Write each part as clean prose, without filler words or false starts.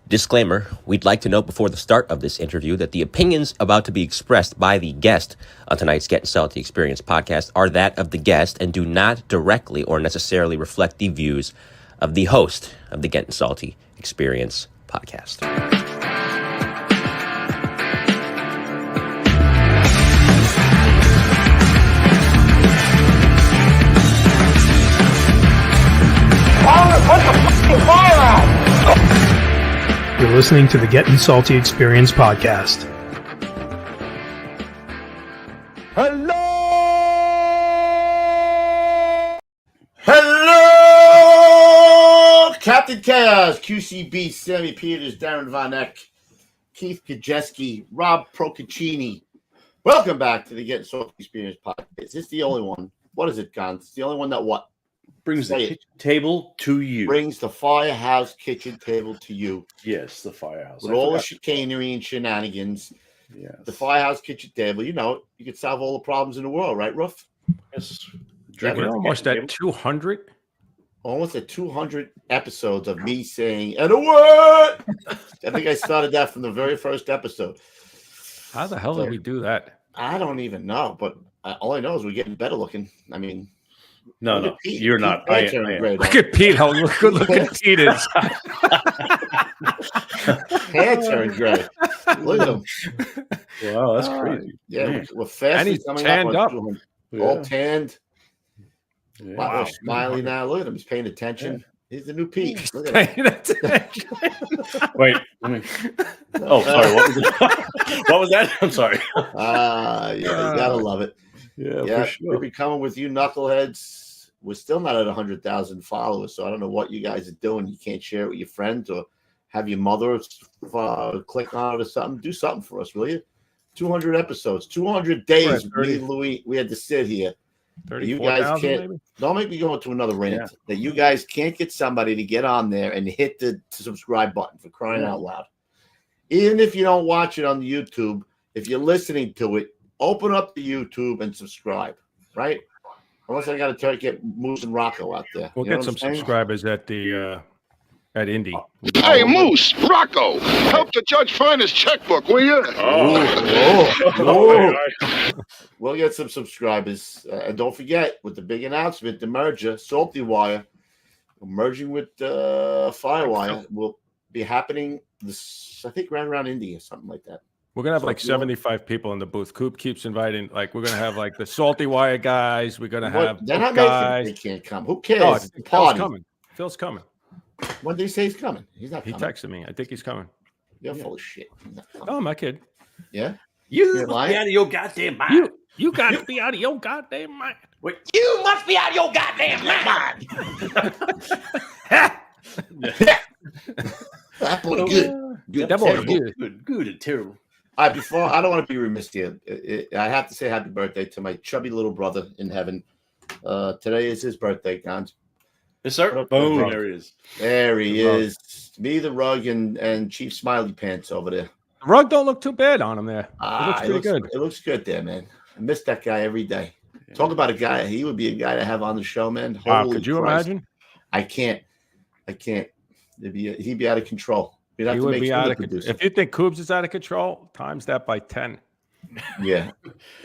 Disclaimer, we'd like to note before the start of this interview that the opinions about to be expressed by the guest on tonight's Gettin Salty Experience podcast are that of the guest and do not directly or necessarily reflect the views of the host of the Gettin Salty Experience podcast. Put the fucking fire out! You're listening to the Gettin Salty Experience podcast. Hello! Captain Chaos, QCB, Sammy Peters, Darren Von Eck, Keith Kajeski, Rob Procaccini. Welcome back to the Gettin Salty Experience podcast. Is this the only one? What is it, Gons? It's the only one that what? Brings the kitchen table to you. Brings the firehouse kitchen table to you. Yes, the firehouse. With all the chicanery and shenanigans. Yes. The firehouse kitchen table, you know, you could solve all the problems in the world, right, Ruff? Yes. We're almost at 200. Almost at 200 episodes of me saying, and a what? I think I started that from the very first episode. How the hell did we do that? I don't even know, but all I know is we're getting better looking. I mean, no, you're not. I am. Look at Pete. How good looking Pete is. Hair turned gray. Look at him. Wow, that's crazy. Yeah, we're fast. And he's coming tanned up. All tanned. Yeah. Wow. Smiley now. Look at him. He's paying attention. He's the new Pete. Look at him. Wait. Oh, sorry. What was it? What was that? I'm sorry. Yeah, you gotta love it. Yeah, for sure. We'll be coming with you knuckleheads. We're still not at 100,000 followers, so I don't know what you guys are doing. You can't share it with your friends or have your mother click on it or something. Do something for us, will you? 200 episodes, 200 days. Me and Louis, we had to sit here. You guys can't. Maybe? Don't make me go into another rant. That you guys can't get somebody to get on there and hit the subscribe button for crying out loud. Even if you don't watch it on the YouTube, if you're listening to it, open up the YouTube and subscribe, right? Unless I got to try to get Moose and Rocco out there. We'll get some subscribers at the at Indy. Hey, Moose, Rocco, help the judge find his checkbook, will you? We'll get some subscribers. And don't forget, with the big announcement, the merger, Salty Wire, merging with Firewire, will be happening, this, I think, right around Indy or something like that. We're going to have like 75 people in the booth. Coop keeps inviting, like, we're going to have like the Salty Wire guys. We're going to have they're not guys. They can't come. Who cares? Oh, Phil's coming. Phil's coming. When did he say he's coming? He's not coming. He texted me. I think he's coming. You're full of shit. Oh, my kid. Yeah? You must be out of your goddamn mind. You got to be out of your goddamn mind. Wait. You must be out of your goddamn mind. That boy good. That boy good and terrible. All right, before I don't want to be remiss here. I have to say happy birthday to my chubby little brother in heaven. Today is his birthday, Gons. Yes, sir. Boom. There he is. There he is. Me, the Rug, and Chief Smiley Pants over there. The Rug don't look too bad on him there. It looks pretty good. It looks good there, man. I miss that guy every day. Yeah. Talk about a guy. He would be a guy to have on the show, man. Wow, could you imagine? I can't. He'd be out of control. He would be out of control. If you think Coobs is out of control, times that by 10. Yeah.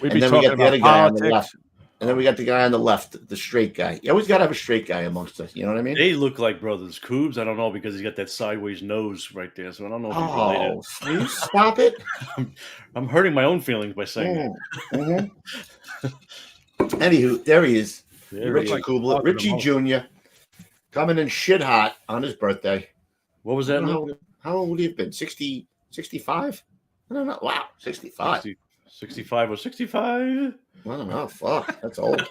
We'd be talking about politics. And then we got the guy on the left, the straight guy. You always got to have a straight guy amongst us. You know what I mean? They look like brothers. Coobs, I don't know because he's got that sideways nose right there. So I don't know if he's related. You stop it. I'm hurting my own feelings by saying that. Anywho, there he is. Richie Kubler, Richie Jr. coming in shit hot on his birthday. What was that? How old would he have been? 60, 65? I don't know. Wow, 65. 65 or 65? I don't know. Fuck, that's old.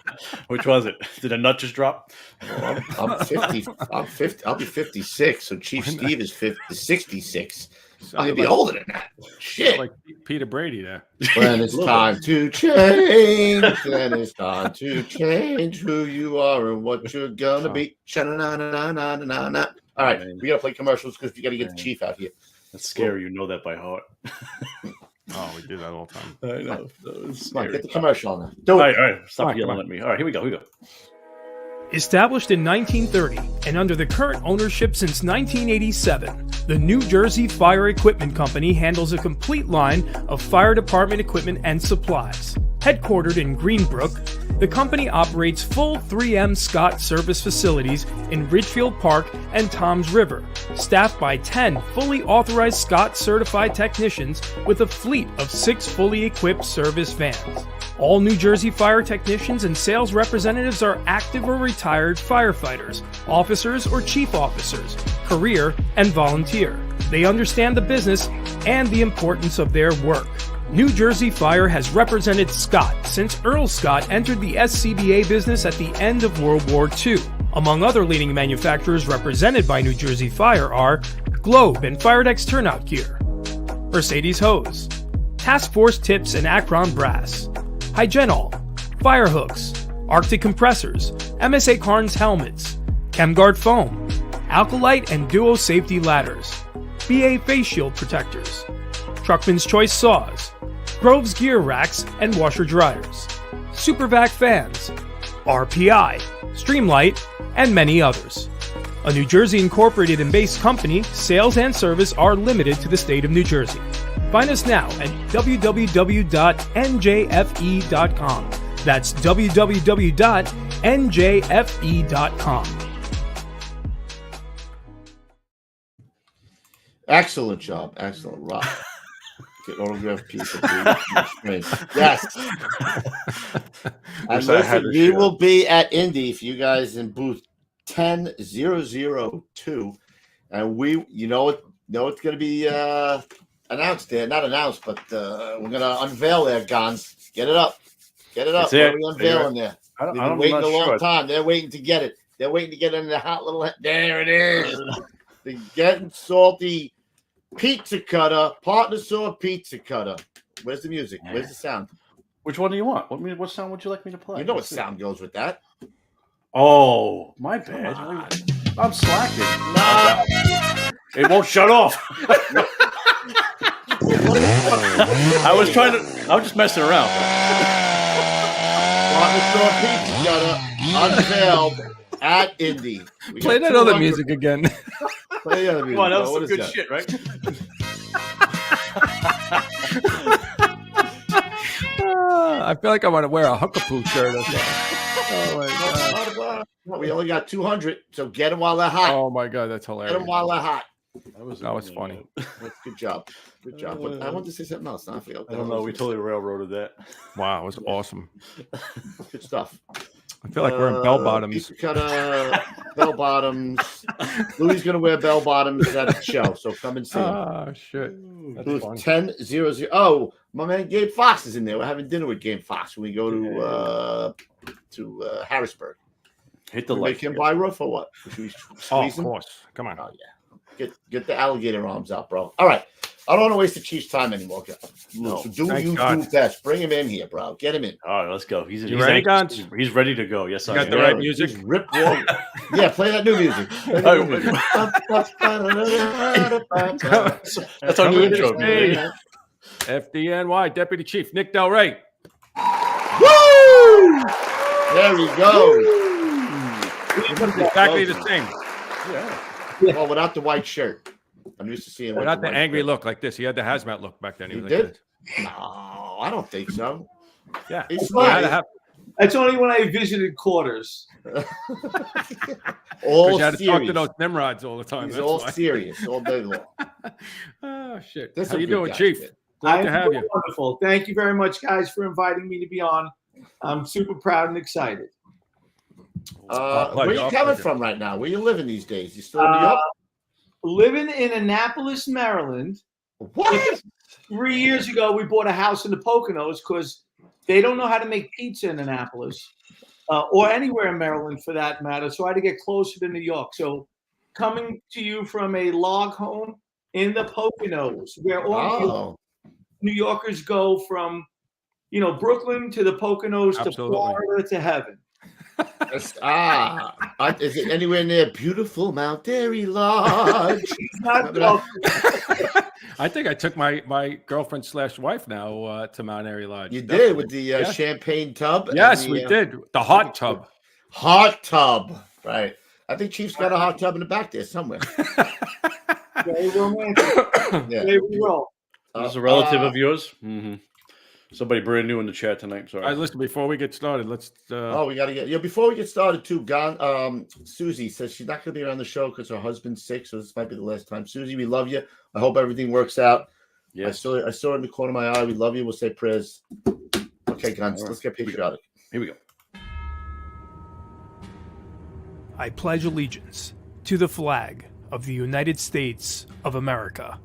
Which was it? Did a nut just drop? Well, I'm 50. I'm 50. I'll be 56. So Chief Steve is 66. I'm gonna be older than that. Shit. Like Peter Brady there. When it's time to change, then it's time to change who you are and what you're gonna be. All right, we gotta play commercials because we gotta get the Chief out here. That's scary. You know that by heart. Oh, we do that all the time. I know. Come on, get the commercial on there. Do it. All right. Stop yelling at me. All right, here we go. Established in 1930 and under the current ownership since 1987, The New Jersey Fire Equipment Company handles a complete line of fire department equipment and supplies. Headquartered in Greenbrook, the company operates full 3M Scott service facilities in Ridgefield Park and Toms River, staffed by 10 fully authorized Scott certified technicians with a fleet of 6 fully equipped service vans. All New Jersey fire technicians and sales representatives are active or retired firefighters, officers or chief officers, career and volunteer. They understand the business and the importance of their work. New Jersey Fire has represented Scott since Earl Scott entered the SCBA business at the end of World War II. Among other leading manufacturers represented by New Jersey Fire are Globe and Firedex Turnout Gear, Mercedes Hose, Task Force Tips and Akron Brass, Hygenol, Firehooks, Arctic Compressors, MSA Carnes Helmets, ChemGuard Foam, Alkalite and Duo Safety Ladders, BA Face Shield Protectors, Truckman's Choice Saws, Grove's Gear Racks and Washer Dryers, Supervac Fans, RPI, Streamlight, and many others. A New Jersey incorporated and based company, sales and service are limited to the state of New Jersey. Find us now at www.njfe.com. That's www.njfe.com. Excellent job. Excellent. Rock. Get autographed piece of please. Yes. And listen, we will be at Indy for you guys in booth 10002. And it's going to be announced there. Not announced, but we're going to unveil there, Gons. Get it up. Get it up. What are we unveiling there? We've been waiting a long time. They're waiting to get it. They're waiting to get it in the hot little... There it is. The Getting Salty Pizza Cutter, Partner Saw Pizza Cutter. Where's the music? Where's the sound? Which one do you want? What sound would you like me to play? You know what sound goes with that. Oh, my bad. I'm slacking. No. It won't shut off. I was just messing around. Partner Saw Pizza Cutter unveiled at Indy. Play that other music again. Play the other music. Come on, that was some good shit, right? I feel like I want to wear a Huckapoo shirt or something. Oh my God. We only got 200, so get them while they're hot. Oh my God, that's hilarious. Get them while they're hot. That was funny. Good job. Good job. But I wanted to say something else. I don't know. We totally railroaded that. Wow, it was awesome. Good stuff. I feel like we're in bell bottoms. Bell bottoms. Louis going to wear bell bottoms at the show, so come and see him. Oh, shit. That's Booth fun. 1000. Oh, my man Gabe Fox is in there. We're having dinner with Gabe Fox when we go to Harrisburg. Hit the make him buy roof or what? Of course. Come on. Oh, yeah. Get the alligator arms out, bro. All right. I don't want to waste the Chiefs' time anymore. No. So do best. Bring him in here, bro. Get him in. All right, let's go. He's ready, Gons? He's ready to go. Yes, I got the right music. Rip Roll. Yeah, play that new music. That's our new intro. FDNY Deputy Chief Nick Del Rey. Woo! There we go. Exactly the same. Yeah. Well, without the white shirt. I'm used to seeing without the angry look like this. He had the hazmat look back then. He was did? Like no, I don't think so. Yeah. That's only when I visited quarters. All you had to talk serious. to those Nimrods all the time. He's That's all why. serious all day long. Oh, shit. That's How a you good doing, guy, Chief? man. Glad to have you. Wonderful. Thank you very much, guys, for inviting me to be on. I'm super proud and excited. Where are you coming from right now? Where you living these days? You still in New York? Living in Annapolis, Maryland. What? 3 years ago, we bought a house in the Poconos because they don't know how to make pizza in Annapolis or anywhere in Maryland for that matter. So I had to get closer to New York. So coming to you from a log home in the Poconos, where all New Yorkers go from, Brooklyn to the Poconos to Florida to heaven. Is it anywhere near beautiful Mount Airy Lodge? I think I took my girlfriend / wife now to Mount Airy Lodge. You did with the champagne tub? Yes, we did. The hot tub. Hot tub, right. I think Chief's got a hot tub in the back there somewhere. Very romantic. Yeah. There we go. Is this a relative of yours? Mm-hmm. Somebody brand new in the chat tonight. Sorry. All right, listen, before we get started, let's. We got to get before we get started too. Susie says she's not going to be around the show because her husband's sick, so this might be the last time. Susie, we love you. I hope everything works out. Yes. I saw it in the corner of my eye. We love you. We'll say prayers. Okay, guns. Let's get patriotic. Here we go. I pledge allegiance to the flag of the United States of America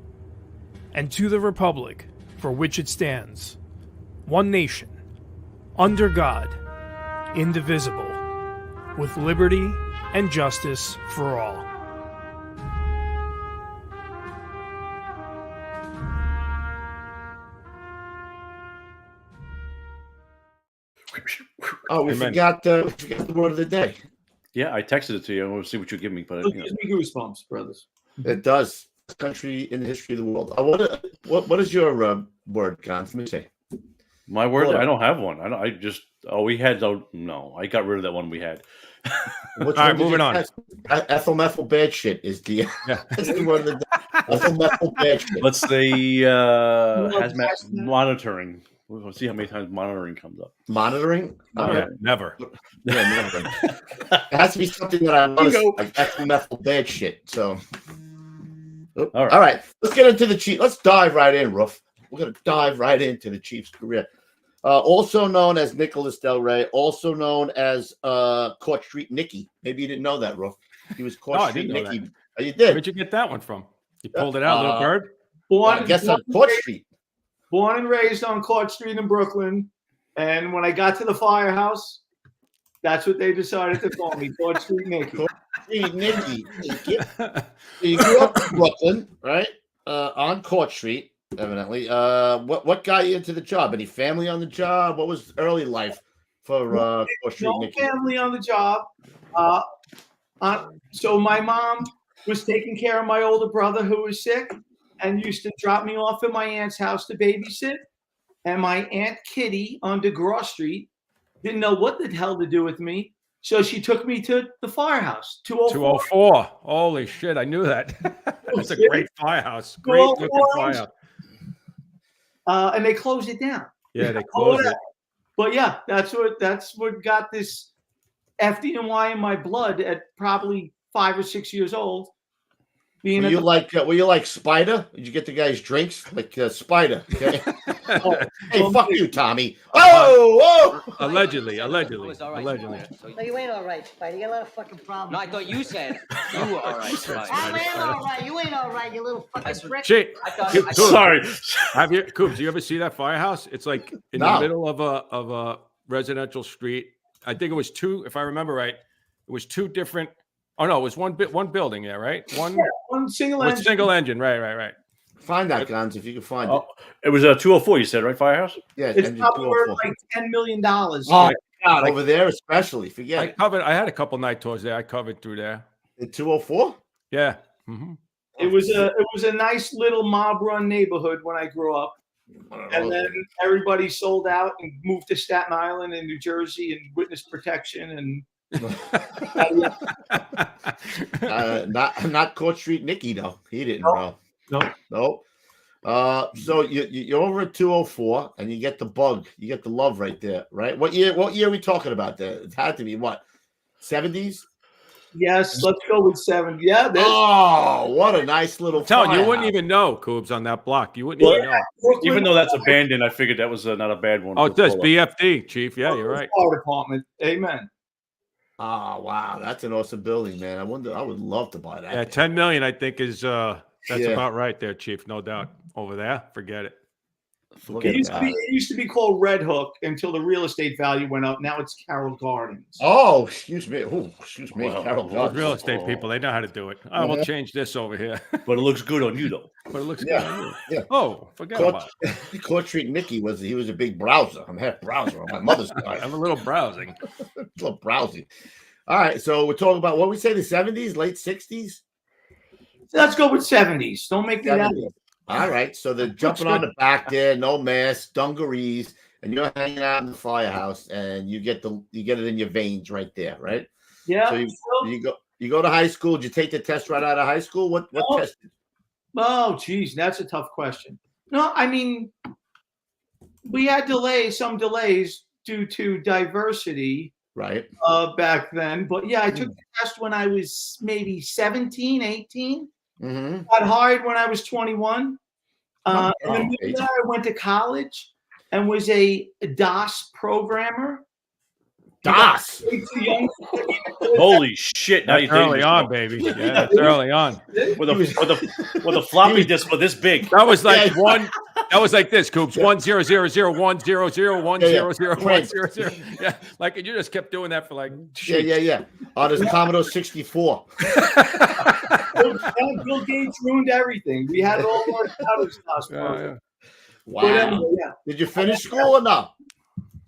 and to the republic for which it stands, one nation, under God, indivisible, with liberty and justice for all. Oh, we Amen. forgot the word of the day. Yeah, I texted it to you. I want to see what you give me, but It gives me goosebumps, brothers. It does. Country in the history of the world. What is your word, Gans? Let me see. my word, Hold on. I don't have one. We had. No, I got rid of that one we had. All right, moving on. Ethyl methyl bad shit is the that's the word of the day. Ethyl methyl bad shit. Let's say hazmat monitoring. We'll see how many times monitoring comes up. Monitoring? Yeah, never. Yeah, monitoring. It has to be something that I want, like ethyl methyl bad shit. So, All right. all right, let's get into the Chief. Let's dive right in, Ruff. We're gonna dive right into the Chief's career. Also known as Nicholas Del Rey, also known as Court Street Nicky. Maybe you didn't know that, Ruff. He was Court No, I Street didn't know Nicky. Oh, you Where'd did. you get that one from? You pulled it out, little bird? I guess on Court Street. Born and raised on Court Street in Brooklyn. And when I got to the firehouse, that's what they decided to call me, Court Street Nicky. Court Street Nicky. You grew up in Brooklyn, right? On Court Street, evidently. What got you into the job? Any family on the job? What was early life for Court Street No Nicky? family on the job. So my mom was taking care of my older brother who was sick and used to drop me off at my aunt's house to babysit. And my Aunt Kitty on DeGraw Street didn't know what the hell to do with me. So she took me to the firehouse, 204. 204. Holy shit, I knew that. It's a great firehouse. Great looking 204. firehouse. And they closed it down. Yeah, they closed it. But yeah, that's what got this FDNY in my blood at probably 5 or 6 years old. Were you like Spider? Did you get the guy's drinks like Spider? Okay. Hey, fuck you, Tommy. Oh, whoa! Allegedly. No, you ain't all right, Spider. You got a lot of fucking problems. No, I thought you said you were all right. I ain't all right. You ain't all right, you little fucking prick. Shit. Sorry. Have you, Coops? Do you ever see that firehouse? It's like in the middle of a residential street. I think it was two, if I remember right. It was two different. Oh no, it was one building there, right? One single One engine. single engine. Right. Find that, Gons, if you can find it. It was a 204. You said, right? Firehouse. Yeah, It's engine probably worth 204. like $10 million. Oh, God, over there especially. Forget it. I had a couple night tours there. I covered through there. The 204? Yeah. Mm-hmm. It was a nice little mob run neighborhood when I grew up. And then everybody sold out and moved to Staten Island and New Jersey and witness protection and not Court Street Nicky though. He didn't know. No. So you're over at 204 and you get the bug. You get the love right there, right? What year are we talking about there? It had to be what? 70s? yes, let's go with 7. Yeah. Oh, what a nice little Telling you, wouldn't firehouse. even know, Coobs, on that block. You wouldn't even know. Brooklyn Even though that's abandoned, I figured that was not a bad one. Oh, to it does. pull up. BFD, Chief. Yeah, you're right. Fire department. Amen. Oh, wow. That's an awesome building, man. I would love to buy that. Yeah, 10 million, I think, is that's Yeah. about right there, Chief. No doubt. Over there, forget it. Look It at used, that. to be called Red Hook until the real estate value went up. Now it's Carroll Gardens. Oh, excuse me. Oh, excuse me. Wow. Carol Those Gardner. real estate people, they know how to do it. Oh, we'll change this over here. But it looks good on you, though. But it looks Yeah, good. on you. yeah. Oh, forget Court, about it. Court Street Nicky was a big browser. I'm half browser on my mother's side. I'm a little browsing. A little browsing. All right, so we're talking about what we say the 70s, late 60s. Let's go with 70s. Don't make me that. 70s. All right, so they're jumping on the back there, no mask, dungarees, and you're hanging out in the firehouse, and you get it in your veins right there, right? Yeah. So You go to high school. Did you take the test right out of high school? What test? Oh, geez, that's a tough question. No, I mean, we had some delays due to diversity. Right. Back then. But yeah, I took the test when I was maybe 17, 18. Mm-hmm. Got hired when I was 21. And then I went to college and was a DOS programmer. DOS. Holy shit! Now That's early on, baby. Yeah, that's early on. With a floppy disk this big. That was like one. That was like this, Coops. 1000100100100. Yeah, like you just kept doing that for like. Yeah. On his Commodore 64. Bill Gates ruined everything. We had all our DOS. Wow. Anyway, did you finish school or no?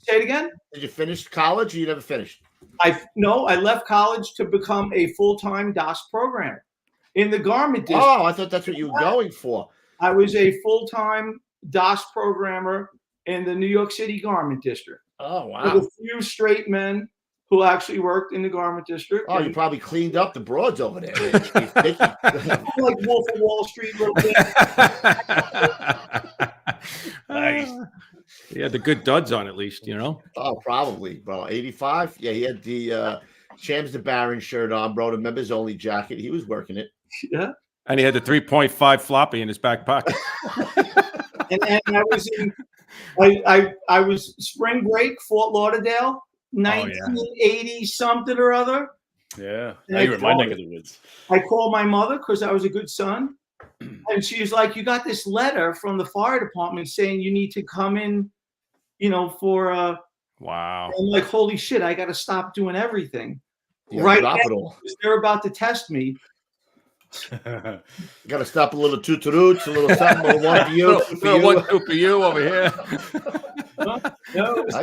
Say it again. Did you finish college or you never finished? I left college to become a full-time DOS programmer in the garment district. Oh, I thought that's what you were going for. I was a full-time DOS programmer in the New York City garment district. Oh, wow. With a few straight men who actually worked in the garment district. Oh, you probably cleaned up the broads over there. Like Wolf of Wall Street a little bit. Nice. He had the good duds on, at least, you know. Oh, probably, bro. 85. Yeah, he had the Shams the Baron shirt on, bro. The members only jacket. He was working it. Yeah. And he had the 3.5 floppy in his back pocket. and I was in, I was spring break, Fort Lauderdale, 1980 something or other. Yeah, now you're in my neck of the woods. I called my mother because I was a good son, and she was like, "You got this letter from the fire department saying you need to come in, for Wow." I'm like, "Holy shit! I got to stop doing everything." Yeah, right now, they're about to test me. Got to stop a little toot-a-roots, a little something, a little one for you, one for you over here. No, it was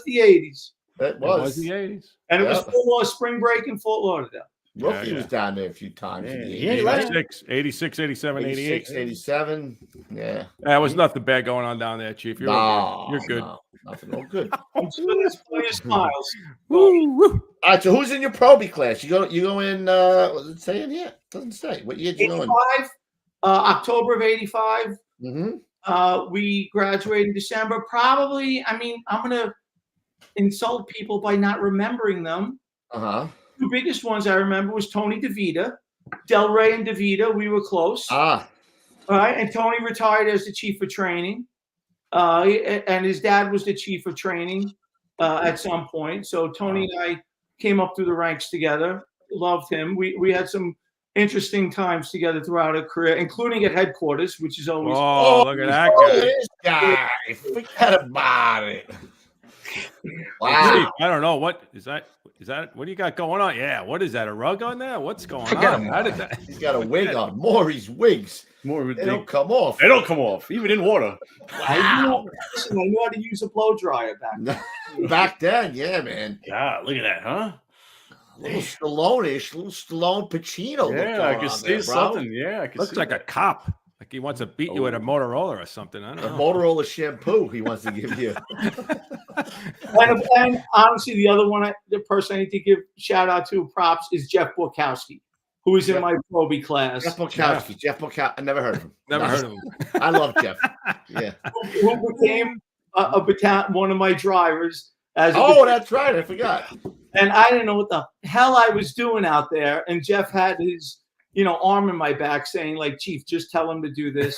the 80s. It was the 80s. And it was full spring break in Fort Lauderdale. Rookie was down there a few times. Yeah, 86, 87, 88. 87. Yeah. There was nothing bad going on down there, Chief. You're good. No, nothing. All good. I'm sure there's plenty of smiles. All right, so who's in your probie class? You go in, what does it say in here? It doesn't say. What year did you go in? October of 85. Mm-hmm. We graduated in December. Probably, I'm going to insult people by not remembering them. Uh-huh. The biggest ones I remember was Tony DeVita. Del Rey and DeVita, we were close. All right, and Tony retired as the chief of training. And his dad was the chief of training at some point. So Tony and I came up through the ranks together. Loved him. We had some interesting times together throughout our career, including at headquarters, which is always. Oh, look at that guy. This guy. Forget about it. Wow. I don't know. What is that? What do you got going on? Yeah. What is that? A rug on there? What's going on? How did that? He's got a wig on. Maury's wigs. They don't come off. They don't come off, even in water. Wow. I knew how to use a blow dryer back then. Back then, yeah, man. Yeah, look at that, huh? A little Stallone-ish, little Stallone Pacino. Yeah, I can see something. Yeah, I can looks see like a cop. Like he wants to beat you with a Motorola or something. I don't know. A Motorola shampoo he wants to give you. and honestly, the person I need to give shout out to props is Jeff Borkowski, who is in my probie class. Jeff Borkowski. I never heard of him. Never heard of him. I love Jeff. Yeah. Who became a battalion, one of my drivers. That's right. I forgot. And I didn't know what the hell I was doing out there. And Jeff had his arm in my back saying, like, Chief, just tell him to do this.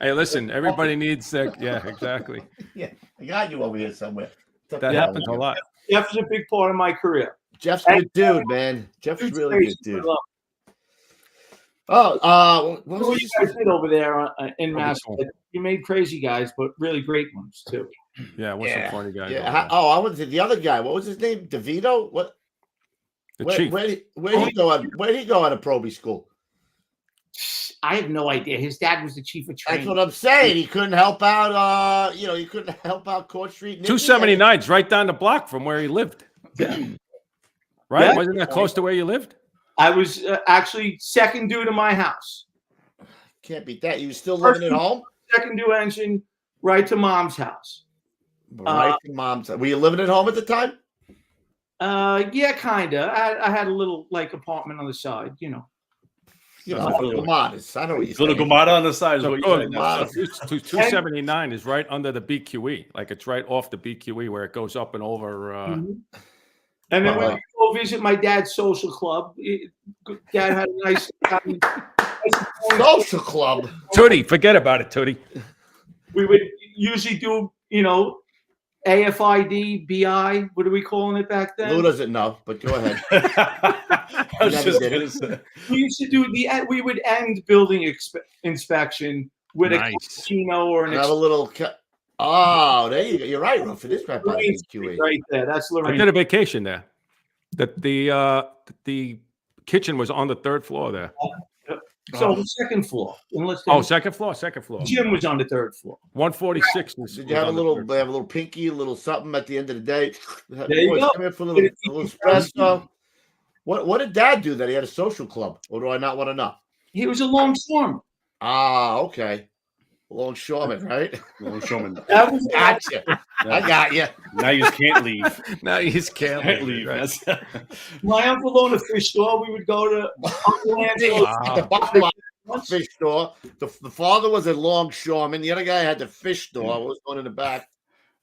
Hey, listen, everybody needs yeah, exactly. Yeah, I got you over here somewhere. That happens a lot. Jeff's a big part of my career. Jeff's a good dude, man. Jeff's a really good dude. What was you guys did over there in Mass? You made crazy guys, but really great ones, too. Yeah, what's some funny guys? Yeah. I wanted to the other guy. What was his name? DeVito? What? Where did he go on a probie school? I have no idea. His dad was the chief of training. That's what I'm saying. He couldn't help out. He couldn't help out Court Street. 279's right down the block from where he lived. Right? Yeah. Wasn't that close to where you lived? I was actually second due to my house. Can't beat that. You were still living at home. Second due engine, right to mom's house. Right to mom's house. Were you living at home at the time? Yeah, kinda. I had a little like apartment on the side, you know. Come on, I know what you're Little saying. Gomata on the side is So what go- you said. 279 is right under the BQE. Like it's right off the BQE where it goes up and over. And then when we go visit my dad's social club, Dad had a nice social club. Tootie, forget about it, Tootie. We would usually do, you know, AFID, BI. What are we calling it back then? Lou doesn't know, but go ahead. I was just gonna say. We used to do we would end building inspection with a cappuccino or have a little. Oh, there you go. You're right, Ruff. It is right by the BQE. Right there. That's Lorraine. I did a vacation there. The kitchen was on the 3rd floor there. So the second floor. Second floor. The gym was on the 3rd floor. 146 was. Did you have a little pinky, a little something at the end of the day? There you go. Come here for a little espresso. What did Dad do that he had a social club? Or do I not want to know? He was a longshoreman. Ah, okay. Longshoreman, right? Longshoreman. Gotcha. I got you. Now you just can't leave. Now you just can't leave. Right? My uncle owned a fish store. We would go to Uncle Angelo's fish store. The father was a longshoreman. The other guy had the fish store. I was going in the back.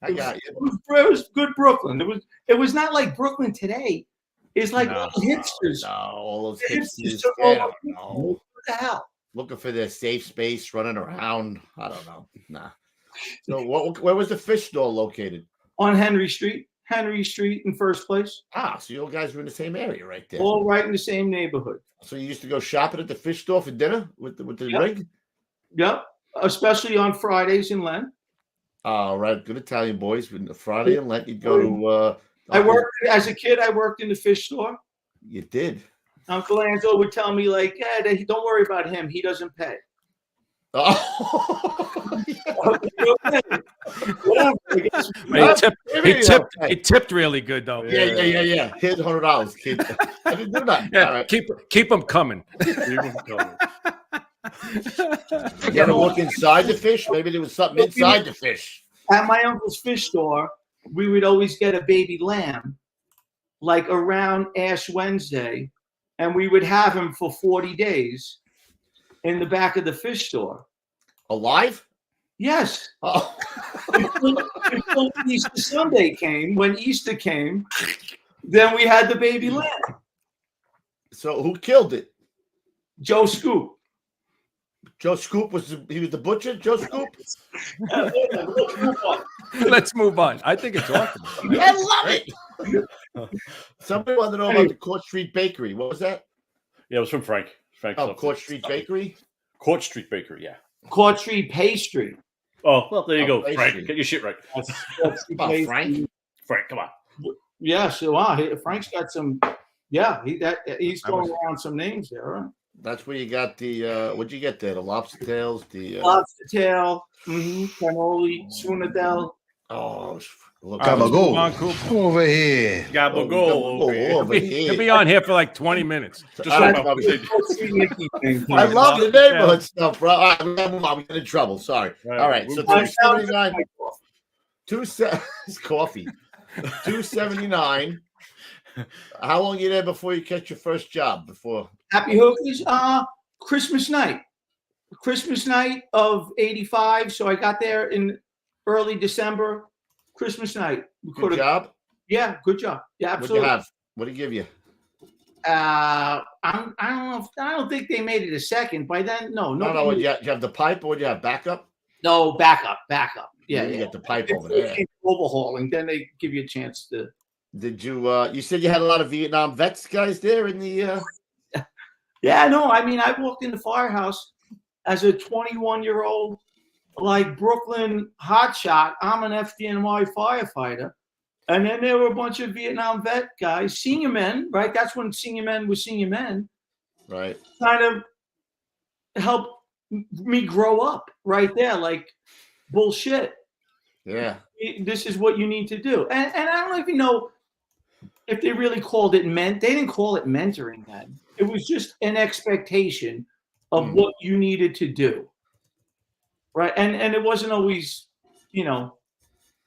I got you. It was good Brooklyn. It was not like Brooklyn today. It's like all hipsters. No, all those hipsters. What No. the hell? Looking for their safe space, running around. I don't know. Nah. So where was the fish store located? On Henry Street. Henry Street in First Place. Ah, so you guys were in the same area right there. All right in the same neighborhood. So you used to go shopping at the fish store for dinner with the rig? Yep. Especially on Fridays in Lent. All right. Good Italian boys. Friday and Lent, you'd go to... I worked as a kid. I worked in the fish store. You did. Uncle Angelo would tell me, like, "Yeah, don't worry about him. He doesn't pay." Oh, He tipped really good though. Yeah. Here's $100, kid. I didn't do that. Yeah, right. keep them coming. You ever look inside the fish? Maybe there was something inside the fish. At my uncle's fish store, we would always get a baby lamb, like around Ash Wednesday, and we would have him for 40 days in the back of the fish store. Alive? Yes. Oh. Until Easter Sunday came. When Easter came, then we had the baby lamb. So who killed it? Joe Scoop. Joe Scoop was the butcher? Joe Scoop? Let's move on. I think it's awesome. I love it. Somebody wanted to know about the Court Street Bakery. What was that? Yeah, it was from Frank. Court Street Bakery? Court Street Bakery, yeah. Court Street Pastry. Oh, well, there you go, pastry. Frank. Get your shit right. Frank? Frank, come on. Yeah, so Frank's got some. Yeah, he's throwing around some names there, right? That's where you got the what'd you get there? The lobster tails, lobster tail, cannoli, tuna. Oh, Gabagool. Come over here. Gabagool over here. He'll be on here for like 20 minutes. I love the neighborhood stuff, bro. All right, I'm getting in trouble. Sorry. All right, so 279. Coffee. 279. How long are you there before you catch your first job? Happy Hookers? Christmas night of '85. So I got there in early December. Christmas night. Good job. Yeah, good job. Yeah, absolutely. What'd you have? What'd he give you? I don't know. I don't think they made it a second. By then, no. Did you have the pipe or would you have backup? No, backup. Yeah, you get the pipe over there. there. Overhauling, then they give you a chance to. Did you? You said you had a lot of Vietnam vets guys there in the. Yeah, no. I mean, I walked in the firehouse as a 21-year-old, like Brooklyn hotshot. I'm an FDNY firefighter, and then there were a bunch of Vietnam vet guys, senior men. Right, that's when senior men were senior men. Right. Kind of helped me grow up right there, like bullshit. Yeah. This is what you need to do, and I don't even know if they really called it They didn't call it mentoring then. It was just an expectation of what you needed to do. Right. And it wasn't always,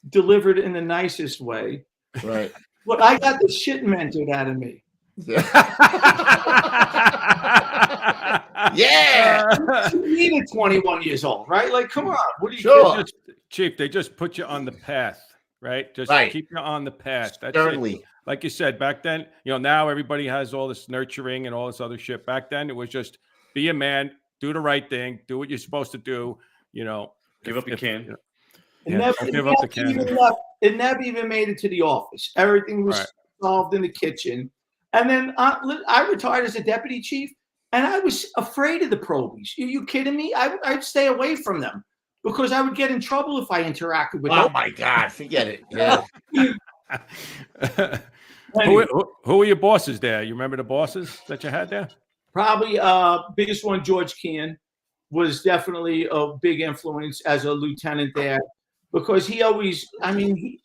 delivered in the nicest way. Right. But I got the shit mentored out of me. Yeah. You need at 21 years old, right? Like, come on. What do you Sure. Chief, they just put you on the path, right? Just Right. keep you on the path. That's Certainly. it. Like you said, back then, now everybody has all this nurturing and all this other shit. Back then, it was just be a man, do the right thing, do what you're supposed to do, Give up your can. It never even made it to the office. Everything was solved in the kitchen. And then I retired as a deputy chief, and I was afraid of the probies. Are you kidding me? I'd stay away from them because I would get in trouble if I interacted with them. Oh my God, forget it. Yeah. Who are your bosses there? You remember the bosses that you had there? Probably biggest one, George Kean, was definitely a big influence as a lieutenant there because he always, and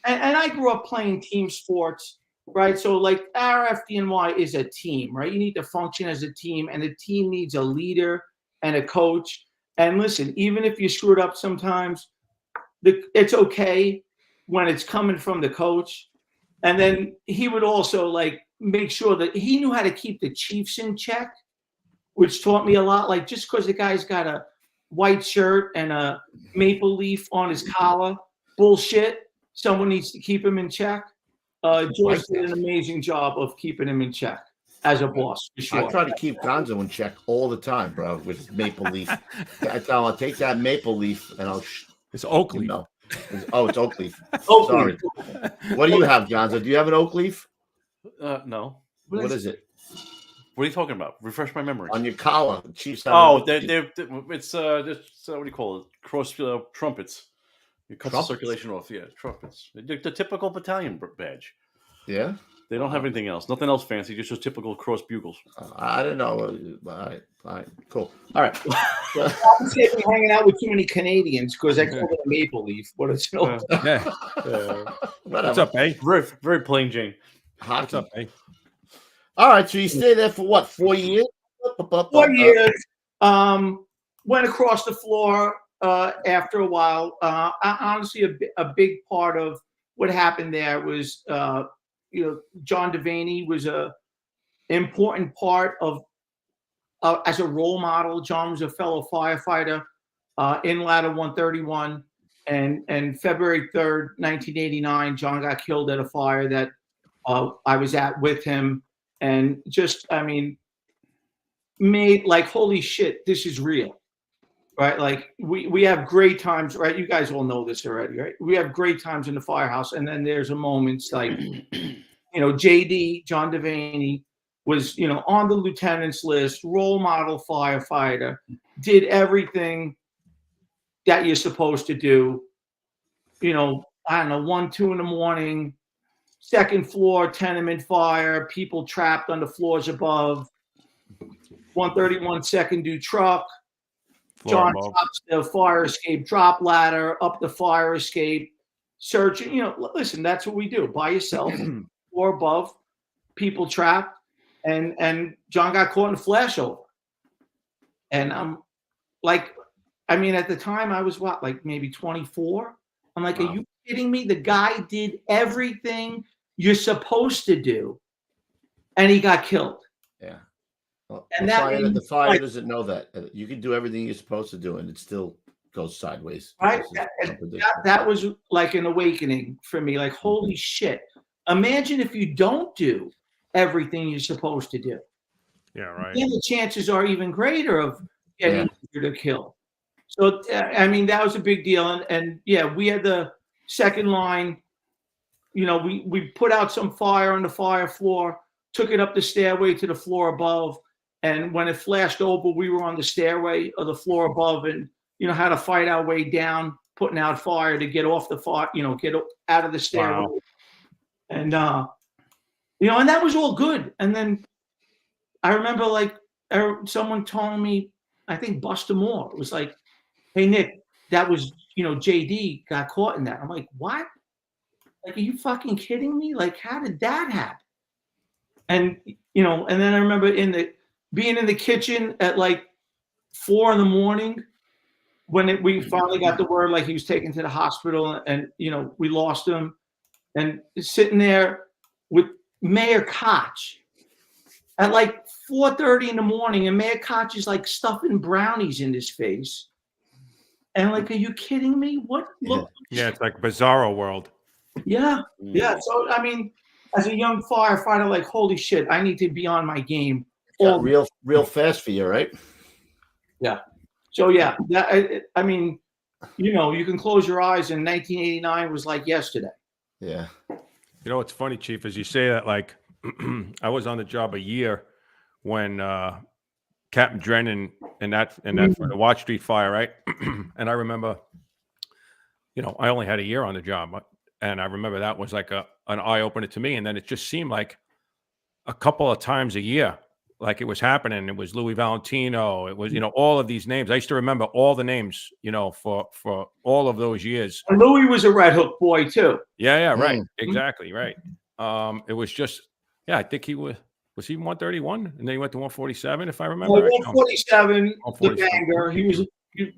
I grew up playing team sports, right? So like our FDNY is a team, right? You need to function as a team, and the team needs a leader and a coach. And listen, even if you screwed up sometimes, it's okay when it's coming from the coach. And then he would also like make sure that he knew how to keep the chiefs in check, which taught me a lot. Like just because the guy's got a white shirt and a maple leaf on his collar, bullshit. Someone needs to keep him in check. George did an amazing job of keeping him in check as a boss. For sure. I try to keep Gonzo in check all the time, bro, with maple leaf. I tell him I'll take that maple leaf and I'll. It's oak leaf. It's oak leaf. Sorry. What do you have, Gonzo? Do you have an oak leaf? No. What is it? What are you talking about? Refresh my memory. On your collar, Chiefs. It's what do you call it? Cross trumpets. You cut the circulation off. Yeah, trumpets. The typical battalion badge. Yeah. They don't have anything else. Nothing else fancy. Just typical cross bugles. I don't know. All right. Cool. All right. I'm hanging out with too many Canadians because I call it a maple leaf. But it's no. What's up, eh? Very, very plain Jane. Hockey. What's up, eh? All right. So you stayed there for what? 4 years? 4 years. Went across the floor after a while. Honestly, a big part of what happened there was, John Devaney was a important part of as a role model. John was a fellow firefighter in Ladder 131, and February 3rd, 1989, John got killed at a fire that I was at with him, and just, made like, holy shit, this is real. Right, like we have great times, right? You guys all know this already, right? We have great times in the firehouse, and then there's a moments like, JD, John Devaney, was on the lieutenant's list, role model firefighter, did everything that you're supposed to do. I don't know, 1, 2 in the morning, second floor tenement fire, people trapped on the floors above, 131 second do truck. John drops the fire escape drop ladder up the fire escape, searching. Listen, that's what we do by yourself or above, people trapped, and John got caught in a flashover. And I'm like, at the time I was like maybe 24. I'm like, Are you kidding me? The guy did everything you're supposed to do, and he got killed. Yeah. Well, and the fire doesn't know that you can do everything you're supposed to do, and it still goes sideways. Right. That was like an awakening for me. Like, holy shit! Imagine if you don't do everything you're supposed to do. Yeah, right. Then the chances are even greater of getting to kill. So that was a big deal, and we had the second line. We put out some fire on the fire floor, took it up the stairway to the floor above. And when it flashed over, we were on the stairway of the floor above, and had to fight our way down, putting out fire to get off the fire, get out of the stairway. Wow. And and that was all good. And then I remember like someone telling me, I think Buster Moore was like, "Hey Nick, that was JD got caught in that." I'm like, "What? Like, are you fucking kidding me? Like, how did that happen?" And and then I remember being in the kitchen at like 4 a.m. when we finally got the word like he was taken to the hospital, and we lost him. and sitting there with Mayor Koch at like 4:30 in the morning, and Mayor Koch is like stuffing brownies in his face. And like, are you kidding me? What? Look. Yeah, it's like Bizarro World. Yeah, yeah. So I mean, as a young firefighter, like, holy shit, I need to be on my game. Real fast for you, right? Yeah. So yeah, I mean, you know, you can close your eyes, and 1989 was like yesterday. Yeah. You know what's funny, Chief, is you say that like I was on the job a year when Captain Drennan and that for the Watch Street fire, right? And I remember, you know, I only had a year on the job, and I remember that was like an eye opener to me. And then it just seemed like a couple of times a year, like it was happening. It was Louis Valentino. It was, you know, all of these names. I used to remember all the names, you know, for all of those years. And Louis was a Red Hook boy too. Yeah, right. Exactly, right. It was just, yeah, I think he was he 131? And then he went to 147, if I remember. Well, 147, the banger. He was a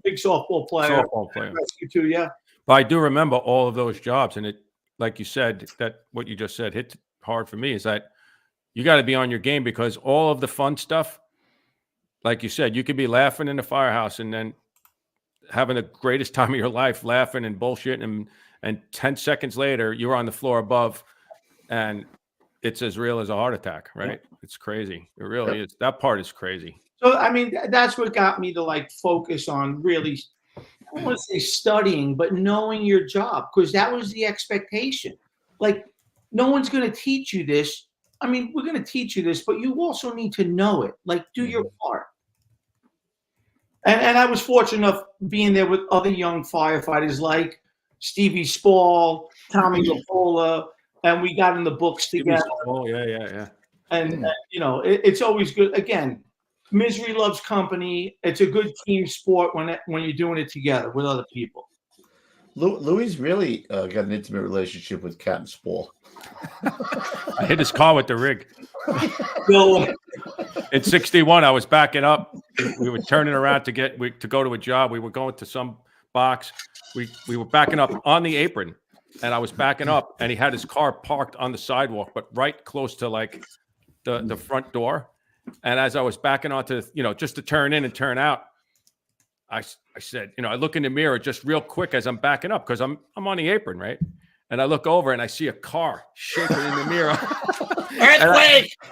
big softball player. Softball player. Too, yeah. But I do remember all of those jobs. And it, like you said, that what you just said hit hard for me is that you got to be on your game, because all of the fun stuff, like you said, you could be laughing in the firehouse and then having the greatest time of your life, laughing and bullshitting, and 10 seconds later, you're on the floor above, and it's as real as a heart attack, right? Yeah. It's crazy. It really is. That part is crazy. So, I mean, that's what got me to like focus on really, I don't want to say studying, but knowing your job, because that was the expectation. Like, no one's going to teach you this. I mean, we're going to teach you this, but you also need to know it. Like, do your part. And I was fortunate enough being there with other young firefighters like Stevie Spall, Tommy Lapola, and we got in the books together. Oh, yeah. And you know, it's always good. Again, misery loves company. It's a good team sport when you're doing it together with other people. Louis really got an intimate relationship with Captain Spall. I hit his car with the rig. No. In 61, I was backing up. We were turning around to go to a job. We were going to some box. We were backing up on the apron, and I was backing up, and he had his car parked on the sidewalk, but right close to like the front door. And as I was backing onto, you know, just to turn in and turn out, I said, you know, I look in the mirror just real quick as I'm backing up, because I'm on the apron, right? And I look over and I see a car shaking in the mirror.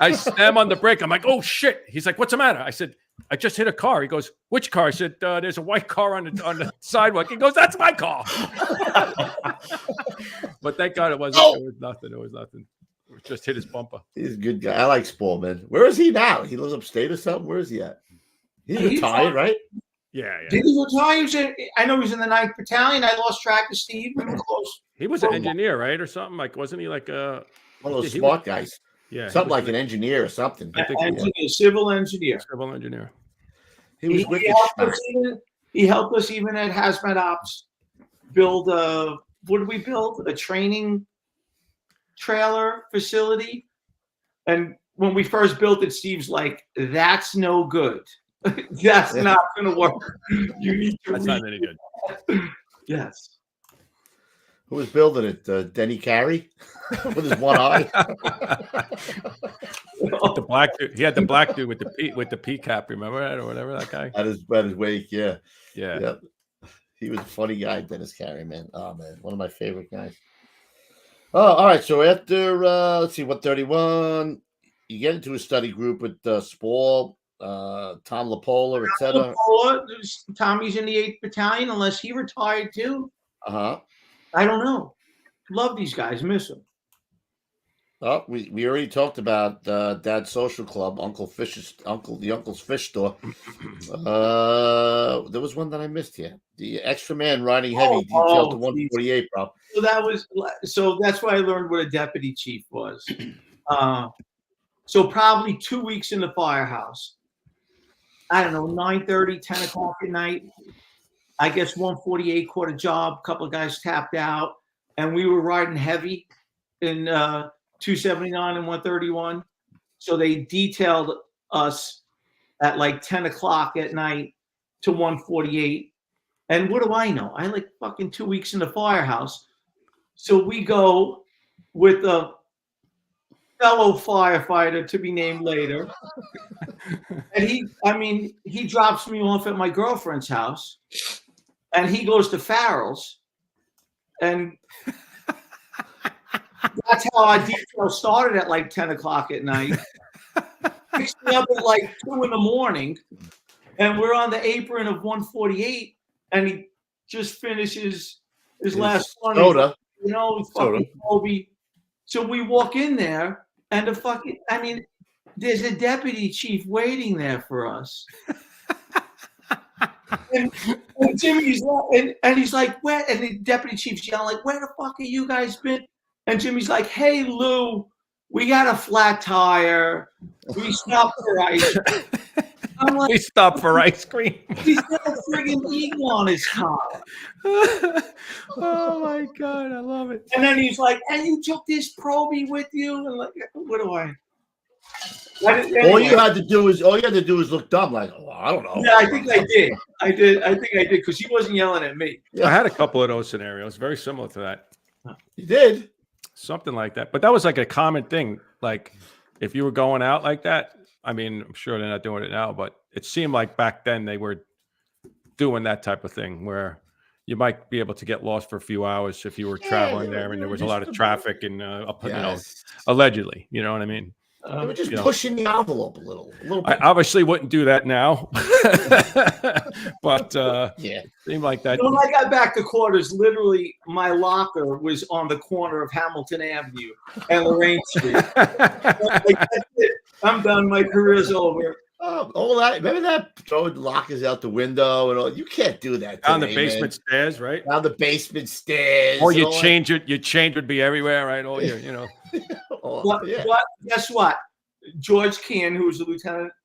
I slam on the brake. I'm like, oh shit. He's like, what's the matter? I said, I just hit a car. He goes, which car? I said, there's a white car on the sidewalk. He goes, that's my car. But thank God it was nothing. It was nothing. It just hit his bumper. He's a good guy. I like Spall, man. Where is he now? He lives upstate or something? Where is he at? He's retired, right? Yeah. Did he retire? I know he was in the 9th Battalion. I lost track of Steve. We were close. He was an engineer, right, or something? Like, wasn't he like one of those smart guys? Yeah, something like an engineer or something. I think civil engineer. Civil engineer. He helped us even at HazMat Ops build what did we build? A training trailer facility. And when we first built it, Steve's like, "That's no good. That's not going to work. You need to." That's not any good. Yes. Who was building it? Denny Carey with his one eye. The black dude. He had the black dude with the P cap. Remember that, or whatever, that guy? At his wake, yeah. Yep. He was a funny guy, Dennis Carey, man. Oh man, one of my favorite guys. Oh, all right. So after let's see, 131, you get into a study group with Spall, Tom Lapola, etc. Tommy's in the 8th Battalion, unless he retired too. Uh-huh. I don't know. Love these guys. Miss them. Oh, we already talked about Dad's Social Club, the Uncle's Fish Store. There was one that I missed here. The Extra Man Riding Heavy detailed to 148, bro. So that's why I learned what a deputy chief was. So probably 2 weeks in the firehouse. I don't know, 9:30, 10 o'clock at night. I guess 148 caught a job. A couple of guys tapped out, and we were riding heavy in 279 and 131. So they detailed us at like 10 o'clock at night to 148. And what do I know? I like fucking 2 weeks in the firehouse. So we go with a fellow firefighter to be named later. And he drops me off at my girlfriend's house, and he goes to Farrell's, and that's how our detail started at like 10 o'clock at night. Picks me up at like 2 in the morning, and we're on the apron of 148, and he just finishes his last one. Soda. You know, fucking Kobe. So we walk in there, and there's a deputy chief waiting there for us. and Jimmy's and he's like, where? And the deputy chief's yelling, like, where the fuck have you guys been? And Jimmy's like, hey, Lou, we got a flat tire. We stopped for ice cream. I'm like, we stopped for ice cream. He's got a friggin' eagle on his car. Oh my God, I love it. And then he's like, and you took this Proby with you? And like, what do I? Anyway. All you had to do is look dumb, like, oh, I don't know. Yeah, I think I did. I think I did because he wasn't yelling at me. I had a couple of those scenarios, very similar to that. You did something like that, but that was like a common thing. Like if you were going out like that, I mean, I'm sure they're not doing it now, but it seemed like back then they were doing that type of thing where you might be able to get lost for a few hours if you were traveling there and there was a lot of traffic and you know, allegedly, you know what I mean? They were just pushing the envelope a little bit. I obviously wouldn't do that now, but yeah, seemed like that. When I got back to quarters, literally my locker was on the corner of Hamilton Avenue and Lorraine Street. Like, that's it. I'm done. My career's over. Oh, all that. Remember that? Throwing lockers out the window and all. You can't do that down the basement stairs, right? Down the basement stairs. Or you change it. Your change would be everywhere, right? All your, you know. But guess what? George Kean, who was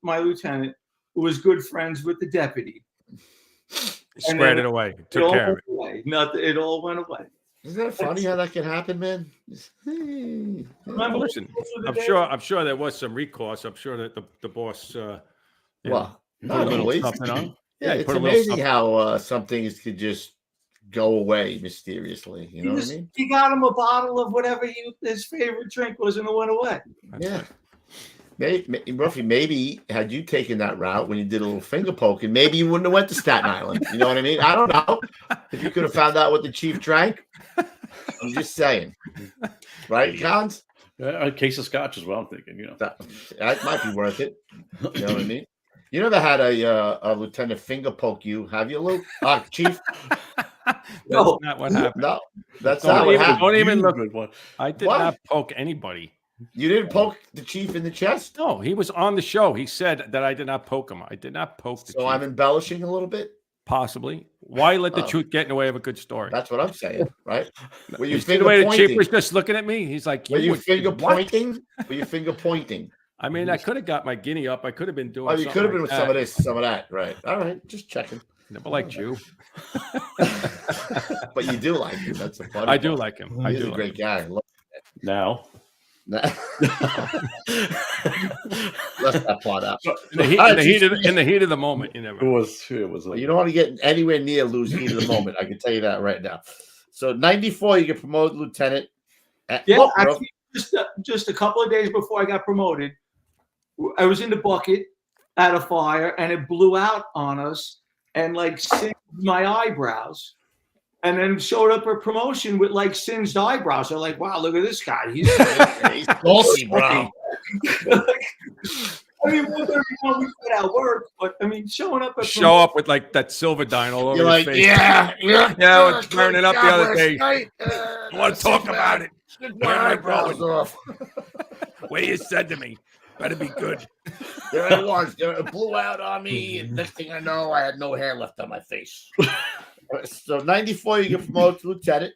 my lieutenant, who was good friends with the deputy. Squared it away. Took care of it. It all went away. Isn't that funny how that can happen, man? Listen, I'm sure there was some recourse. I'm sure that the boss not always. On. Yeah, it's amazing how some things could just go away mysteriously. You know what I mean? He got him a bottle of whatever his favorite drink was, and it went away. Yeah. Maybe had you taken that route when you did a little finger poking, maybe you wouldn't have went to Staten Island. You know what I mean? I don't know. If you could have found out what the chief drank. I'm just saying. Right, Cons? A case of scotch as well, I'm thinking, you know. That might be worth it. You know what I mean? You never had a lieutenant finger poke you, have you, Luke? Chief? No, that's not what happened. No, that's not what happened. Don't even look. I did not poke anybody. You didn't poke the chief in the chest? No, he was on the show. He said that I did not poke him. I did not poke the chief. So I'm embellishing a little bit? Possibly. Why let the truth get in the way of a good story? That's what I'm saying, right? Were you finger pointing? The chief was just looking at me. He's like, Were you finger pointing? Were you finger pointing? I mean, I could have got my guinea up. I could have been doing. Oh, you could have been with some of this, some of that, right? All right, just checking. Never liked you, but you do like him. That's a funny. I do like him. He's a great guy. Now. Let's that part out. In the heat of the moment, you never. It was. You don't want to get anywhere near lose heat of the moment. I can tell you that right now. So 94, you get promoted lieutenant. Actually, just a couple of days before I got promoted, I was in the bucket at a fire, and it blew out on us and like singed my eyebrows. And then showed up a promotion with like singed eyebrows. They're like, wow, look at this guy. He's saucy, bro. I mean, we put out work, but I mean, showing up with like that silver dine all over your face. Yeah, I was turning up the other day. I want to talk about it. My eyebrows off. What you said to me better be good. There it was. It blew out on me, and next thing I know, I had no hair left on my face. So 94, you get promoted to lieutenant,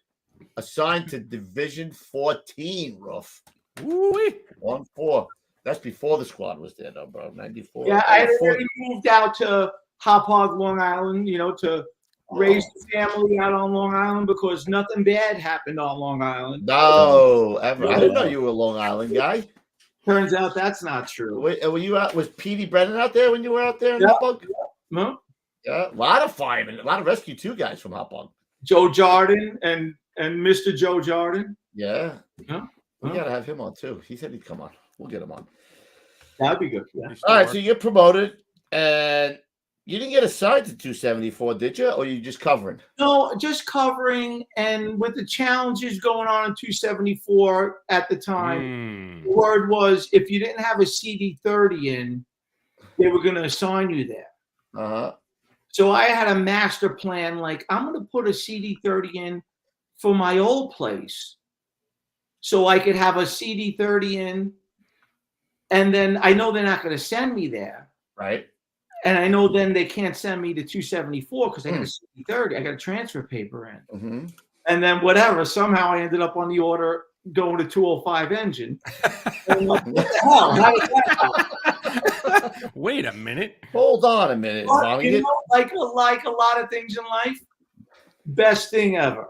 assigned to Division 14, Roof. 1-4. That's before the squad was there, though, bro. 94. Yeah, I had already moved out to Hop Hog, Long Island, to raise the family out on Long Island because nothing bad happened on Long Island. No, ever. I didn't know you were a Long Island guy. Turns out that's not true. Wait, were you out? Was Petey Brennan out there when you were out there in Hop Hog? No. Yeah, a lot of firemen, a lot of Rescue 2 guys from Hop Hog. Joe Jordan and Mr. Joe Jordan. Yeah. We got to have him on too. He said he'd come on. We'll get him on. That'd be good. Yeah. All right, so you get promoted, and you didn't get assigned to 274, did you? Or you just covering? No, just covering. And with the challenges going on in 274 at the time, the word was if you didn't have a CD30 in, they were going to assign you there. Uh-huh. So I had a master plan, like I'm going to put a CD30 in for my old place so I could have a CD30 in. And then I know they're not going to send me there. Right. And I know then they can't send me to 274 because I got a CD30. I got a transfer paper in. Mm-hmm. And then whatever, somehow I ended up on the order going to 205 engine. And like, what the hell? How did that happen? Wait a minute. Hold on a minute. But, you know, like a lot of things in life, best thing ever.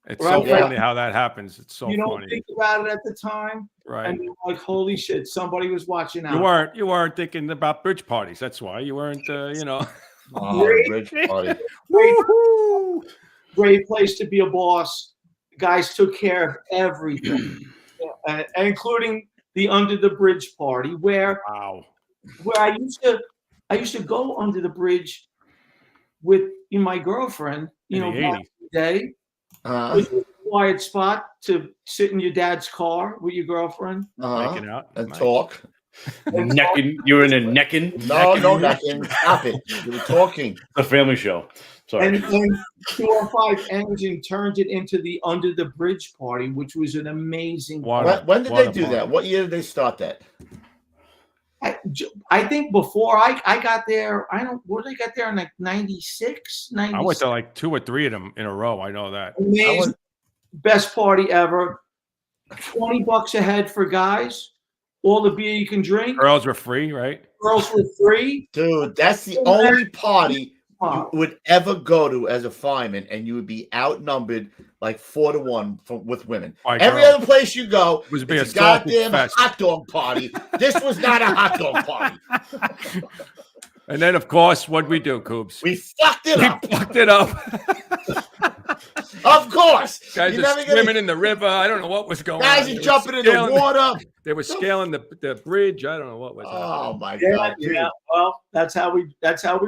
It's so funny how that happens. It's so funny. You don't think about it at the time. Right. And you're like, holy shit, somebody was watching out. You weren't thinking about bridge parties. That's why you weren't, you know. Bridge party. Great place to be a boss. Guys took care of everything, including the under the bridge party, where I used to go under the bridge with my girlfriend. You know, back in the day. It was a quiet spot to sit in your dad's car with your girlfriend, making out and talk. Necking. You were in a necking. No necking. Stop it. You were talking. The family show. Sorry. And 205 engine turned it into the under the bridge party, which was an amazing. When did they do that? What year did they start that? I think before I got there, I got there in like 96, 97. I went to like 2 or 3 of them in a row. I know that. Amazing. Best party ever. $20 a head for guys. All the beer you can drink. Girls were free, right? Girls were free. Dude, that's the only party you would ever go to as a fireman, and you would be outnumbered like 4-1 with women. Every other place you go, it was it's a goddamn hot dog party. This was not a hot dog party. And then, of course, what'd we do, Coops? We fucked it up. We fucked it up. Of course. Guys are swimming in the river. I don't know what was going on. Guys are jumping in the water. They were scaling the bridge. I don't know what was happening. Oh my God. Yeah. Well, that's how we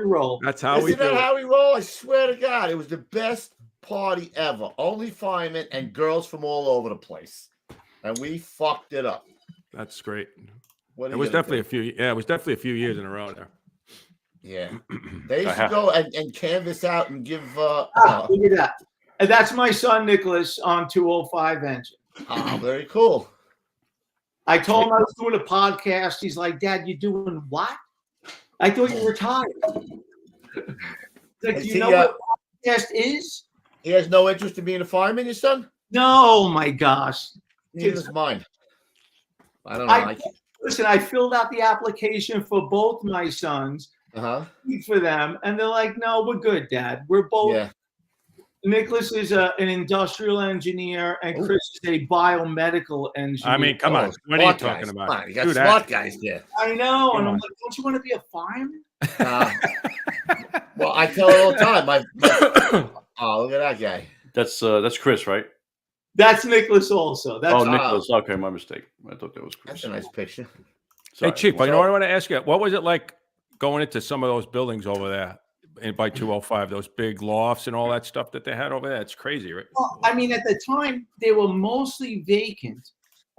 roll. That's how we do. Isn't that how we roll? I swear to God, it was the best party ever. Only firemen and girls from all over the place, and we fucked it up. That's great. It was definitely a few. Yeah, it was definitely a few years in a row there. Yeah, they used to go and canvas out and give. Look at that. And that's my son Nicholas on 205 engine. Oh, very cool. I told him I was doing a podcast. He's like, "Dad, you doing what?" I thought you retired. Like, you know what a podcast is? He has no interest in being a fireman, your son? No, my gosh. Neither is mine. I don't know. Listen, I filled out the application for both my sons for them, and they're like, "No, we're good, Dad. We're both." Yeah. Nicholas is an industrial engineer, and Chris is a biomedical engineer. I mean, come on. What are you talking about? Come on, you got smart guys there. I know. And I'm like, don't you want to be a fireman? Well, I tell her all the time. Oh, look at that guy. That's Chris, right? That's Nicholas also. That's Nicholas. Okay, my mistake. I thought that was Chris. That's a nice picture. Sorry. Hey, Chief, you know what I want to ask you? What was it like going into some of those buildings over there? By 205, those big lofts and all that stuff that they had over there. It's crazy, right? Well, I mean, at the time, they were mostly vacant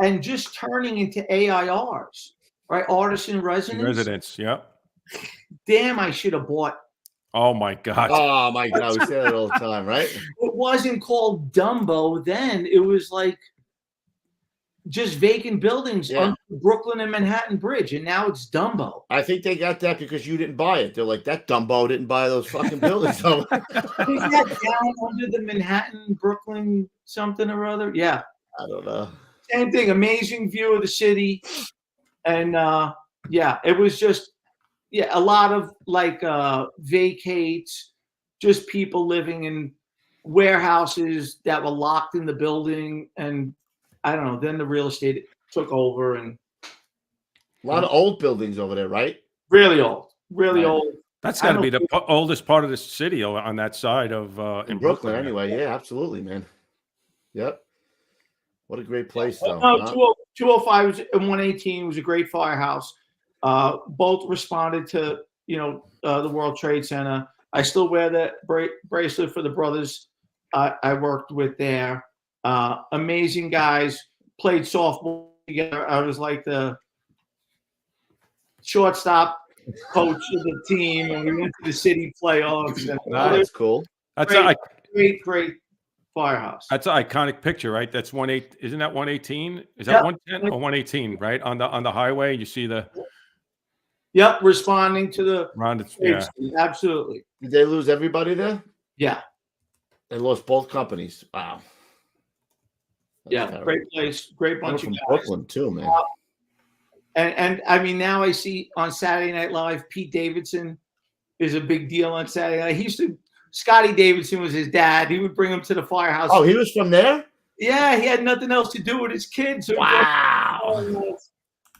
and just turning into AIRs, right? Artisan residence. Yeah. Damn, I should have bought. Oh, my God. Oh, my God. We say that all the time, right? It wasn't called Dumbo then. It was like just vacant buildings on Brooklyn and Manhattan Bridge, and now it's Dumbo. I think they got that because you didn't buy it. They're like, that Dumbo didn't buy those fucking buildings. Is that down under the Manhattan, Brooklyn, something or other? Yeah. I don't know. Same thing. Amazing view of the city. And, it was just, a lot of like vacates, just people living in warehouses that were locked in the building, and I don't know. Then the real estate took over, and a lot of old buildings over there, right? Really old, really old. That's got to be the oldest part of the city on that side of in Brooklyn, anyway. Yeah, absolutely, man. Yep. What a great place, though. No, 205 and 118 was a great firehouse. Both responded to, the World Trade Center. I still wear the bracelet for the brothers I worked with there. Amazing guys. Played softball together. I was like the shortstop coach of the team, and we went to the city playoffs. And that's cool. That's great firehouse. That's an iconic picture, right? That's 18. Isn't that 118? Is that 110 or 118? Right on the highway, you see the. Yep, responding to the. Yeah. Absolutely. Did they lose everybody there? Yeah. They lost both companies. Wow. That's great place, great bunch of guys. Brooklyn too, man. And I mean, now I see on Saturday Night Live, Pete Davidson is a big deal on Saturday night. Scotty Davidson was his dad. He would bring him to the firehouse. Oh, he was from there? Yeah, he had nothing else to do with his kids. So wow.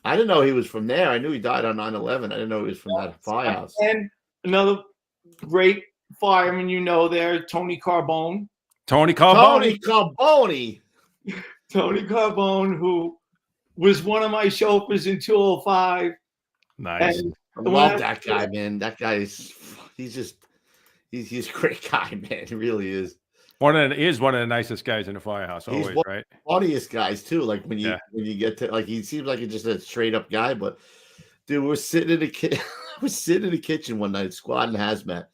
I didn't know he was from there. I knew he died on 9/11. I didn't know he was from that firehouse. And another great fireman, there, Tony Carbone. Tony Carbone, who was one of my chauffeurs in 205. Nice. And I love that guy, man. That guy he's a great guy, man. He really is. He is one of the nicest guys in the firehouse, always, he's one right? Of the funniest guys too. Like when you get to he seems like just a straight up guy, but dude, we're sitting in the kitchen one night, squad and hazmat,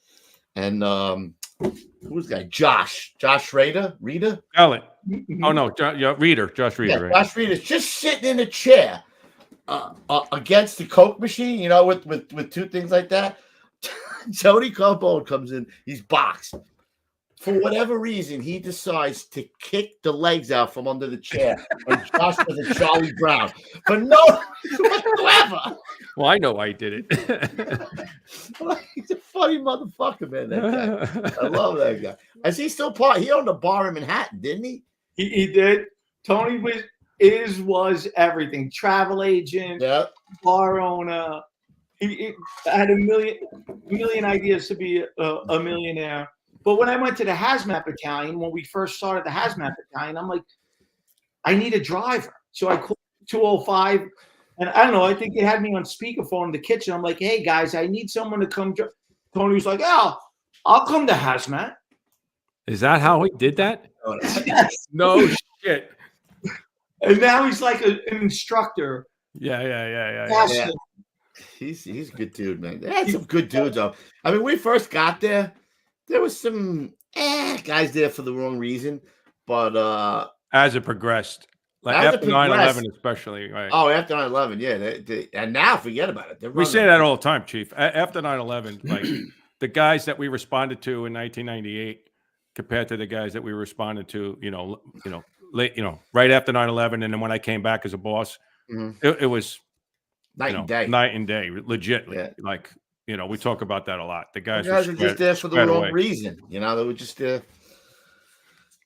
and who was that guy? Josh Rita? Ellen. Oh no, Reader, Josh Reader. Yeah, right? Josh Reader's just sitting in a chair against the Coke machine, with two things like that. Tony Carbone comes in, he's boxed. For whatever reason, he decides to kick the legs out from under the chair. And Josh does a Charlie Brown. For no reason whatsoever. Well, I know why he did it. He's a funny motherfucker, man, that guy. I love that guy. Is he still he owned a bar in Manhattan, didn't he? He did. Tony was everything. Travel agent, bar owner. He had a million ideas to be a millionaire. But when I went to the HazMat Battalion, when we first started the HazMat Battalion, I'm like, I need a driver. So I called 205, and I don't know, I think they had me on speakerphone in the kitchen. I'm like, hey, guys, I need someone to come. Tony was like, I'll come to HazMat. Is that how he did that? Yes. No shit. And now he's like an instructor. Yeah. He's a good dude, man. They had some good dudes, though. I mean, when we first got there was some guys there for the wrong reason, but as it progressed, like after 9/11 especially, right? Oh, after 9/11, yeah. And now forget about it. We say that all the time, Chief. After 9/11, like the guys that we responded to in 1998 compared to the guys that we responded to, late, right after 9/11, and then when I came back as a boss, it was night and day, legit. Yeah. Like, we talk about that a lot. The guys were just there for the wrong reason. They were just there,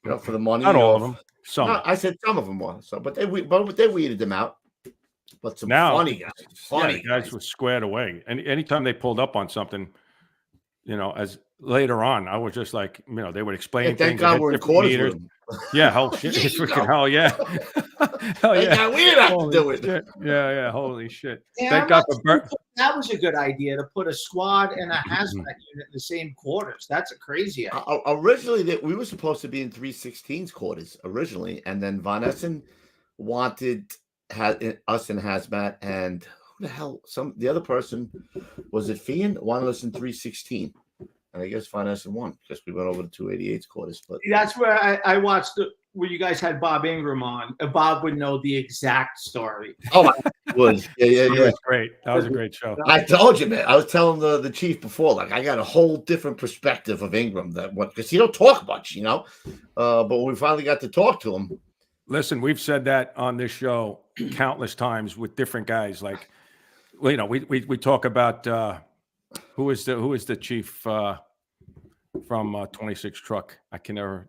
for the money. Not all of them. Some. No, I said some of them were. So, but they weeded them out. But some funny guys were squared away. And anytime they pulled up on something, as later on, I was just like, they would explain things. Thank God we're in quarters with them. Yeah, hell shit. Freaking hell yeah. Hell yeah. We didn't have to do it. Shit. Yeah, holy shit. Yeah, Thank God for that was a good idea to put a squad and a hazmat unit in the same quarters. That's a crazy idea. Originally, we were supposed to be in 316's quarters originally, and then Von Essen wanted us in hazmat, and who the hell? The other person, was it Fian? Wanted us in 316. And I guess Von Essen won because we went over to 288's quarters. But that's where I watched where you guys had Bob Ingram on. Bob would know the exact story. Oh, it was. Yeah. That was great. That was a great show. I told you, man. I was telling the chief before, like, I got a whole different perspective of Ingram because he don't talk much, but when we finally got to talk to him. Listen, we've said that on this show countless times with different guys. Like, we talk about who is the chief? from 26 truck. I can never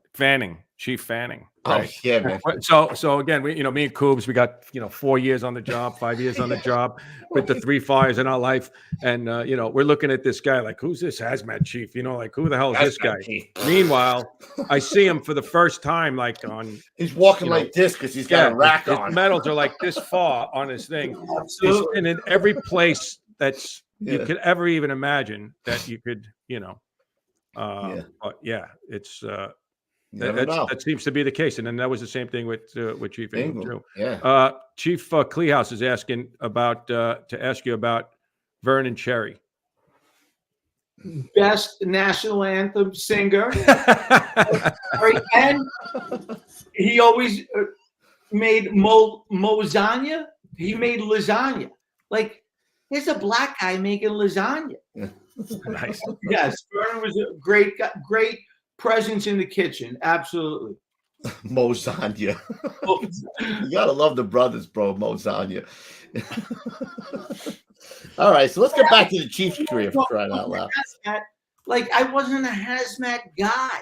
Chief Fanning. Right? Oh yeah, man. So again, me and Coobs, we got 4 years on the job, 5 years on the job, with the 3 fires in our life, and we're looking at this guy like, who's this hazmat chief? Like, who the hell is this guy? Meanwhile, I see him for the first time, like he's walking like this because he's got a rack on. His medals are like this far on his thing. He's been in every place that's you could ever even imagine that you could, but yeah, it's that seems to be the case. And then that was the same thing with Chief Ingram too. Yeah. Chief Kleehouse is asking about to ask you about Vernon Cherry. Best national anthem singer. And he always made lasagna. He made lasagna. Like, there's a black guy making lasagna. Nice. Yes, Vernon was a great presence in the kitchen. Absolutely. Mozanya. You gotta love the brothers, bro. Mozanya. All right, so let's get back to the Chief's career for crying out loud. Like, I wasn't a hazmat guy,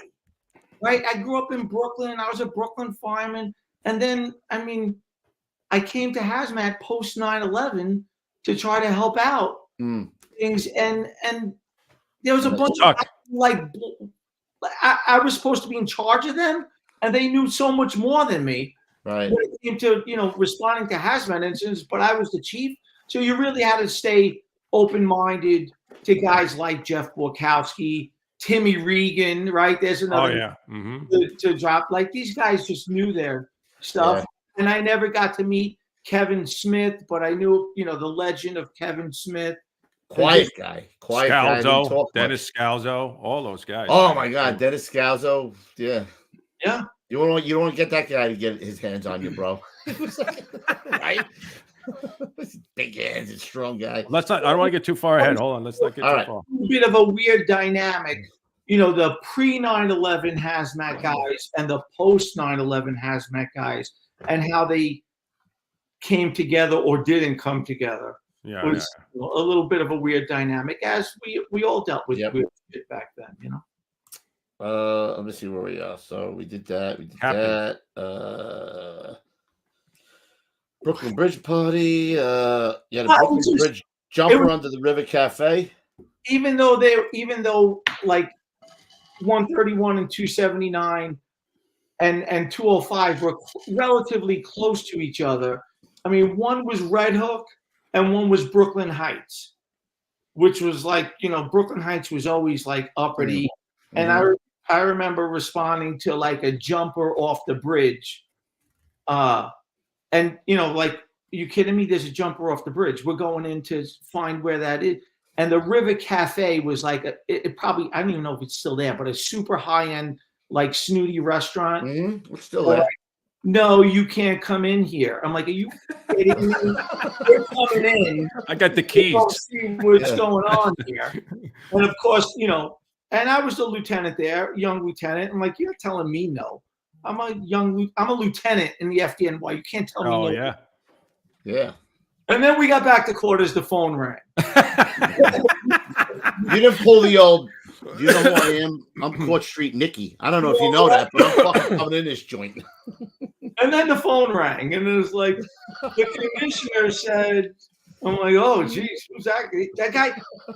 right? I grew up in Brooklyn. I was a Brooklyn fireman. And then, I came to hazmat post 9/11 to try to help out things. And there was a bunch of, I was supposed to be in charge of them, and they knew so much more than me. Right. When it came to, responding to hazmat incidents, but I was the chief. So you really had to stay open-minded to guys like Jeff Borkowski, Timmy Regan, right? There's another to drop. Like, these guys just knew their stuff. Yeah. And I never got to meet Kevin Smith, but I knew, the legend of Kevin Smith. Quiet guy. Scalzo, Dennis Scalzo, all those guys. Oh my God, Dennis Scalzo. Yeah. Yeah. You don't want to get that guy to get his hands on you, bro. Right? Big hands and strong guy. I don't want to get too far ahead. Hold on. Let's not get too far. A bit of a weird dynamic. The pre 9/11 hazmat guys and the post 9/11 hazmat guys, and how they came together or didn't come together. Yeah, was a little bit of a weird dynamic, as we all dealt with it back then, Let me see where we are. So we did that. Brooklyn Bridge Party. The Brooklyn Bridge jumper under the River Cafe. Even though like 131 and 279 and 205 were relatively close to each other. One was Red Hook and one was Brooklyn Heights, which was like, Brooklyn Heights was always like uppity. Mm-hmm. And I remember responding to like a jumper off the bridge. And, like, you kidding me? There's a jumper off the bridge. We're going in to find where that is. And the River Cafe was like, it probably, I don't even know if it's still there, but a super high-end, like, snooty restaurant. Mm-hmm. It's still there. No, you can't come in here. I'm like, are you kidding me? You're coming in. I got the keys. See what's going on here. And of course, and I was the lieutenant there, young lieutenant. I'm like, you're telling me no. I'm a lieutenant in the FDNY. You can't tell me no. Oh, yeah. Yeah. And then we got back to quarters. The phone rang. You didn't pull the old, you know who I am? I'm Court Street Nicky. I don't know if you know that, but I'm fucking coming in this joint. And then the phone rang, and it was like, the commissioner said, I'm like, oh, geez, who's that? That guy,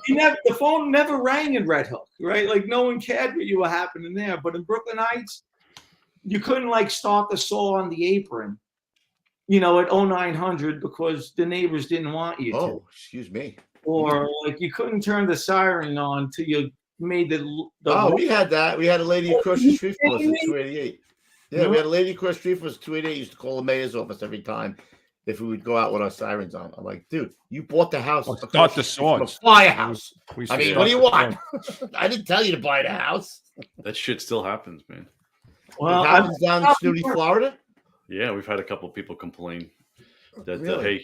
the phone never rang in Red Hook, right? Like, no one cared what you were happening there. But in Brooklyn Heights, you couldn't, like, start the saw on the apron, at 0900 because the neighbors didn't want you to. Oh, excuse me. Or, like, you couldn't turn the siren on till you made the we had that. We had a lady across the street from us at 288. Yeah, we had a lady across the street from us at 288. Used to call the mayor's office every time if we would go out with our sirens on. I'm like, dude, you bought the house. Start the swords. Firehouse. What do you want? I didn't tell you to buy the house. That shit still happens, man. Well, it happens down in Snooty, Florida. Yeah, we've had a couple of people complain that hey,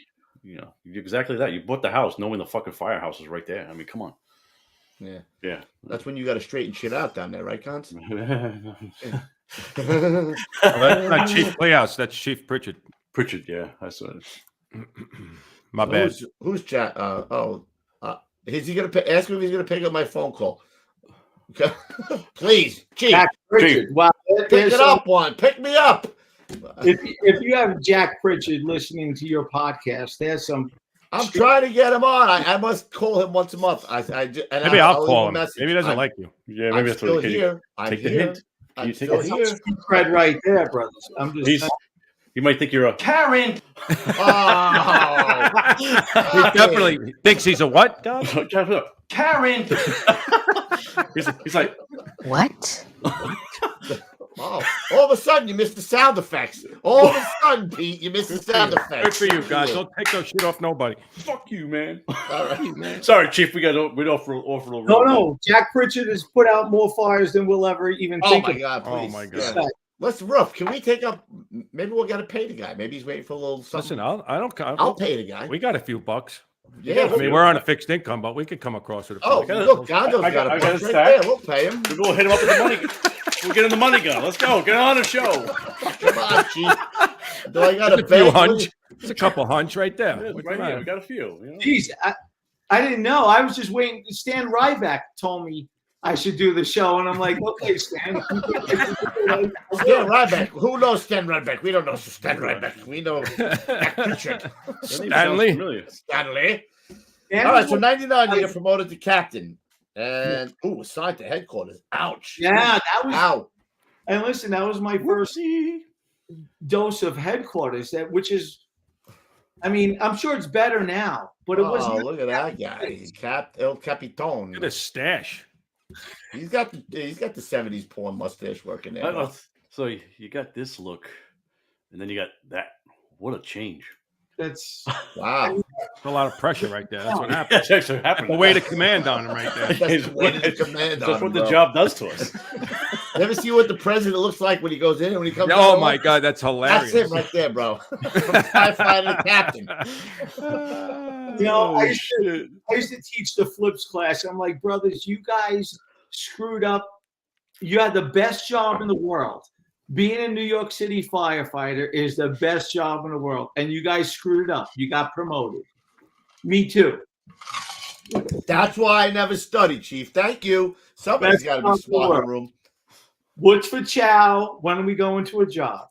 exactly that. You bought the house knowing the fucking firehouse is right there. Come on. Yeah. Yeah. That's when you got to straighten shit out down there, right, Cons? Well, that's not Chief Playhouse. That's Chief Pritchard. Pritchard, yeah. I saw it. My bad. Who's chat? Is he going to ask me if he's going to pick up my phone call? Okay. Please, Chief. Jack Pritchard. Wow. Pick it up one. Pick me up. If you have Jack Pritchard listening to your podcast, there's some. I'm trying to get him on. I must call him once a month. Maybe I'll call him. Maybe he doesn't like you. Yeah, maybe that's what here. Take the hint. I'm still here. Cred right there, brothers. I'm just. You might think you're a Karen. Oh, he definitely thinks he's a what? Karen. he's like, What? Oh, all of a sudden you missed the sound effects. All of a sudden, Pete, you missed the sound effects. Good for you guys. Don't take those shit off nobody. Fuck you, man. All right, man. Sorry, Chief. We offer. No. Jack Pritchard has put out more fires than we'll ever even think of. God, please. Oh my God. Yeah. Let's Roof. Can we take up? Maybe we'll gotta pay the guy. Maybe he's waiting for a little something. Listen, I'll pay the guy. We got a few bucks. Yeah, I mean, we're on a fixed income, but we could come across with a few. Oh, look, Gonzo's got a bunch right there. We'll pay him. We'll go hit him up with the money. We'll get him the money gun. Let's go. Get on the show. Come on, Chief. Do I got a few hunch? It's a couple hunch right there. Yeah, right here. We got a few. You know? Jeez, I didn't know. I was just waiting. Stan Ryback told me I should do the show, and I'm like, okay, Stan. Stan Ryback. Who knows Stan Ryback? We don't know Stan Ryback. We know Jack Pritchard. Stanley. Stanley. All right, so 99, you get promoted to captain. And, assigned to headquarters. Ouch. Yeah, that was. Ow. And listen, that was my first dose of headquarters, which is, I mean, I'm sure it's better now, but it wasn't. Oh, look at that guy. El Capitan. Look at his stash. He's got the 70s porn mustache working there. So you got this look, and then you got that. What a change. That's wow. A lot of pressure right there. That's what happened. That's actually happened. The way to command on him right there. That's the way to command on That's him, what the job does to us. You ever see what the president looks like when he goes in and when he comes? Oh my God, that's hilarious. That's him right there, bro. From firefighter to captain. You know, I used to teach the flips class. I'm like, brothers, you guys screwed up. You had the best job in the world. Being a New York City firefighter is the best job in the world. And you guys screwed it up. You got promoted. Me too. That's why I never studied, Chief. Thank you. Somebody's got to be smart in the room. What's for chow when we go into a job?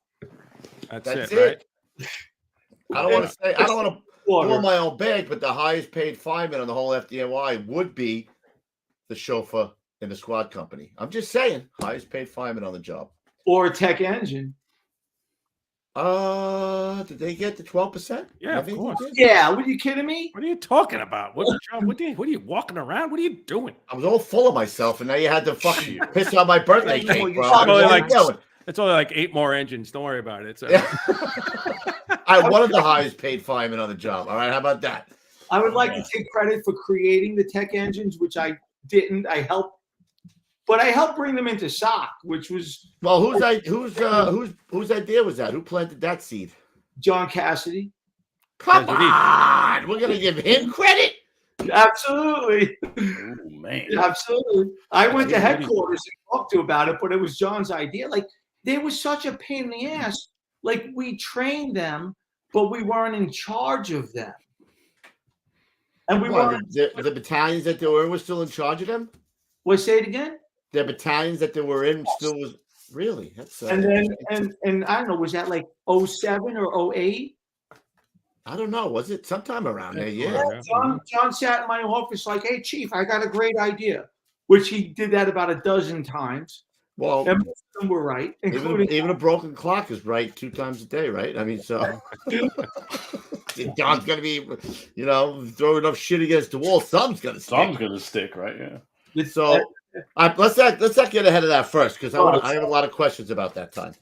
That's it. Right? I don't want to say, I don't want to blow my own bag, but the highest paid fireman on the whole FDNY would be the chauffeur in the squad company. I'm just saying, highest paid fireman on the job. Or a tech engine. Did they get the 12%? Yeah, of course. Yeah, what are you kidding me? What are you talking about? What are you walking around? What are you doing? I was all full of myself, and now you had to fucking piss on my birthday cake, bro. It's only like 8 more engines. Don't worry about it. I wanted the highest paid fireman on the job. All right, how about that? I would like to take credit for creating the tech engines, which I didn't. I helped bring them into SOC, which was whose idea was that? Who planted that seed? John Cassidy. Come on, we're gonna give him credit. Absolutely. Oh man, absolutely. I went to headquarters and talked to about it, but it was John's idea. Like they were such a pain in the ass. Like we trained them, but we weren't in charge of them. And the battalions that they were still in charge of them. What? Say it again. The battalions that they were in still was really. That's and then and I don't know. Was that like 07 or 08? I don't know. Was it sometime around there? Yeah. John sat in my office like, "Hey, Chief, I got a great idea," which he did that about a dozen times. Well, and most of them were right. Even a broken clock is right 2 times a day, right? I mean, so John's gonna be, throwing enough shit against the wall. Something's gonna stick. Something's gonna stick, right? Yeah. So let's not get ahead of that first, because I have a lot of questions about that time.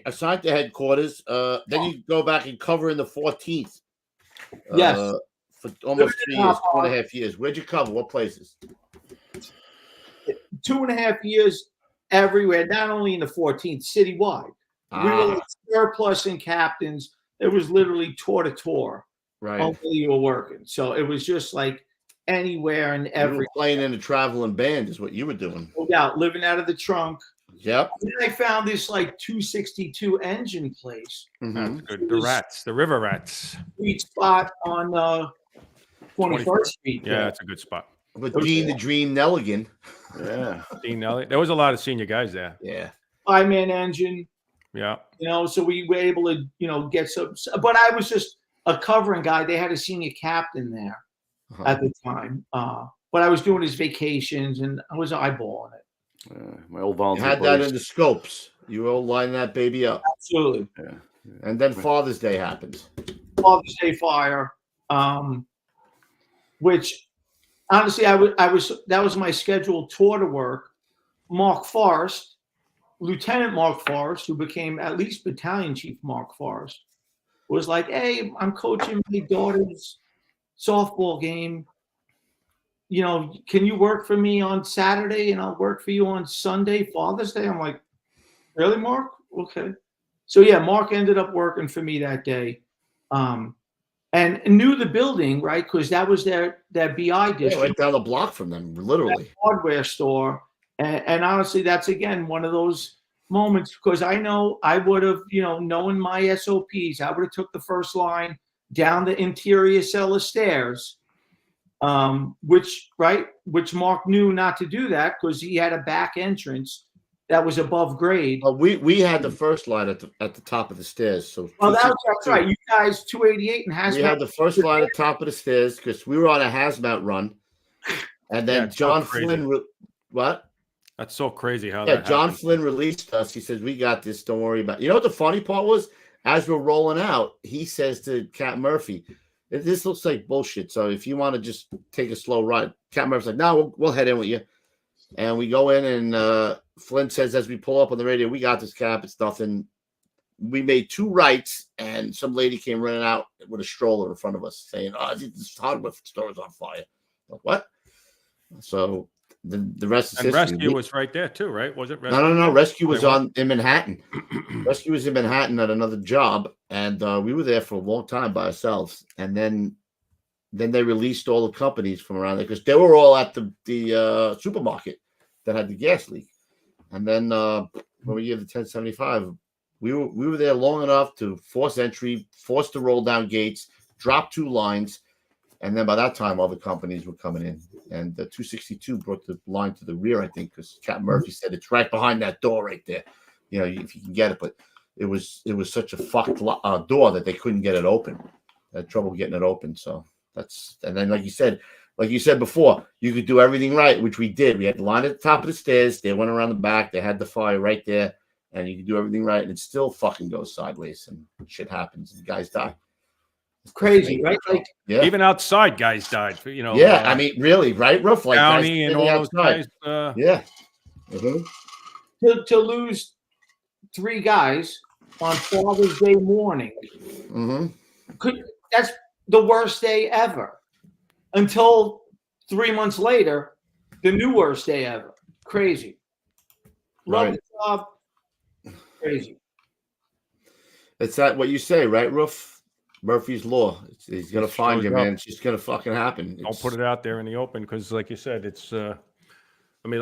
Assigned to headquarters. Then you go back and cover in the 14th. Yes. For almost 3 years, 2.5 years. Where'd you cover? What places? 2.5 years everywhere, not only in the 14th, citywide. We were like surplus and captains. It was literally tour to tour. Right. Until you were working. So it was just like anywhere and everywhere. Playing in a traveling band is what you were doing. No doubt. Living out of the trunk. Yep. And then I found this like 262 engine place. Mm-hmm. That's good. The river rats. Sweet spot on 21st Street. Yeah, that's a good spot. With Dean the Dream Nelligan. Yeah. Dean Elliott. There was a lot of senior guys there. Yeah. 5-man engine. Yeah. You know, so we were able to, you know, get some. But I was just a covering guy. They had a senior captain there at the time. But I was doing his vacations, and I was eyeballing it. My old volunteer. You had that in the scopes. You were all lining that baby up. Absolutely. Yeah. And then Father's Day happens. Father's Day fire, which honestly, that was my scheduled tour to work. Mark Forrest, Lieutenant Mark Forrest, who became at least Battalion Chief Mark Forrest, was like, "Hey, I'm coaching my daughter's softball game. You know, can you work for me on Saturday and I'll work for you on Sunday, Father's Day?" I'm like, "Really, Mark? Okay." So yeah, Mark ended up working for me that day, and knew the building, right? Because that was their BI district, right down the block from them, literally. Hardware store. And honestly, that's again one of those moments, because I know I would have, you know, knowing my SOPs, I would have took the first line down the interior cellar stairs, which Mark knew not to do that because he had a back entrance that was above grade. We had the first line at the top of the stairs. So that's right. You guys 288 and HazMat. We had the first line at the top of the stairs because we were on a HazMat run, and then John Flynn. What? That's so crazy how that happened. John Flynn released us. He says, "We got this. Don't worry about it." You know what the funny part was? As we're rolling out, he says to Capt Murphy, "This looks like bullshit. So if you want to just take a slow ride," Capt Murphy's like, "No, we'll head in with you." And we go in, and Flynn says, as we pull up on the radio, "We got this, Cap. It's nothing." We made two rights, and some lady came running out with a stroller in front of us saying, "Oh, this hardware store is on fire." Like, what? So the rest is history. Rescue was right there too, right? Was it Rescue? No. Rescue was in Manhattan. Rescue was in Manhattan at another job, and we were there for a long time by ourselves. And then they released all the companies from around there because they were all at the supermarket that had the gas leak. And then when we gave the 1075, we were there long enough to force entry, force to roll down gates, drop two lines. And then by that time, all the companies were coming in. And the 262 brought the line to the rear, I think, because Capt Murphy said it's right behind that door right there. You know, if you can get it. But it was such a fucked door that they couldn't get it open. They had trouble getting it open. So and then like you said before, you could do everything right, which we did. We had the line at the top of the stairs. They went around the back. They had the fire right there. And you could do everything right. And it still fucking goes sideways. And shit happens. And guys die. It's crazy, right? Like, yeah. Even outside, guys died. You know. Yeah, I mean, really, right? Rough like Downey and all those guys. Yeah. Mm-hmm. To lose 3 guys on Father's Day morning. Mm-hmm. That's the worst day ever. Until 3 months later, the new worst day ever. Crazy. Love the job. Crazy. It's that what you say, right, Roof? Murphy's Law. He's going to find you, man. It's just going to fucking happen. Don't put it out there in the open because, like you said, it's, I mean,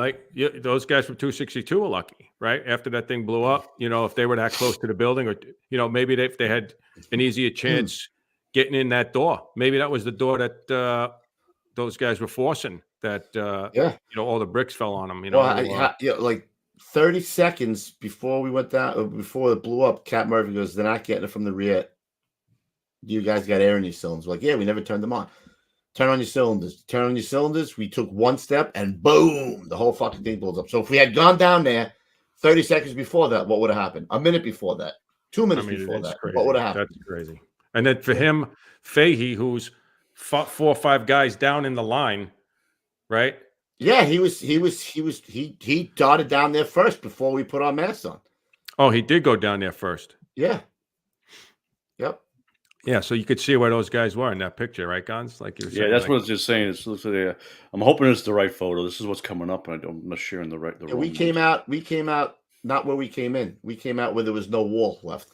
those guys from 262 were lucky, right? After that thing blew up, you know, if they were that close to the building or, you know, maybe if they had an easier chance getting in that door. Maybe that was the door that those guys were forcing that, you know, all the bricks fell on them, you know. Well, like 30 seconds before we went down, before it blew up, Capt Murphy goes, "They're not getting it from the rear. You guys got air in your cylinders." We're like, yeah, we never turned them on. Turn on your cylinders. Turn on your cylinders. We took one step and boom, the whole fucking thing blows up. So if we had gone down there 30 seconds before that, what would have happened? A minute before that, 2 minutes before that, crazy. What would have happened? That's crazy. And then for him, Fahey, who's 4 or 5 guys down in the line, right? Yeah, he darted down there first before we put our masks on. Oh, he did go down there first. Yeah. Yep. Yeah, so you could see where those guys were in that picture, right, Gons? Like you were saying. Yeah, that's what I was just saying. It's I'm hoping it's the right photo. This is what's coming up, and I'm not sharing the right. We came out not where we came in. We came out where there was no wall left.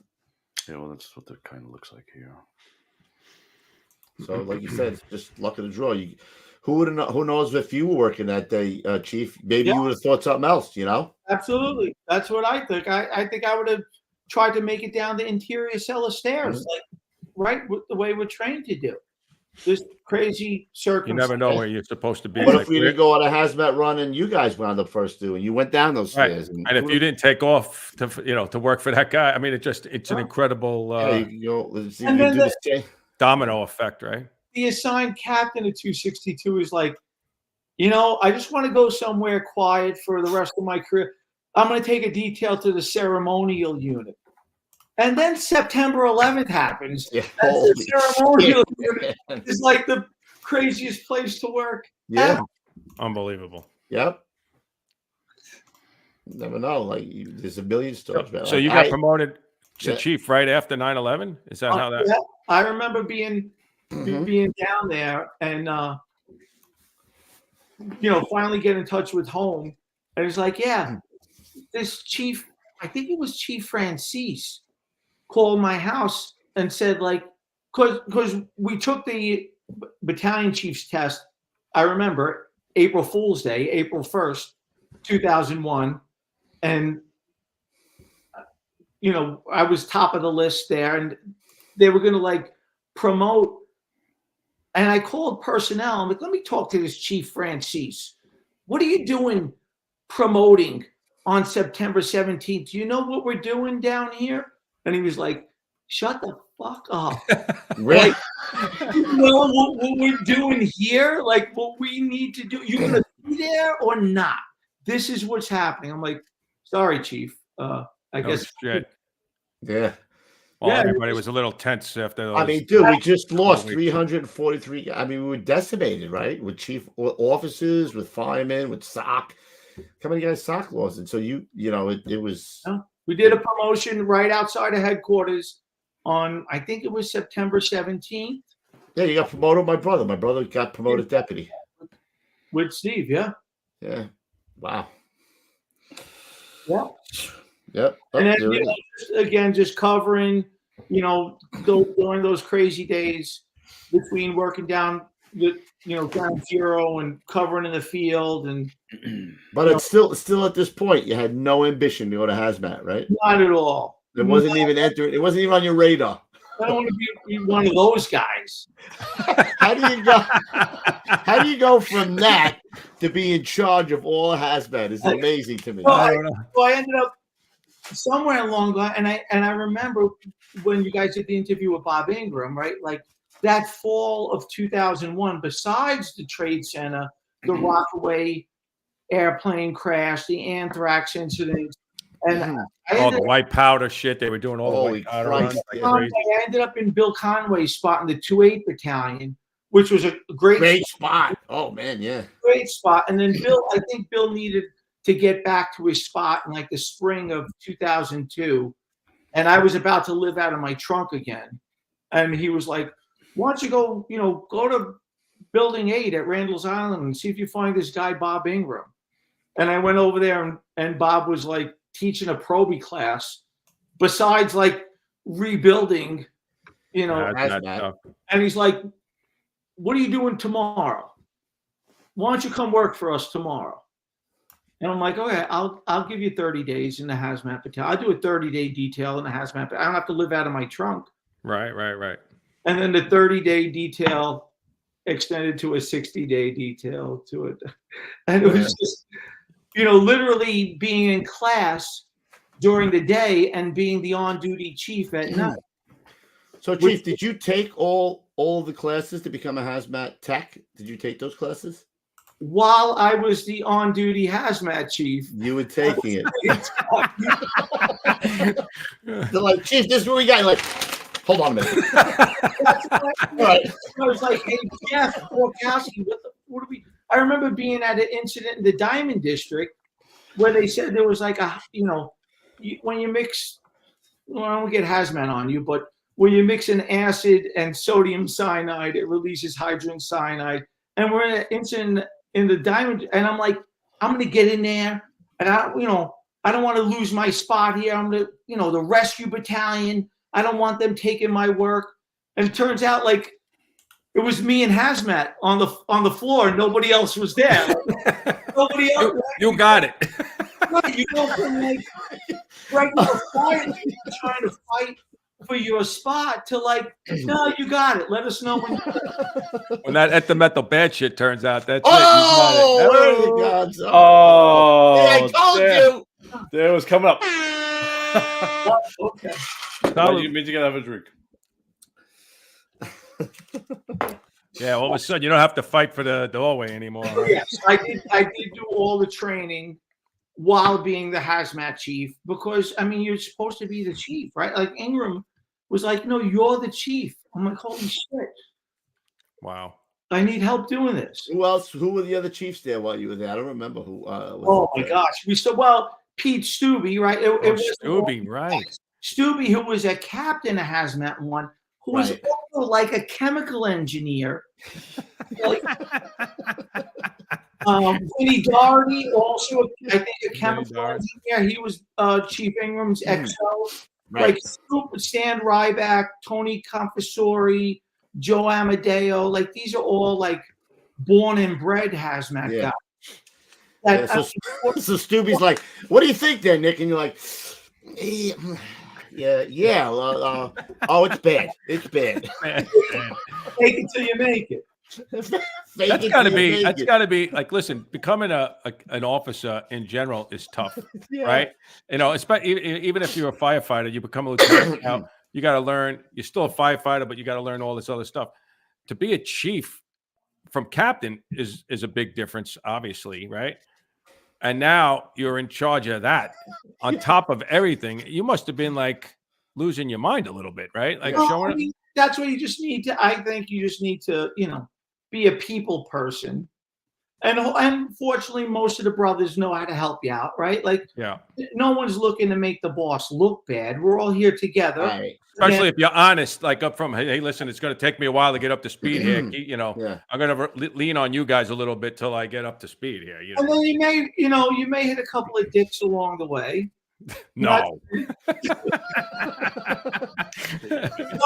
Yeah, well, that's what that kind of looks like here. So, like you said, it's just luck of the draw. Who knows if you were working that day, Chief? Maybe you would have thought something else, you know? Absolutely. That's what I think. I think I would have tried to make it down the interior cellar stairs, like right with the way we're trained to do. this crazy circumstance. You never know where you're supposed to be. What if we didn't go on a hazmat run and you guys wound up first doing? You went down those stairs, and if you didn't take off to work for that guy, I mean, it's an incredible domino effect, right? The assigned captain of 262 is like, I just want to go somewhere quiet for the rest of my career. I'm going to take a detail to the ceremonial unit. And then September 11th happens. Yeah, the ceremonial unit is like the craziest place to work. Yeah. ever. Unbelievable. Yep. You never know. Like, there's a million stories. So you got promoted to chief right after 9/11? Is that how that? Yeah. I remember being down there and, finally get in touch with home. And it's like, this chief, I think it was Chief Francis, called my house and said, like, because we took the battalion chief's test, I remember, April Fool's Day, April 1st, 2001. And, I was top of the list there, and they were going to, like, promote. And I called personnel. I'm like, let me talk to this Chief Francis. What are you doing promoting on September 17th? Do you know what we're doing down here? And he was like, shut the fuck up. Really? Like, you know what we're doing here? Like, what we need to do. You're going to be there or not? This is what's happening. I'm like, sorry, Chief. I guess. Shit. Yeah. Well, everybody was a little tense after those. I mean, dude, we just lost 343. I mean, we were decimated, right? With chief officers, with firemen, with SOC. How many guys SOC lost? And so it was. We did a promotion right outside of headquarters on, I think it was September 17th. Yeah, you got promoted. My brother got promoted deputy. With Steve, yeah. Yeah. Wow. Yeah. Yep. And then, again, just covering, during those crazy days between working down the, ground zero and covering in the field. And but it's still at this point, you had no ambition to go to hazmat, right? Not at all. It wasn't even entering. It wasn't even on your radar. I don't want to be one of those guys. How do you go from that to be in charge of all hazmat? It's amazing to me. Well, I ended up somewhere along the line, and I remember when you guys did the interview with Bob Ingram, right? Like that fall of 2001, besides the Trade Center, the Rockaway airplane crash, the anthrax incident, and all the white powder shit they were doing, all the white powder runs, like crazy. I ended up in Bill Conway's spot in the 2-8 Battalion, which was a great spot. Oh man, yeah, great spot. And then I think Bill needed to get back to his spot in like the spring of 2002, and I was about to live out of my trunk again, and he was like, "Why don't you go to Building 8 at Randall's Island and see if you find this guy Bob Ingram?" And I went over there, and Bob was like teaching a probie class, besides like rebuilding, and he's like, "What are you doing tomorrow? Why don't you come work for us tomorrow?" And I'm like, "Okay, I'll give you 30 days in the hazmat battalion. I'll do a 30-day detail in the hazmat. I don't have to live out of my trunk." Right. And then the 30-day detail extended to a 60-day detail to it. And it was just, literally being in class during the day and being the on-duty chief at night. So, Chief, did you take all the classes to become a hazmat tech? Did you take those classes? While I was the on-duty hazmat chief. You were taking it. They're like, "Chief, this is what we got." You're like, hold on a minute. All right. I was like, "Hey, Jeff Borkowski, what do we?" I remember being at an incident in the Diamond District where they said there was like when you mix, I don't get hazmat on you, but when you mix an acid and sodium cyanide, it releases hydrogen cyanide. And we're in an incident in the Diamond, and I'm like, I'm going to get in there, and I don't want to lose my spot here. I'm the rescue battalion. I don't want them taking my work. And it turns out like it was me and hazmat on the floor. Nobody else was there. Nobody else. You got it. Right, from like regular fire trying to fight for your spot to like, no, you got it. Let us know when. When that at the metal bad shit turns out, that's Oh, it. where you got? Oh, I told you. There it was coming up. Okay. Means you gotta have a drink. Yeah, all of a sudden you don't have to fight for the doorway anymore. Right? Yes, I did do all the training while being the hazmat chief because I mean you're supposed to be the chief, right? Like Ingram was like, no, you're the chief. I'm like, holy shit. Wow. I need help doing this. Who else? Who were the other chiefs there while you were there? I don't remember who. Oh my gosh, Pete Stubbe, right? It was Stubbe, right? Stubbe, who was a captain of HazMat 1, who was also like a chemical engineer. Vinny Doherty, also I think a chemical engineer. He was Chief Ingram's XO. Right. Like Stan Ryback, Tony Confessori, Joe Amadeo. Like these are all like born and bred hazmat guys. So Stubbe's like, what do you think there, Nick? And you're like, yeah. Oh, it's bad. It's bad. Fake it till you make it. That's got to be like, listen, becoming an officer in general is tough, right? You know, even if you're a firefighter, you become a lieutenant now, you got to learn, you're still a firefighter, but you got to learn all this other stuff. To be a chief from captain is a big difference, obviously, right? And now you're in charge of that on top of everything. You must have been like losing your mind a little bit, right? Like I mean, that's what you just need to, I think you just need to, be a people person. And fortunately, most of the brothers know how to help you out, right? Like, no one's looking to make the boss look bad. We're all here together. Right. Especially if you're honest, like up from, hey, listen, it's going to take me a while to get up to speed here. I'm going to lean on you guys a little bit till I get up to speed here. And then you may hit a couple of dicks along the way. No. I'm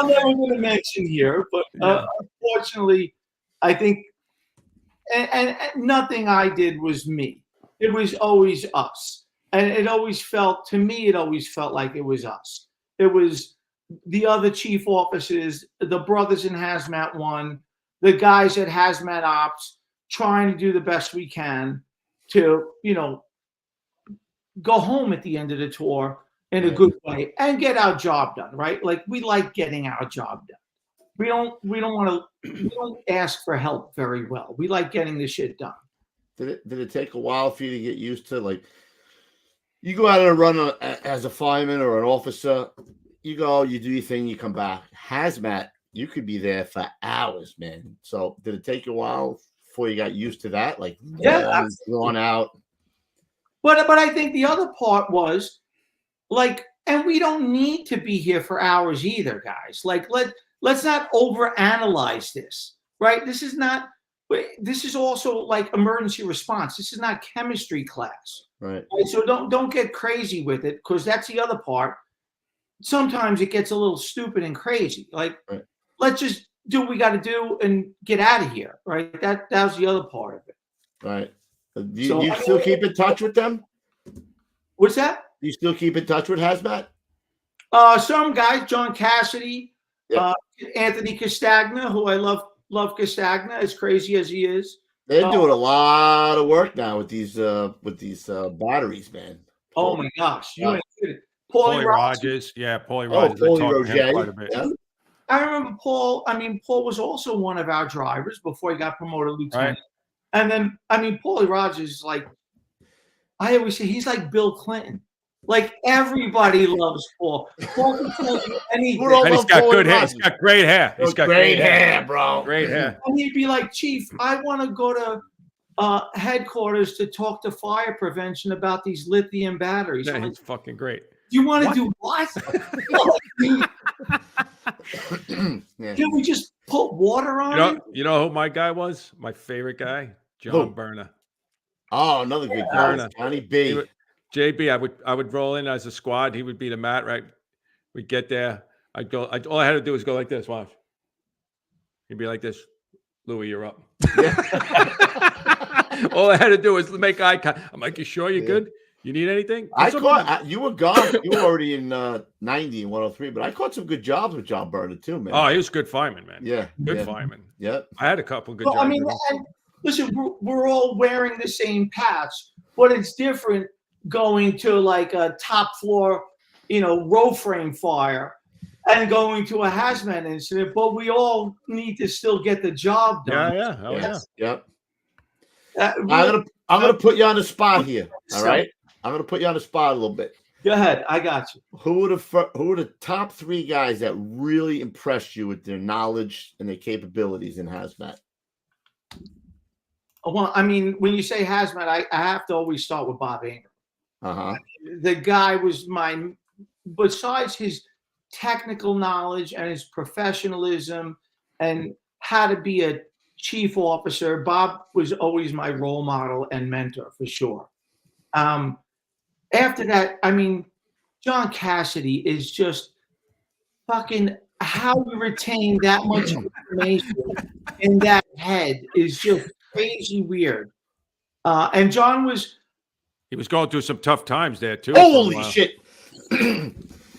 never going to mention here, but unfortunately, I think, and nothing I did was me. It was always us. And it always felt like it was us. It was the other chief officers, the brothers in HazMat 1, the guys at HazMat Ops, trying to do the best we can to, go home at the end of the tour in a good way and get our job done, right? Like we like getting our job done. We don't ask for help very well. We like getting the shit done. Did it take a while for you to get used to, like, you go out on a run as a fireman or an officer, you go, you do your thing, you come back. HazMat, you could be there for hours, man. So did it take a while before you got used to that? Like, going out. But I think the other part was, like, and we don't need to be here for hours either, guys. Like, let's not overanalyze this, right? This is also like emergency response. This is not chemistry class. Right. So don't get crazy with it, because that's the other part. Sometimes it gets a little stupid and crazy. Like, let's just do what we got to do and get out of here, right? That was the other part of it. Right. Do you still keep in touch with them? What's that? Do you still keep in touch with HazMat? Some guys, John Cassidy, Anthony Castagna, who I love Castagna, as crazy as he is. They're doing a lot of work now with these batteries, man. Oh my gosh, you ain't kidding. Paulie Rogers, Paulie Rogers. Paulie quite a bit. Yeah. I remember Paul. I mean, Paul was also one of our drivers before he got promoted to lieutenant. Right. And then, Paulie Rogers is like, I always say, he's like Bill Clinton. Like, everybody loves Paul. Paul can tell you anything. And he's got good hair. He's got great hair. He's got great hair, bro. Great hair. And he'd be like, Chief, I want to go to headquarters to talk to fire prevention about these lithium batteries. Yeah, he's fucking great. You want to do what? Can we just put water on it? You know who my guy was? My favorite guy? John Berner. Oh, another good guy. Johnny B. JB, I would roll in as a squad. He would be the mat, right? We'd get there. I'd go. All I had to do was go like this. Watch. He'd be like this. Louis, you're up. All I had to do was make eye contact. I'm like, you sure you're good? You need anything? You were gone. You were already in 90 and 103, but I caught some good jobs with John Burnett too, man. Oh, he was a good fireman, man. Yeah, good fireman. Yeah, I had a couple good jobs. I mean, listen, we're all wearing the same patch, but it's different going to like a top floor, row frame fire, and going to a hazmat incident. But we all need to still get the job done. Yeah. I'm gonna put you on the spot here. All right. I'm going to put you on the spot a little bit. Go ahead. I got you. Who are the top 3 guys that really impressed you with their knowledge and their capabilities in hazmat? Well, I mean, when you say hazmat, I have to always start with Bob Anger. The guy was besides his technical knowledge and his professionalism and how to be a chief officer, Bob was always my role model and mentor for sure. After that, I mean, John Cassidy is just fucking how you retain that much information in that head is just crazy weird. And John he was going through some tough times there too. Holy shit.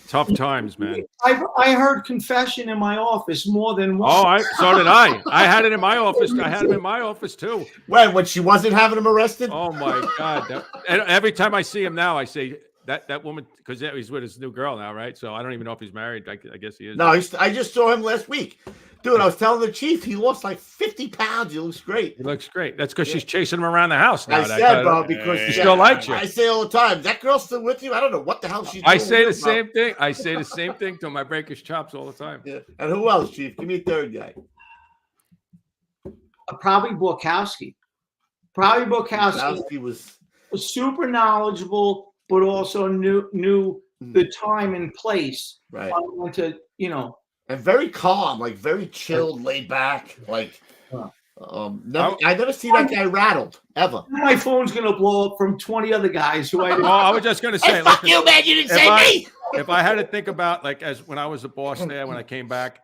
Tough times, man. I heard confession in my office more than once. Oh, so did I. I had it in my office. I had him in my office too. When she wasn't having him arrested? Oh my God. And every time I see him now, I say that woman, because he's with his new girl now, right? So I don't even know if he's married. I guess he is. No, I just saw him last week. Dude, I was telling the chief he lost like 50 pounds. He looks great. He looks great. That's because she's chasing him around the house now. I said, bro, because she still likes you. I say all the time, that girl's still with you? I don't know what the hell she's doing. I say the same thing. I say the same thing to him. I break his chops all the time. Yeah. And who else, Chief? Give me a third guy. Probably Borkowski. Borkowski was super knowledgeable, but also knew the time and place. Right. To, and very calm, like very chilled, laid back. Like, I never see that guy rattled ever. My phone's gonna blow up from 20 other guys who I. I was just gonna say, fuck you, man! You didn't say me. If I had to think about as when I was a boss there, when I came back,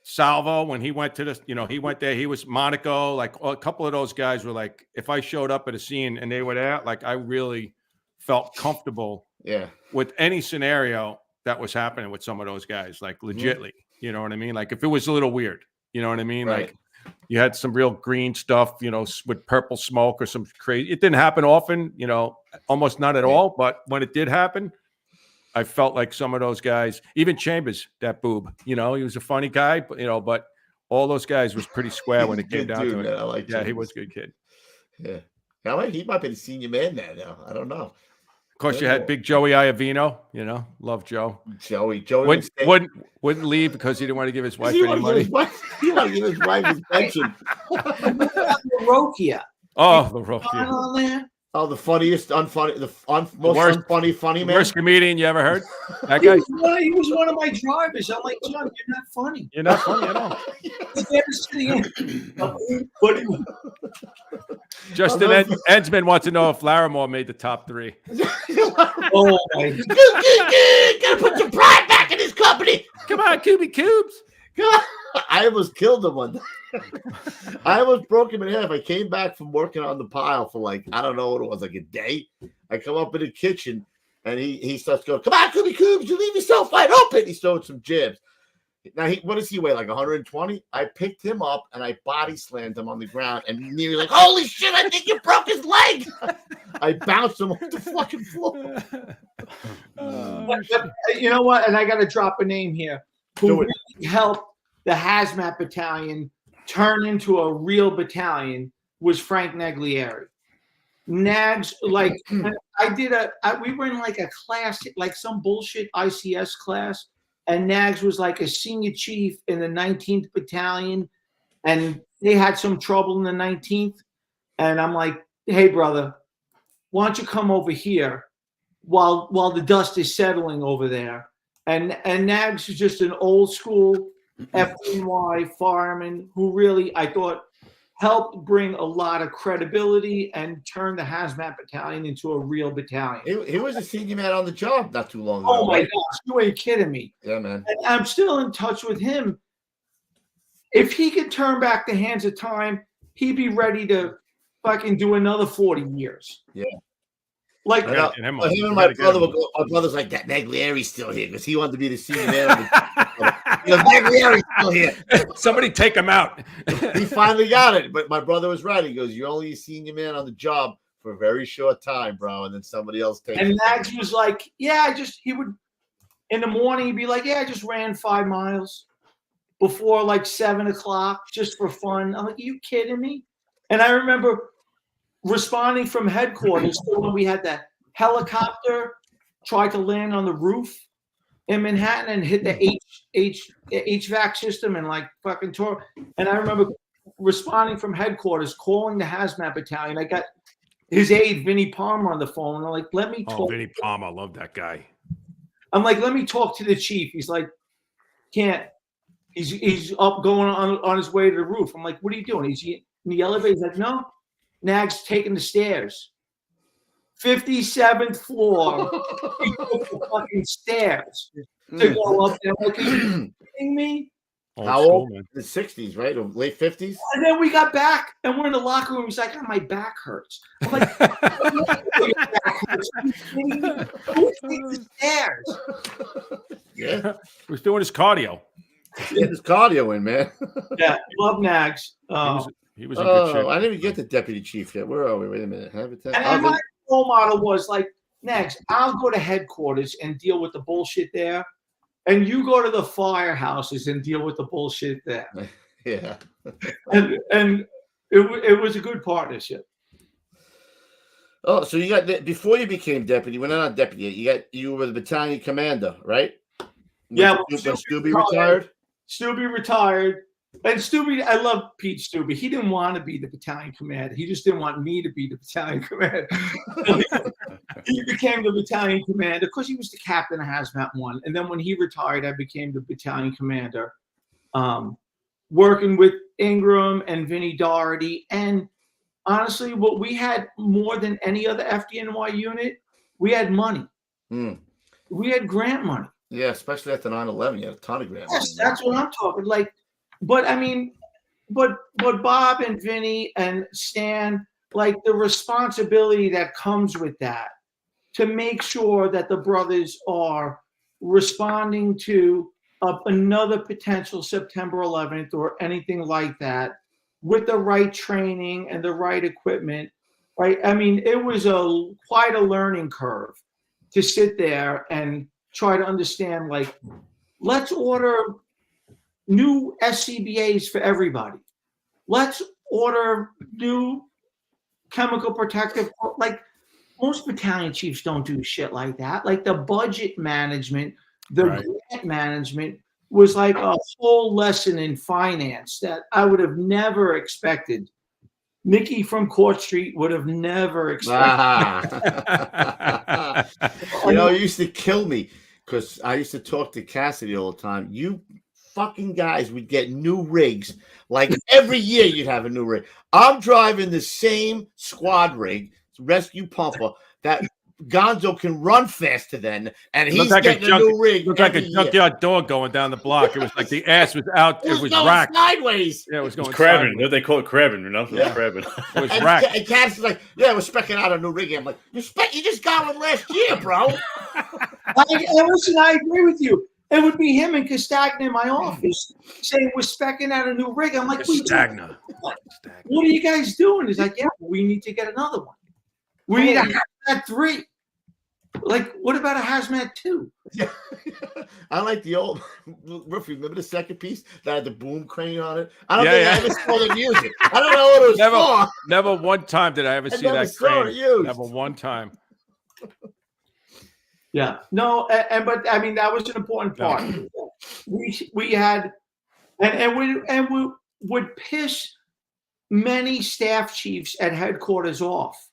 Salvo, when he went to he went there. He was Monaco. Like a couple of those guys were like, if I showed up at a scene and they were there, like I really felt comfortable. Yeah. With any scenario that was happening with some of those guys, like legitly, you know what I mean? Like if it was a little weird, you know what I mean? Right. Like you had some real green stuff, with purple smoke or some crazy. It didn't happen often, almost not at all. But when it did happen, I felt like some of those guys, even Chambers, that boob, he was a funny guy, but all those guys was pretty square when it came down to it. Man, I like He was a good kid. Yeah. He might be the senior man there now. I don't know. Of course, you had Big Joey Iovino. Love Joe. Joey wouldn't leave because he didn't want to give his wife any money. He wanted to give his wife his pension. Rokia. Oh, the Rokia. Oh, the funniest, unfunny, most unfunny, funny man. Worst comedian you ever heard? That guy. He was one of my drivers. I'm like, John, you're not funny. You're not funny at all. Justin Ensman wants to know if Larimore made the top 3. Oh, my God. Gotta put some pride back in this company. Come on, Kuby Cubes. I almost killed him one day. I almost broke him in half. I came back from working on the pile for I don't know what it was, like a day. I come up in the kitchen and he starts going, come on, Kuby Cubes, you leave yourself wide open. He's throwing some jibs. Now, what does he weigh, like 120? I picked him up and I body slammed him on the ground and he was like, holy shit, I think you broke his leg. I bounced him off the fucking floor. You know what? And I got to drop a name here who really helped the HazMat Battalion turn into a real battalion was Frank Neglieri. Nags, we were in like a class, like some bullshit ICS class, and Nags was like a senior chief in the 19th Battalion, and they had some trouble in the 19th. And I'm like, hey, brother, why don't you come over here while the dust is settling over there? And Nags is just an old school FDNY fireman who really, I thought, helped bring a lot of credibility and turn the HazMat Battalion into a real battalion. He was a senior man on the job not too long ago. Oh, my gosh. You ain't kidding me. Yeah, man. And I'm still in touch with him. If he could turn back the hands of time, he'd be ready to fucking do another 40 years. Yeah. Like him and my brother would go, my brother's like, that Naglieri's still here because he wanted to be the senior man. Naglieri's still here. Somebody take him out. He finally got it, but my brother was right. He goes, "You're only a senior man on the job for a very short time, bro." And then somebody else takes it. And Nags was like, "Yeah, he would in the morning. He'd be like, yeah, I just ran 5 miles before like 7 o'clock just for fun." I'm like, "Are you kidding me?" And I remember responding from headquarters when we had that helicopter try to land on the roof in Manhattan and hit the HVAC system and like fucking tore. And I remember responding from headquarters, calling the HazMat Battalion. I got his aide, Vinny Palmer, on the phone. And I'm like, let me talk. Oh, Vinny Palmer, I love that guy. I'm like, let me talk to the chief. He's like, can't. He's up going on his way to the roof. I'm like, what are you doing? He's in the elevator. He's like, no. Nags taking the stairs. 57th floor. He took the fucking stairs to go up there. Like, are you kidding me? How old? The 60s, right? Or late 50s? And then we got back and we're in the locker room. He's like, oh, my back hurts. I'm like, your back hurts. Who takes the stairs? Yeah. He was doing his cardio. Get his cardio in, man. Yeah, love Nags. He was in good shape. I didn't even get the deputy chief yet. Where are we? Wait a minute. And my role model was like, Nags, I'll go to headquarters and deal with the bullshit there. And you go to the firehouses and deal with the bullshit there. Yeah. and it was a good partnership. Oh, so you got before you became deputy, when not deputy, you were the battalion commander, right? Yeah. When Stubby retired? Stubby retired. And Stubby, I love Pete Stubby. He didn't want to be the battalion commander. He just didn't want me to be the battalion commander. He became the battalion commander because he was the captain of HazMat 1. And then when he retired, I became the battalion commander, working with Ingram and Vinnie Doherty. And honestly, what we had more than any other FDNY unit, we had money. We had grant money. Yeah, especially after 9/11, you had a ton of grant money. Yes, that's what I'm talking. Like, but I mean, but Bob and Vinny and Stan, like the responsibility that comes with that, to make sure that the brothers are responding to another potential September 11th or anything like that with the right training and the right equipment, right? I mean, it was quite a learning curve to sit there and try to understand, like, let's order new SCBAs for everybody. Let's order new chemical protective, like most battalion chiefs don't do shit like that. Like the budget management, the grant management was like a whole lesson in finance that I would have never expected. Mickey from Court Street would have never expected. It used to kill me because I used to talk to Cassidy all the time. You fucking guys would get new rigs. Like every year you'd have a new rig. I'm driving the same squad rig, rescue pumper, that Gonzo can run faster than, and he's getting a new rig. Looked like a junkyard dog going down the block. It was like the ass was out. It was racked sideways. Yeah, it was going crabbing. sideways. They call it crabbing, you know? Yeah. Crabbing. It was racked. And Cass is like, yeah, we're specking out a new rig. I'm like, you just got one last year, bro. Listen, I agree with you. It would be him and Castagna in my office saying we're specking out a new rig. I'm like, Castagna. What are you guys doing? He's like, yeah, we need to get another one. We need a HazMat 3. Like, what about a HazMat 2? Yeah. I like the old Ruffy. Remember the second piece that had the boom crane on it? I don't think I ever saw the music. I don't know what it was for. Never one time did I ever see that crane. Never one time. Yeah. No, but I mean that was an important part. We had and we would piss many staff chiefs at headquarters off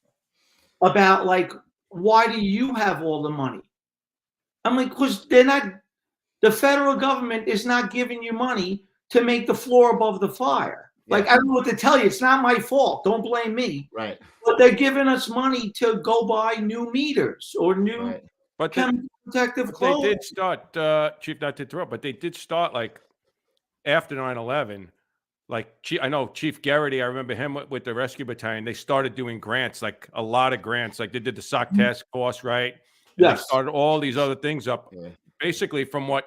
about, like, why do you have all the money? I'm like, because the federal government is not giving you money to make the floor above the fire. Yeah. Like, I don't know what to tell you. It's not my fault. Don't blame me. Right. But they're giving us money to go buy new meters or new chemical protective clothing. They did start, Chief, not to interrupt, but they did start, like, after 9/11, like I know Chief Garrity, I remember him with the rescue battalion. They started doing grants, like a lot of grants. Like they did the SOC task force, right? And they started all these other things up, basically from what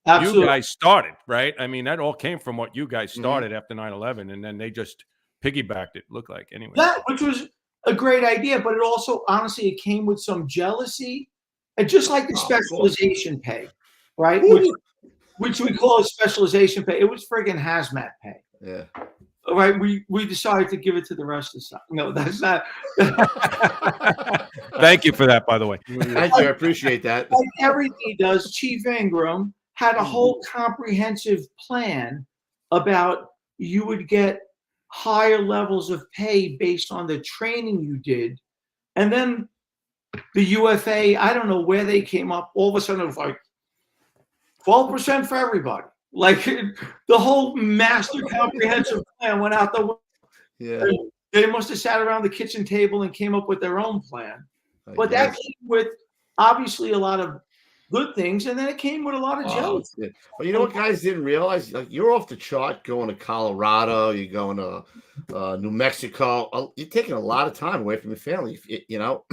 you guys started, right? I mean, that all came from what you guys started after 9/11, and then they just piggybacked it. Looked like anyway. That, which was a great idea, but it also, honestly, it came with some jealousy, and just like the specialization pay, right? Which we call specialization pay. It was friggin' hazmat pay. Yeah. All right. We decided to give it to the rest of the side. No, that's not. Thank you for that, by the way. Thank you. I appreciate that. Like everything he does, Chief Ingram had a whole comprehensive plan about you would get higher levels of pay based on the training you did. And then the UFA, I don't know where they came up. All of a sudden, it was like 12% for everybody. Like the whole master comprehensive plan went out the window. Yeah. They must have sat around the kitchen table and came up with their own plan. But that came with obviously a lot of good things, and then it came with a lot of jealousy. Well, you know what guys didn't realize? Like, you're off the chart going to Colorado, you're going to New Mexico. You're taking a lot of time away from your family, you know.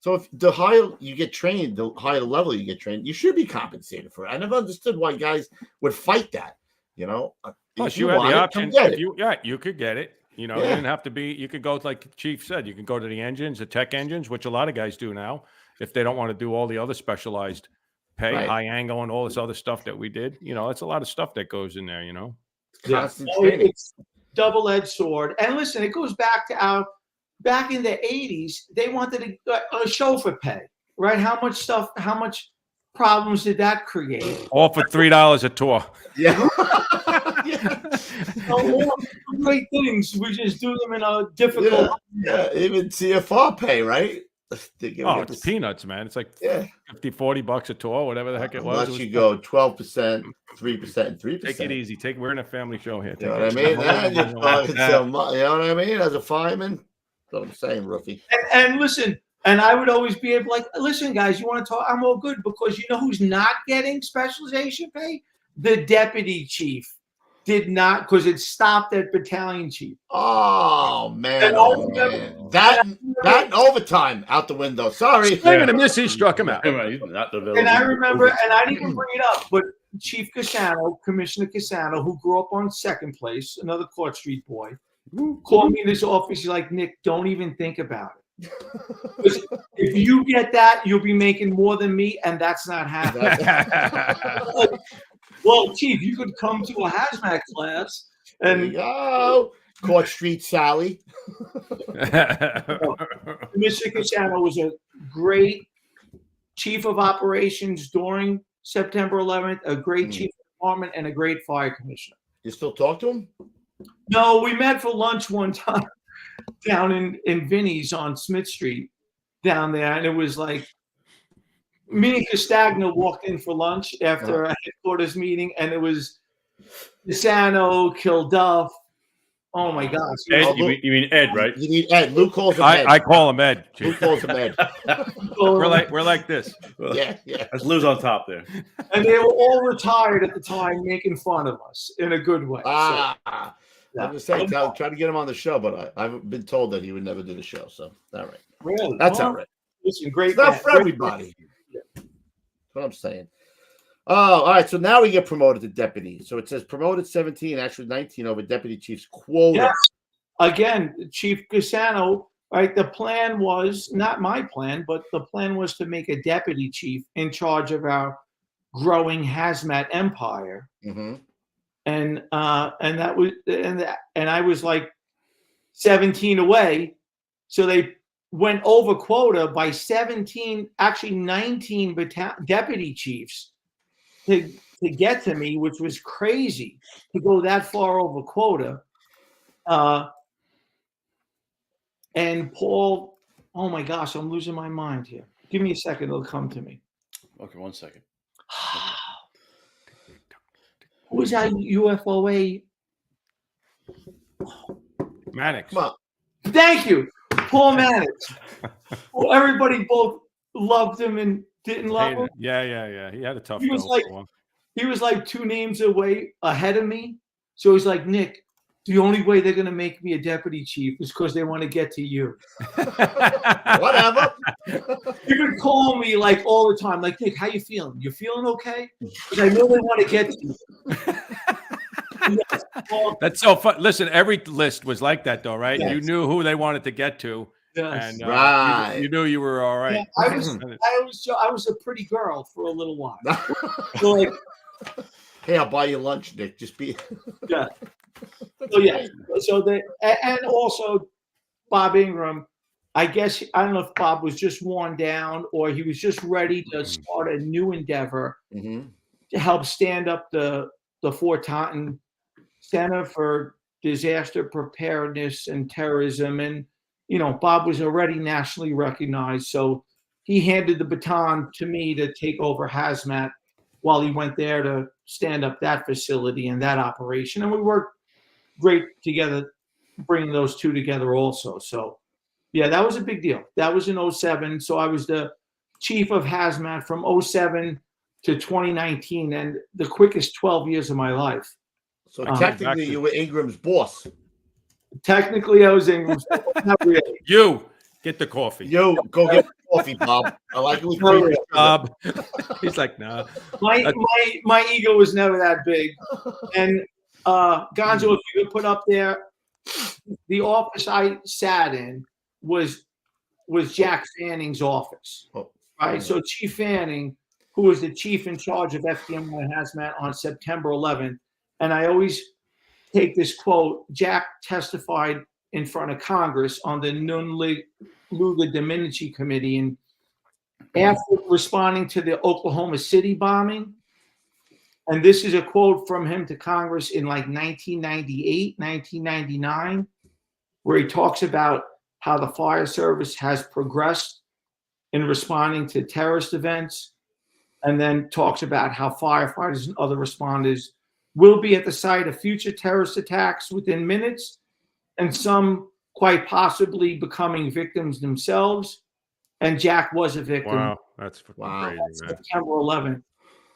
So if the higher you get trained, the higher level you get trained, you should be compensated for it. I never understood why guys would fight that, you know. Plus, you had the option. You could get it. You know, you didn't have to be. You could go, like Chief said, you could go to the engines, the tech engines, which a lot of guys do now, if they don't want to do all the other specialized pay, high angle, and all this other stuff that we did. You know, it's a lot of stuff that goes in there. You know, it's double-edged sword. And listen, it goes back to back in the 80s, they wanted a chauffeur pay, right? How much problems did that create? All for $3 a tour. Yeah. All great things. We just do them in a difficult. Yeah, even CFR pay, right? It's peanuts, man. It's like $50, $40 a tour, whatever the heck it was. Unless you go 12%, 3%, and 3%. Take it easy. We're in a family show here. You know what I mean? You know what I mean? As a fireman, that's what I'm saying, rookie. And listen, and I would always be able, like, listen, guys, you want to talk? I'm all good, because you know who's not getting specialization pay? The deputy chief did not, because it stopped at battalion chief. Oh man, that overtime out the window. Sorry, I'm gonna miss. He struck him out. And I remember, and I didn't even bring it up, but Chief Cassano, Commissioner Cassano, who grew up on Second Place, another Court Street boy, called me in his office. He's like, Nick, don't even think about it. If you get that, you'll be making more than me, and that's not happening. Well, Chief, you could come to a hazmat class and go. Court Street Sally. Mr. Cassano was a great chief of operations during September 11th, a great chief of department, and a great fire commissioner. You still talk to him? No, we met for lunch one time down in Vinny's on Smith Street down there, and it was like, me and Castagna walked in for lunch after a headquarters meeting, and it was Cassano, Kilduff. Oh my gosh! Ed, you mean Ed, right? You need Ed. Luke calls him Ed. I call him Ed. Luke calls him Ed. we're like this. Yeah. That's Lou's on top there. And they were all retired at the time, making fun of us in a good way. I'm just saying, try to get him on the show, but I've been told that he would never do the show. So all right, really, that's all right. Listen, great. It's not for everybody. That's what I'm saying. Oh, all right. So now we get promoted to deputy. So it says promoted 17, actually 19 over deputy chief's quota. Yes. Again, Chief Cassano, right? The plan was not my plan, but the plan was to make a deputy chief in charge of our growing hazmat empire. Mm-hmm. And that was and I was like 17 away. So they went over quota by 17, actually 19 deputy chiefs to get to me, which was crazy to go that far over quota. And Paul, oh my gosh, I'm losing my mind here. Give me a second, it'll come to me. Okay, 1 second. Who was that UFOA? Mannix. Come on. Thank you. Paul Mannix. Well, everybody both loved him and didn't love him. Yeah. He had a tough He was like 2 names away ahead of me. So he's like, Nick, the only way they're going to make me a deputy chief is because they want to get to you. Whatever. He would call me like all the time, like, Nick, how you feeling? You feeling okay? Because I know they want to get to you. Yes. Well, that's so fun. Listen, every list was like that, though, right? Yes. You knew who they wanted to get to, yes. and Right. you knew you were all right. Yeah, I was a pretty girl for a little while. So like, hey, I'll buy you lunch, Nick. Just be. yeah. So yeah. So and also Bob Ingram. I guess I don't know if Bob was just worn down or he was just ready to start a new endeavor to help stand up the Fort Taunton Center for Disaster Preparedness and Terrorism. And, you know, Bob was already nationally recognized. So he handed the baton to me to take over HazMat while he went there to stand up that facility and that operation. And we worked great together, bringing those two together also. So, yeah, that was a big deal. That was in 2007. So I was the chief of HazMat from 2007 to 2019, and the quickest 12 years of my life. So technically, you were Ingram's boss. Technically, I was Ingram's boss. Not really. You get the coffee. You go get coffee, Bob. I like it with cream. Bob. He's like, nah. My ego was never that big. And Gonzo, if you could put up there, the office I sat in was Jack Fanning's office. Right. So Chief Fanning, who was the chief in charge of FDNY HazMat on September 11th. And I always take this quote. Jack testified in front of Congress on the Nunluga Dominici Committee. And after responding to the Oklahoma City bombing, and this is a quote from him to Congress in like 1998, 1999, where he talks about how the fire service has progressed in responding to terrorist events, and then talks about how firefighters and other responders will be at the site of future terrorist attacks within minutes, and some quite possibly becoming victims themselves. And Jack was a victim. Wow, that's crazy, man. September 11th.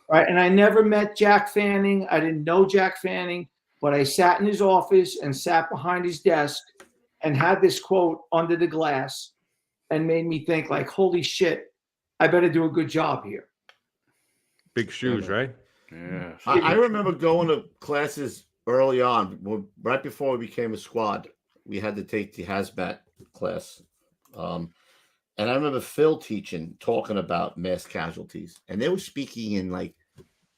Right. And I never met Jack Fanning. I didn't know Jack Fanning, but I sat in his office and sat behind his desk and had this quote under the glass and made me think like, holy shit, I better do a good job here. Big shoes, right? Yeah. I remember going to classes early on, right before we became a squad. We had to take the HazMat class. And I remember Phil talking about mass casualties, and they were speaking in like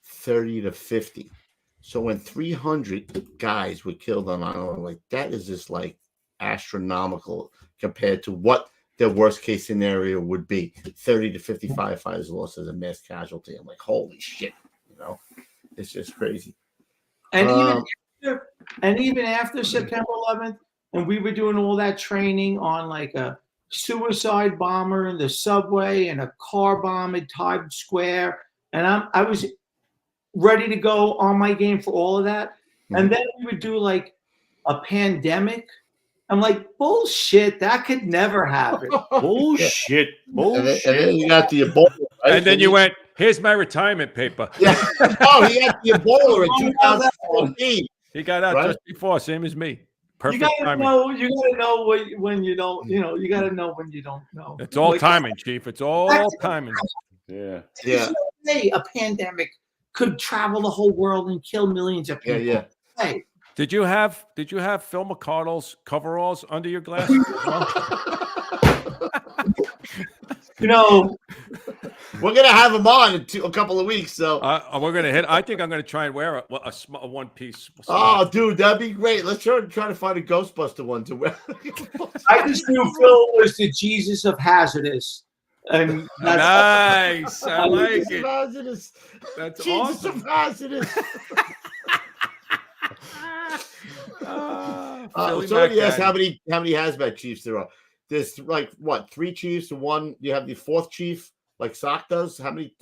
30 to 50. So when 300 guys were killed on island, like that is just like astronomical compared to what their worst case scenario would be. 30 to 50 firefighters lost as a mass casualty. I'm like, holy shit, you know, it's just crazy. And even after September 11th, and we were doing all that training on like a suicide bomber in the subway and a car bomb at Times Square, and I was ready to go on my game for all of that. And then we would do like a pandemic. I'm like, bullshit, that could never happen. Bullshit. And then you got the Ebola, right? And then you went, here's my retirement paper. Yeah. Oh, he got the Ebola in 2014. He got out just before, same as me. Perfect timing. You gotta know when you don't, you gotta know when you don't know. It's all timing, Chief. It's all timing. Yeah. There's no way a pandemic could travel the whole world and kill millions of people. Yeah. Hey. Did you have Phil McCardle's coveralls under your glasses? We're gonna have him on in a couple of weeks. So we're gonna hit. I think I'm gonna try and wear a one piece. Oh, dude, that'd be great. Let's try to find a Ghostbuster one to wear. I just knew Phil was the Jesus of hazardous. And nice. I like it. Hazardous. That's Jesus awesome. of hazardous. Somebody asked how many HazMat chiefs there are. There's like what, 3 chiefs and one. You have the 4th chief, like SOC does. How many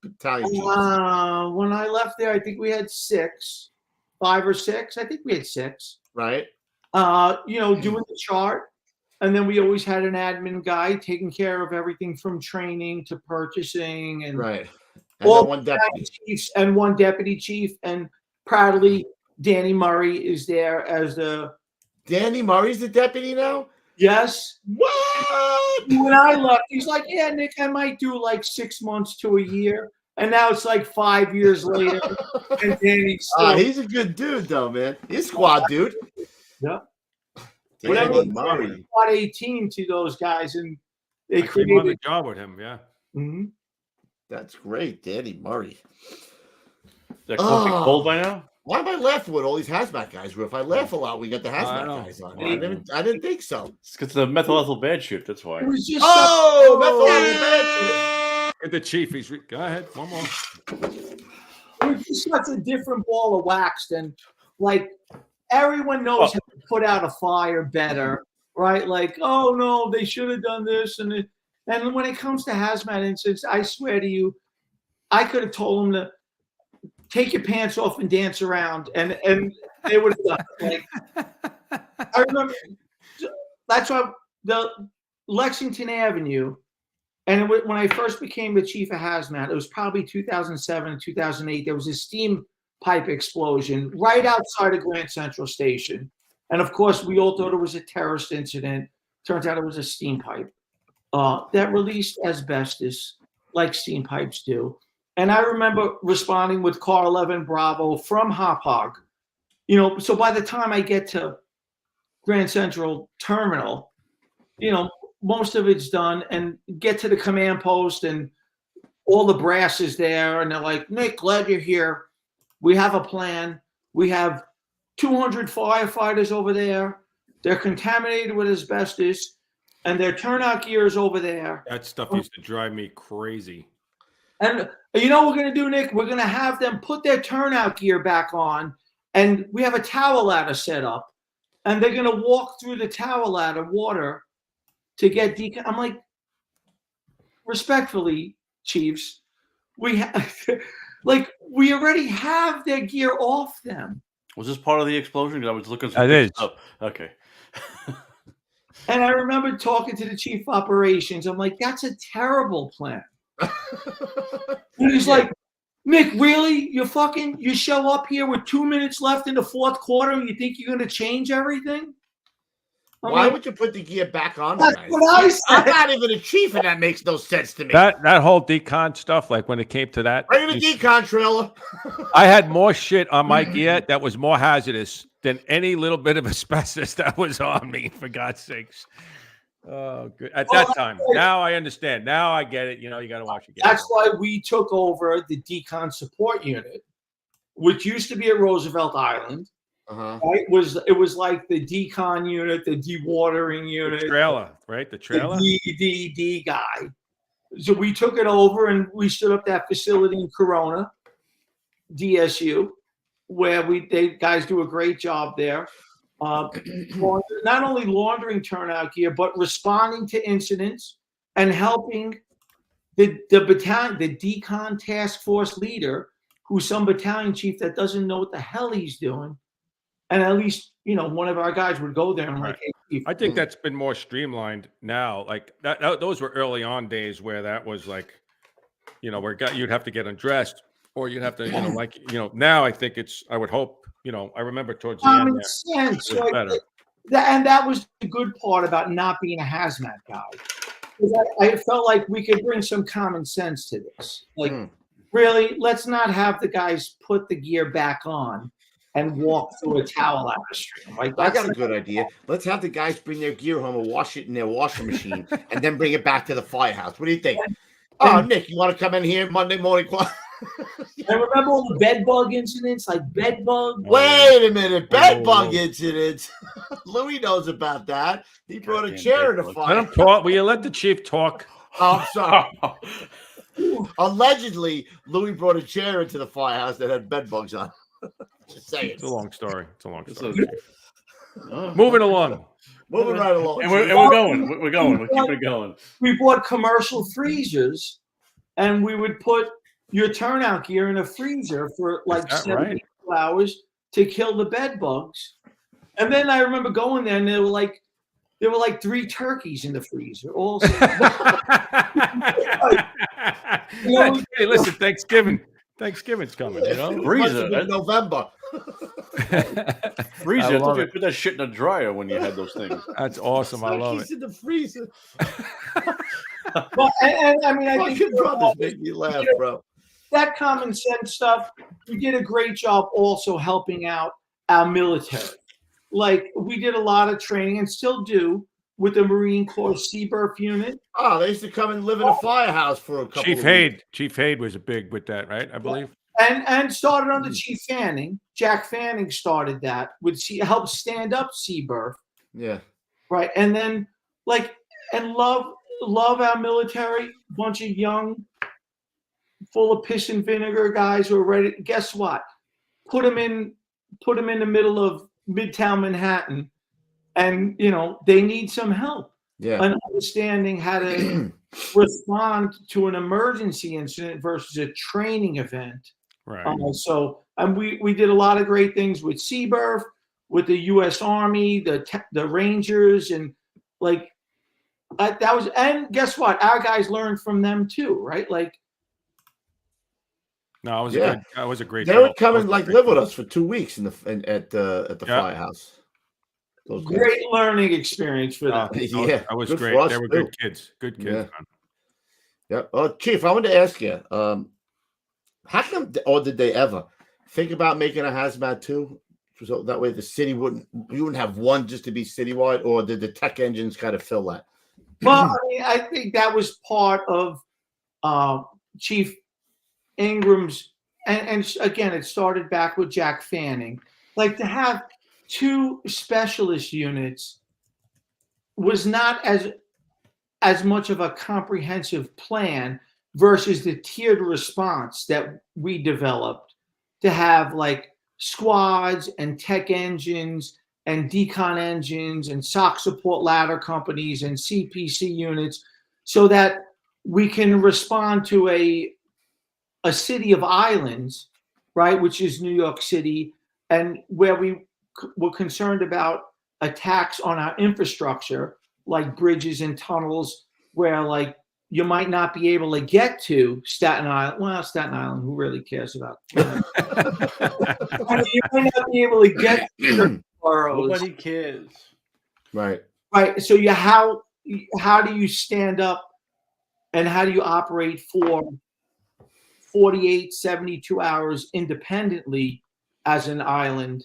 battalion chiefs? When I left there, I think we had 5 or 6. I think we had 6. Right. Doing the chart, and then we always had an admin guy taking care of everything from training to purchasing and right. And all one deputy chiefs and one deputy chief. And proudly, Danny Murray is there as the. Danny Murray's the deputy now? Yes. What? When I left, he's like, yeah, Nick, I might do like 6 months to a year. And now it's like 5 years later. And Danny's still. He's a good dude, though, man. He's squad dude. Yeah. Danny Murray. Squad 18 to those guys, and they created on the job with him. Yeah. Mm-hmm. That's great, Danny Murray. Is that cold by now? Why am I laughing with all these hazmat guys? If I laugh a lot, we got the hazmat guys on. I didn't think so. It's because the methyl ethyl bad shit. That's why. Methyl ethyl bad shit. Get the chief. Go ahead. One more. It's such a different ball of wax than like everyone knows how to put out a fire better, right? Like, oh no, they should have done this, and when it comes to hazmat incidents, I swear to you, I could have told them to take your pants off and dance around, and they would have done it. Like, I remember that's why the Lexington Avenue, and when I first became the chief of hazmat, it was probably 2007 2008. There was a steam pipe explosion right outside of Grand Central Station, and of course, we all thought it was a terrorist incident. Turns out it was a steam pipe that released asbestos, like steam pipes do. And I remember responding with Car 11 Bravo from Hauppauge. You know, so by the time I get to Grand Central Terminal, you know, most of it's done, and get to the command post, and all the brass is there, and they're like, Nick, glad you're here. We have a plan. We have 200 firefighters over there. They're contaminated with asbestos, and their turnout gear is over there. That stuff used to drive me crazy. And you know what we're going to do, Nick? We're going to have them put their turnout gear back on, and we have a tower ladder set up, and they're going to walk through the tower ladder water to get I'm like, respectfully, chiefs, we already have their gear off them. Was this part of the explosion? Because I was looking. It is. Oh, okay. And I remember talking to the chief of operations. I'm like, that's a terrible plan. And he's like, Nick, really? You show up here with 2 minutes left in the fourth quarter, and you think you're going to change everything? Why would you put the gear back on? That's what I said. I'm not even a chief, and that makes no sense to me. That whole decon stuff, like when it came to that, bring the decon trailer. I had more shit on my gear that was more hazardous than any little bit of asbestos that was on me. For God's sakes. Oh, good. At that time. Now I understand. Now I get it. You know, you got to watch it. That's why we took over the decon support unit, which used to be at Roosevelt Island. Right? It was like the decon unit, the dewatering unit, the trailer, right? The trailer, the DD guy. So we took it over, and we stood up that facility in Corona, DSU, where guys do a great job there. Not only laundering turnout gear, but responding to incidents and helping the battalion, the decon task force leader, who's some battalion chief that doesn't know what the hell he's doing. And at least, you know, one of our guys would go there and like, hey, I think that's been more streamlined now. Like that those were early on days where that was like, you know, where you'd have to get undressed, or you'd have to, you know, like, you know, now I think I would hope, you know, I remember towards the end there, it was better. And that was the good part about not being a hazmat guy. I felt like we could bring some common sense to this. Like, really, let's not have the guys put the gear back on and walk through a towel out the stream. Like, I got a good idea. Let's have the guys bring their gear home and wash it in their washing machine, and then bring it back to the firehouse. What do you think? Nick, you want to come in here Monday morning? I remember all the bed bug incidents, like bed bug. Wait a minute, bed bug incidents. Louis knows about that. He brought a chair in the fire. Let him talk. Will you let the chief talk? Oh, I'm sorry. Allegedly, Louis brought a chair into the firehouse that had bed bugs on. Just saying. It's a long story. Moving along. Moving right along. And we're going. We're going. We're keeping it going. We bought commercial freezers, and we would put your turnout gear in a freezer for like 72 hours to kill the bed bugs. And then I remember going there, and there were like 3 turkeys in the freezer. Also, hey, listen, Thanksgiving's coming. You know, freezer in November. Freezer. I thought you put that shit in the dryer when you had those things. That's awesome. I love it. In the freezer. Well, and I mean, I think your brothers make me laugh, bro. That common sense stuff. We did a great job also helping out our military. Like we did a lot of training and still do with the Marine Corps Seabirth unit. Oh, they used to come and live in a firehouse for a couple Chief of Haid. weeks. Chief Haid was a big with that, right? I believe. And started under Chief Fanning. Jack Fanning started that, helped stand up Seabirth. Yeah. Right. And then love our military, bunch of young, full of piss and vinegar guys who are ready. Guess what? Put them in the middle of Midtown Manhattan, and they need some help. Yeah. And understanding how to respond to an emergency incident versus a training event. Right. We did a lot of great things with Seabirth, with the U.S. Army, the Rangers, and and guess what? Our guys learned from them too, right? No, it was a great. They would come and live with us for 2 weeks at the firehouse. Great learning experience for them. That was great. They were good kids. Good kids. Yeah. Well, Chief, I wanted to ask you, how come, or did they ever think about making a hazmat too? So that way the city you wouldn't have one just to be citywide, or did the tech engines kind of fill that? Well, I mean, I think that was part of Chief Ingram's, and again, it started back with Jack Fanning. To have 2 specialist units was not as much of a comprehensive plan versus the tiered response that we developed to have squads and tech engines and decon engines and SOC support ladder companies and CPC units, so that we can respond to a city of islands, right, which is New York City, and where we were concerned about attacks on our infrastructure, like bridges and tunnels, where you might not be able to get to Staten Island. Well, Staten Island, who really cares about that? You might not be able to get to boroughs. Nobody cares. Right. Right. So how do you stand up and how do you operate for 48, 72 hours independently as an island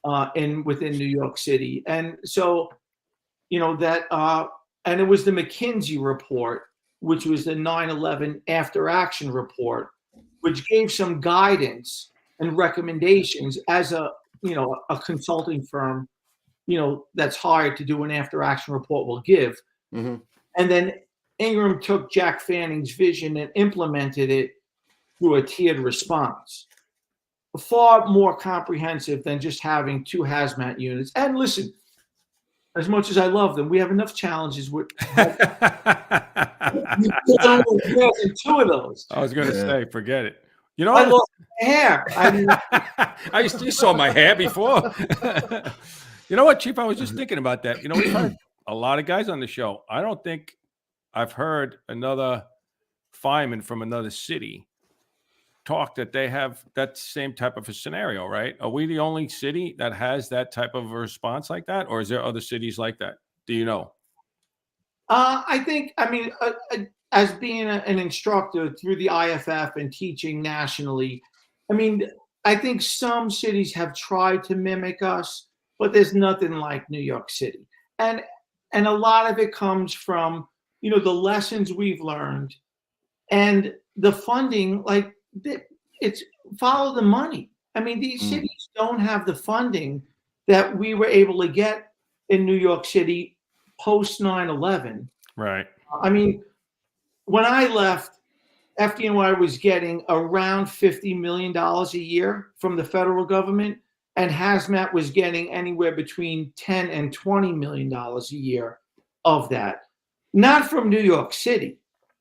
within New York City? And so, and it was the McKinsey report, which was the 9/11 after action report, which gave some guidance and recommendations as a consulting firm, that's hired to do an after action report will give. Mm-hmm. And then Ingram took Jack Fanning's vision and implemented it through a tiered response, far more comprehensive than just having 2 hazmat units. And listen, as much as I love them, we have enough challenges with 2 of those. I was going to say, forget it. I lost my hair. You saw my hair before. You know what, Chief? I was just thinking about that. We've had a lot of guys on the show. I don't think I've heard another fireman from another city talk that they have that same type of a scenario, right? Are we the only city that has that type of a response like that? Or is there other cities like that? Do you know? I think, as being an instructor through the IAFF and teaching nationally, I think some cities have tried to mimic us, but there's nothing like New York City. And a lot of it comes from, the lessons we've learned and the funding, it's follow the money. These cities don't have the funding that we were able to get in New York City post 9/11. Right. When I left, FDNY was getting around $50 million a year from the federal government, and HazMat was getting anywhere between $10 and $20 million a year of that. Not from New York City,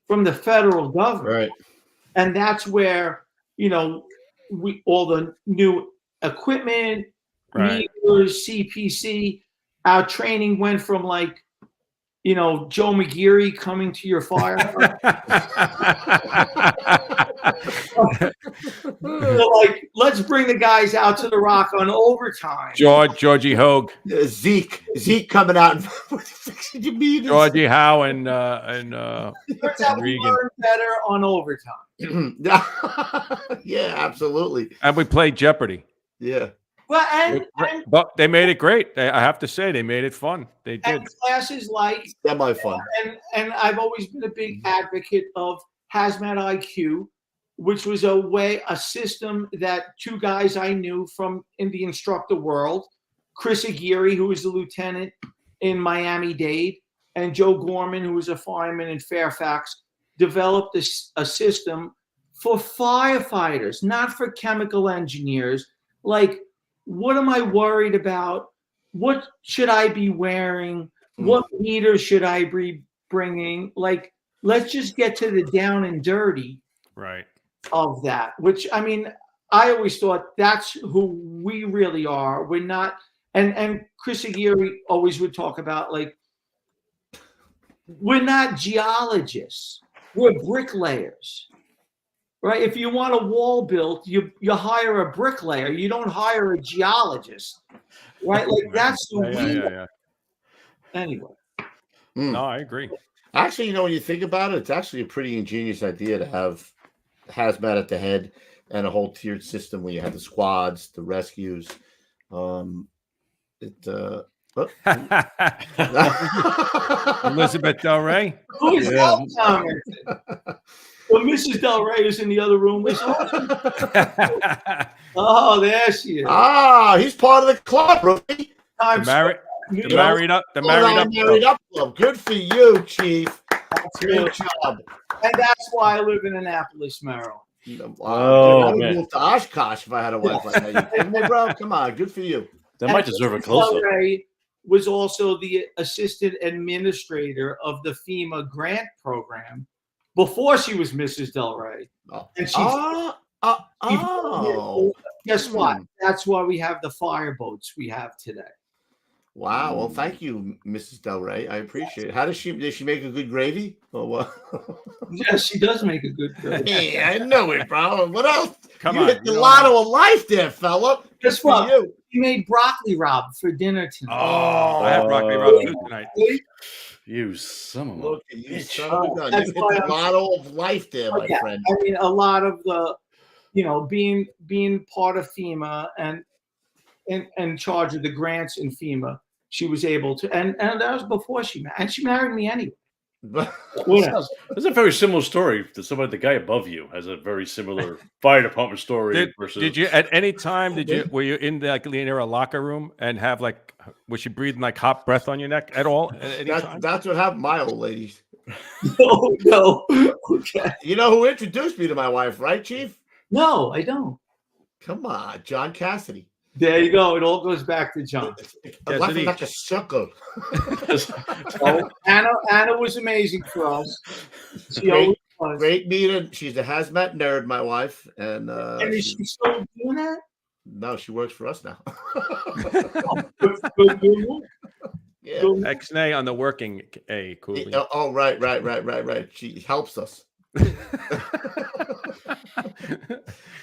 from the federal government. Right. And that's where, all the new equipment, meters, CPC, our training went from Joe McGeary coming to your fire. let's bring the guys out to the Rock on overtime. Georgie Hogue, Zeke coming out and fixing your meters. Georgie Howe, and Turns out we Regan. learn better on overtime. Yeah, absolutely. And we played Jeopardy. Yeah. Well, But they made it great. I have to say, they made it fun. They did. and classes like Semi-fun. and I've always been a big advocate of HazMat IQ, which was a system that two guys I knew from in the instructor world, Chris Aguirre, who was a lieutenant in Miami-Dade, and Joe Gorman, who was a fireman in Fairfax, developed a system for firefighters, not for chemical engineers. Like, what am I worried about? What should I be wearing? What meter should I be bringing? Like, let's just get to the down and dirty of that, which, I mean, I always thought that's who we really are. We're not, and Chris Aguirre always would talk about, like, we're not geologists, we're bricklayers, right? If you want a wall built, you hire a bricklayer, you don't hire a geologist, right? Like, that's who we are. Anyway. No, I agree. Actually, when you think about it, it's actually a pretty ingenious idea to have HazMat at the head and a whole tiered system where you have the squads, the rescues. Elizabeth Del Rey. Who is that comment? Well, Mrs. Del Rey is in the other room. Oh, there she is. Ah, he's part of the club, Rookie. The married up club. Good for you, Chief. Great job. And that's why I live in Annapolis, Maryland. I would move to Oshkosh if I had a wife like that. You kidding me, bro? Come on, good for you. That might deserve a close-up. Was also the assistant administrator of the FEMA grant program before she was Mrs. Del Rey. And guess what? That's why we have the fireboats we have today. Wow. Well, thank you, Mrs. Del Rey. I appreciate it. How does she make a good gravy? Or what? Yes, she does make a good gravy. Yeah, I know it, bro. What else? Come on. You hit the lotto of life there, fella. Guess what? You made broccoli rabe for dinner tonight. Oh, I had broccoli rabe tonight. You son of a Look at you, son of a gun. You hit the lotto of life there, my friend. I mean, a lot of the, being part of FEMA and in charge of the grants in FEMA, she was able to, and that was before she married me anyway. That's a very similar story to somebody. The guy above you has a very similar fire department story. Did you at any time? Were you in near a locker room and have was she breathing like hot breath on your neck at all? That's what happened, my old lady. No. Okay. You know who introduced me to my wife, right, Chief? No, I don't. Come on, John Cassidy. There you go. It all goes back to John. I'm laughing like a sucker. Anna was amazing for us. Great meeting. She's a hazmat nerd, my wife. And is she still doing that? No, she works for us now. Yeah. Ex-nay on the working A. Cool. Oh, right. She helps us.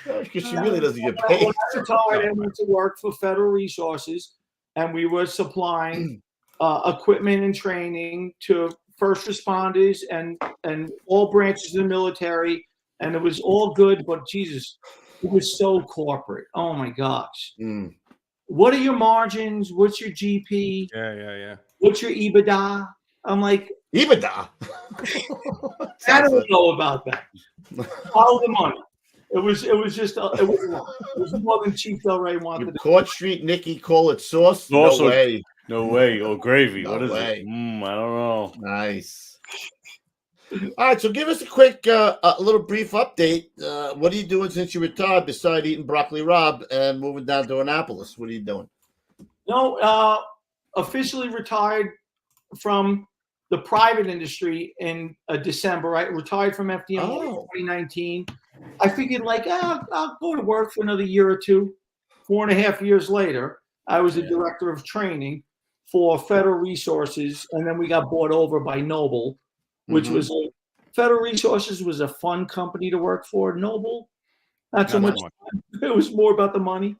Because she really doesn't get paid. When I retired, I went to work for Federal Resources, and we were supplying equipment and training to first responders and all branches of the military, and it was all good. But Jesus, it was so corporate. Oh my gosh! What are your margins? What's your GP? Yeah. What's your EBITDA? I'm like, EBITDA. I don't know about that. Follow the money. It was just it was more than Chief Del Rey wanted. Court Street, Nikki, call it sauce. No way. No way. Or gravy. No what is way. it? I don't know. Nice. All right, so give us a quick, a little brief update. What are you doing since you retired besides eating broccoli rabe and moving down to Annapolis? What are you doing? No, officially retired from the private industry in December. I retired from FDNY in 2019. I figured I'll go to work for another year or two. 4.5 years later, I was a director of training for Federal Resources, and then we got bought over by Noble, which was Federal Resources was a fun company to work for. Noble, Not so much. It was more about the money.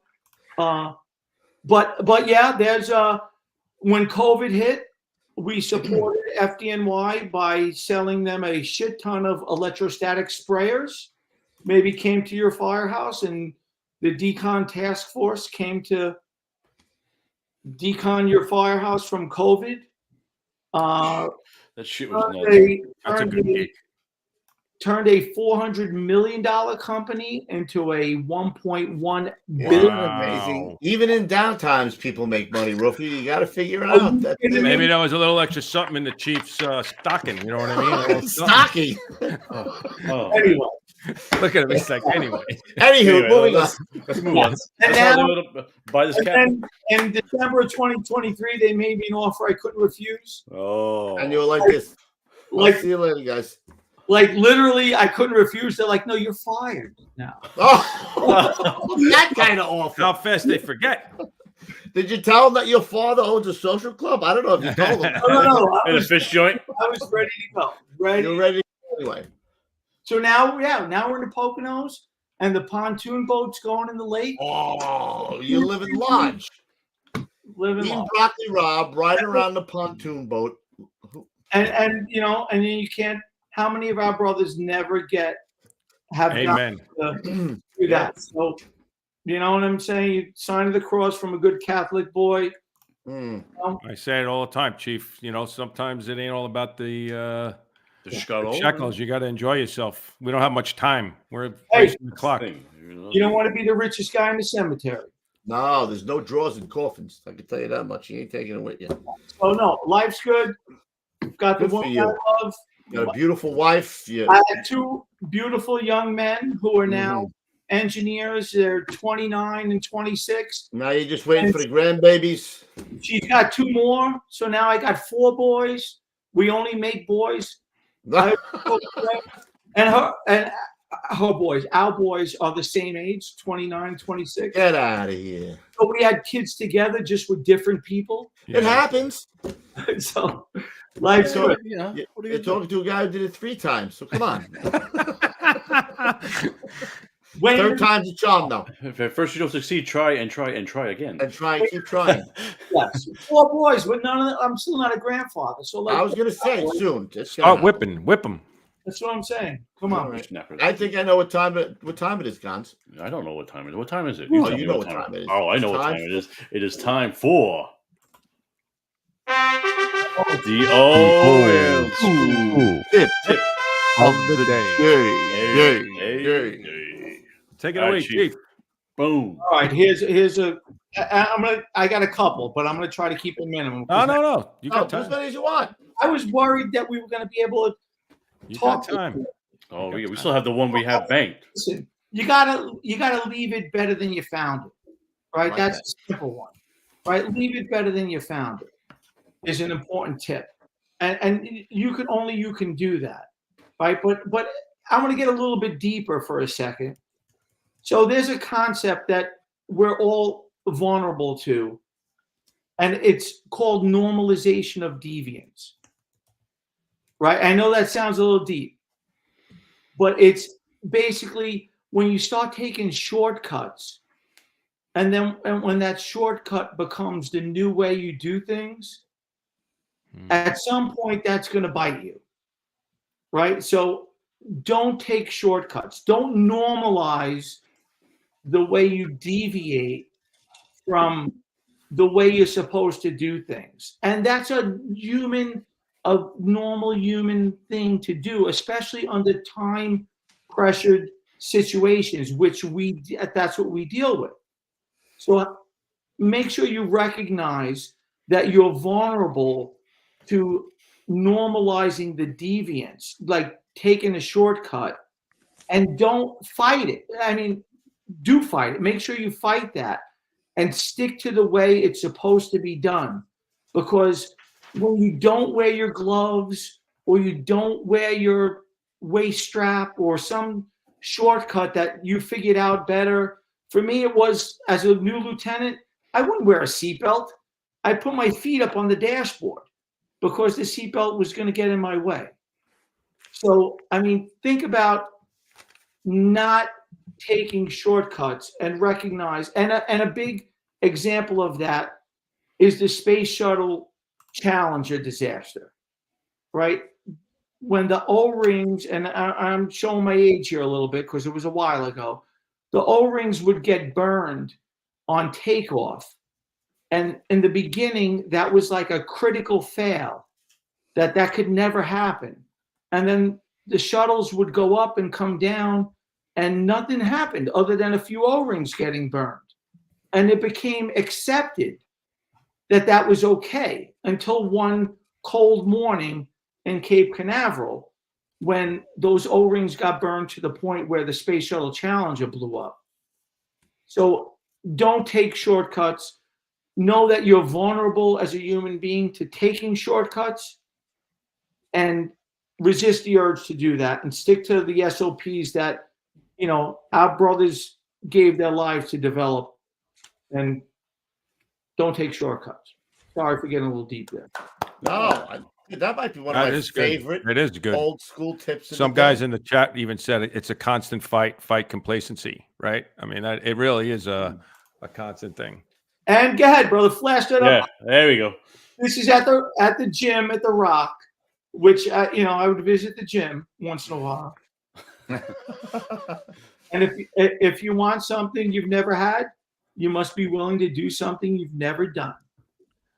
But yeah, there's when COVID hit, we supported FDNY by selling them a shit ton of electrostatic sprayers. Maybe came to your firehouse and the decon task force came to decon your firehouse from COVID. That shit was nuts. Turned a $400 million company into a $1.1 billion. Amazing. Even in downtimes, people make money, Ruffy. You got to figure it out. Maybe there was a little extra something in the Chief's stocking. You know what I mean? Stocking. Anyway. Look at him. It's like, anyway. Anywho, moving on. Let's move on. Buy this cap. In December of 2023, they made me an offer I couldn't refuse. Oh. And you were like this. Like, see you later, guys. Like, literally, I couldn't refuse. They're like, no, you're fired now. Oh, that kind of offer. How fast they forget. Did you tell them that your father owns a social club? I don't know if you told them. No. And a fish joint? I was ready to go. You're ready to go anyway. So now we're in the Poconos, and the pontoon boat's going in the lake. Oh, you live in lodge. Living Broccoli Rob, riding around the pontoon boat. And you know, and then you can't. How many of our brothers never have Amen. To do that? So, you know what I'm saying? You sign the cross from a good Catholic boy. Mm. You know? I say it all the time, Chief. You know, sometimes it ain't all about the shekels. You got to enjoy yourself. We don't have much time. We're wasting the clock. You don't want to be the richest guy in the cemetery. No, there's no drawers in coffins. I can tell you that much. You ain't taking it with you. Oh no, life's good. Got the woman I love. Got a beautiful wife. Yeah. I had two beautiful young men who are now engineers. They're 29 and 26. Now you're just waiting for the grandbabies. She's got two more. So now I got 4 boys. We only make boys. And our boys are the same age, 29, 26. Get out of here. So we had kids together just with different people. It happens. So life's good. You're talking to a guy who did it 3 times. So come on. Third time's a charm, though. If first you don't succeed, try again. And try and keep trying. Yes. 4 boys, but none of them, I'm still not a grandfather. So like, I was going to say soon. Start whip them. That's what I'm saying. Come on. Right. I think I know what time it is, Gons. I don't know what time it is. What time is it? Oh, you know what time it is. Oh, I know what time it is. It is time for the oil tip of the day. Yay. Take it away, Chief. Boom. All right, I got a couple, but I'm gonna try to keep a minimum. No. You got as many as you want. I was worried that we were gonna be able to talk time. Oh, we still have the one we have banked. Listen, you gotta leave it better than you found it. Right? That's a simple one. Right? Leave it better than you found it is an important tip. And you can do that. Right? But I want to get a little bit deeper for a second. So there's a concept that we're all vulnerable to, and it's called normalization of deviance. Right? I know that sounds a little deep, but it's basically when you start taking shortcuts, and when that shortcut becomes the new way you do things, at some point that's going to bite you. Right? So don't take shortcuts. Don't normalize the way you deviate from the way you're supposed to do things. And that's a normal human thing to do, especially under time pressured situations, which that's what we deal with. So make sure you recognize that you're vulnerable to normalizing the deviance, like taking a shortcut, and don't fight it. I mean, do fight it. Make sure you fight that and stick to the way it's supposed to be done. Because when you don't wear your gloves or you don't wear your waist strap or some shortcut that you figured out better, for me, it was as a new lieutenant, I wouldn't wear a seatbelt. I put my feet up on the dashboard because the seatbelt was going to get in my way. So, I mean, think about not taking shortcuts and recognize, and a big example of that is the Space Shuttle Challenger disaster, right? When the O-rings, and I'm showing my age here a little bit because it was a while ago, the O-rings would get burned on takeoff. And in the beginning, that was like a critical fail, that could never happen. And then the shuttles would go up and come down, and nothing happened other than a few O-rings getting burned. And it became accepted that was okay until one cold morning in Cape Canaveral, when those O-rings got burned to the point where the Space Shuttle Challenger blew up. So don't take shortcuts. Know that you're vulnerable as a human being to taking shortcuts, and resist the urge to do that, and stick to the SOPs that, you know, our brothers gave their lives to develop, and don't take shortcuts. Sorry for getting a little deep there. No, that might be one of my favorite. It is good. Old school tips. Some guys in the chat even said it's a constant fight complacency, right? I mean, it really is a constant thing. And go ahead, brother, flash that up. Yeah, there we go. This is at the gym at the Rock, which I would visit the gym once in a while. And if you want something you've never had, you must be willing to do something you've never done.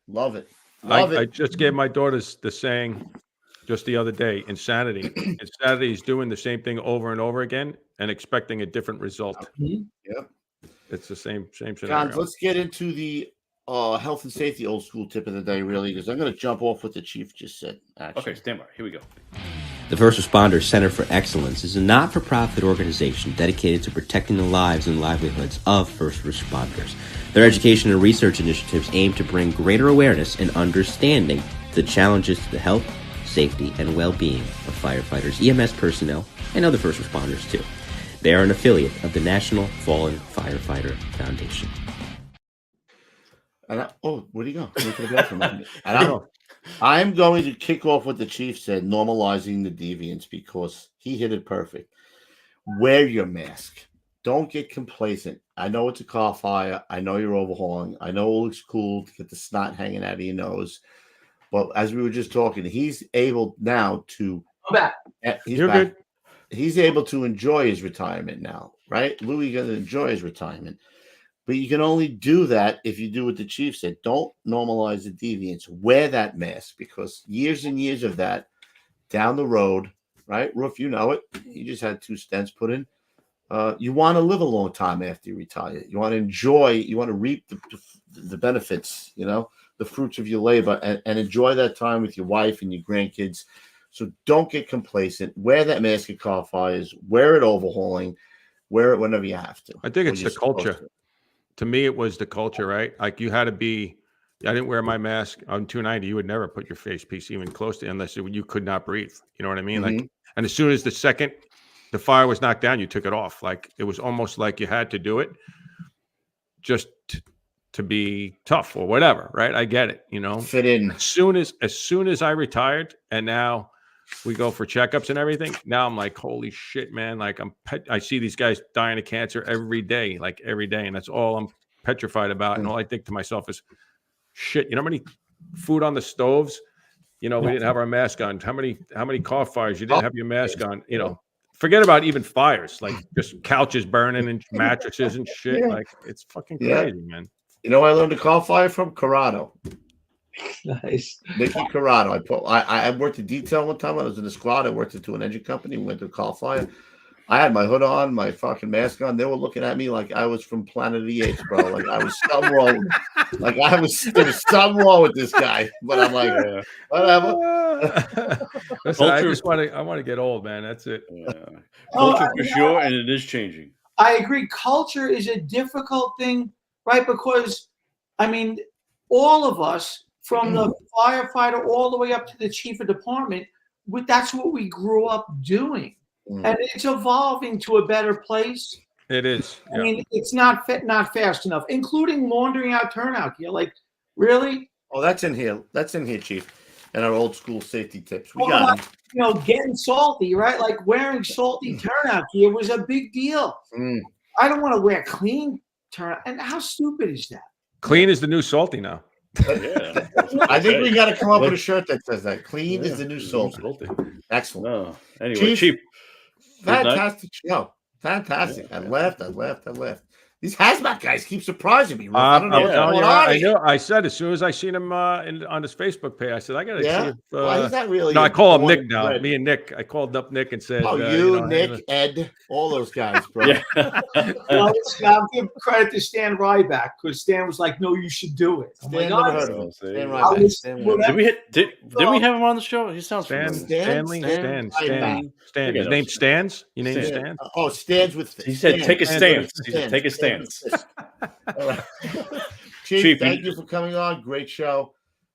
Love it. I just gave my daughters the saying just the other day: insanity. Insanity is doing the same thing over and over again and expecting a different result. Mm-hmm. Yep. It's the same scenario. John, let's get into the health and safety old school tip of the day, really, because I'm going to jump off what the chief just said. Actually. Okay, stand by. Here we go. The First Responders Center for Excellence is a not-for-profit organization dedicated to protecting the lives and livelihoods of first responders. Their education and research initiatives aim to bring greater awareness and understanding to the challenges to the health, safety, and well-being of firefighters, EMS personnel, and other first responders, too. They are an affiliate of the National Fallen Firefighter Foundation. Where'd he go? I'm going to kick off what the chief said, normalizing the deviance, because he hit it perfect. Wear your mask. Don't get complacent. I know it's a car fire. I know you're overhauling. I know it looks cool to get the snot hanging out of your nose. But as we were just talking, he's able now to... I'm back. You're good. He's able to enjoy his retirement now, right? Louis going to enjoy his retirement. But you can only do that if you do what the chief said. Don't normalize the deviance. Wear that mask, because years and years of that down the road, right? Roof, you know it. You just had 2 stents put in. You want to live a long time after you retire. You want to enjoy, you want to reap the benefits, the fruits of your labor, and enjoy that time with your wife and your grandkids. So don't get complacent. Wear that mask at car fires. Wear it overhauling. Wear it whenever you have to. I think it's the culture. To me, it was the culture, right? Like you had to be. I didn't wear my mask on 290. You would never put your face piece even close to, unless you could not breathe. You know what I mean? Mm-hmm. Like, and as soon as the second the fire was knocked down, you took it off. Like it was almost like you had to do it just to be tough or whatever, right? I get it. Fit in. As soon as I retired, and now we go for checkups and everything. Now I'm like, holy shit, man. Like I see these guys dying of cancer every day, and that's all I'm petrified about. And all I think to myself is, shit, how many food on the stoves, we didn't have our mask on. How many car fires you didn't have your mask on, forget about even fires, like just couches burning and mattresses and shit. Like it's fucking crazy, man. I learned a car fire from Corrado. Nice. Nicky Corrado. I worked in detail one time. I was in the squad. I worked into an engine company. We went to a call fire. I had my hood on, my fucking mask on. They were looking at me like I was from Planet of the Apes, bro. Like I was something wrong. There was something wrong with this guy. But I'm like, whatever. Listen, I want to get old, man. That's it. Yeah. Culture for sure, and it is changing. I agree. Culture is a difficult thing, right? Because all of us, from the firefighter all the way up to the chief of department, that's what we grew up doing. And it's evolving to a better place. It is. Yeah. It's not fast enough, including laundering out turnout gear. Like, really? Oh, that's in here. That's in here, Chief. and our old school safety tips. We got them. You know, getting salty, right? Like wearing salty turnout gear was a big deal. I don't want to wear clean turnout. And how stupid is that? Clean is the new salty now. Yeah. I think we got to come up with a shirt that says that. Clean is the new salty. Excellent. No. Anyway, Chief. Fantastic show. Fantastic. I left. These hazmat guys keep surprising me. I don't know what's going on. I know. I said as soon as I seen him on his Facebook page, I said I got to see if. Well, he's not really. No, I call him Nick now. Me and Nick. I called up Nick and said, Nick, Ed, all those guys, bro. Well, I'll give credit to Stan Ryback because Stan was like, "No, you should do it." Stan never heard of him. Stan Ryback. Did we have him on the show? He sounds Stanley. Stan. His name Stans. You named Stan? Oh, Stands with. He said, "Take a stance." He said, "Take a stance." Chief, thank you for coming on. Great show.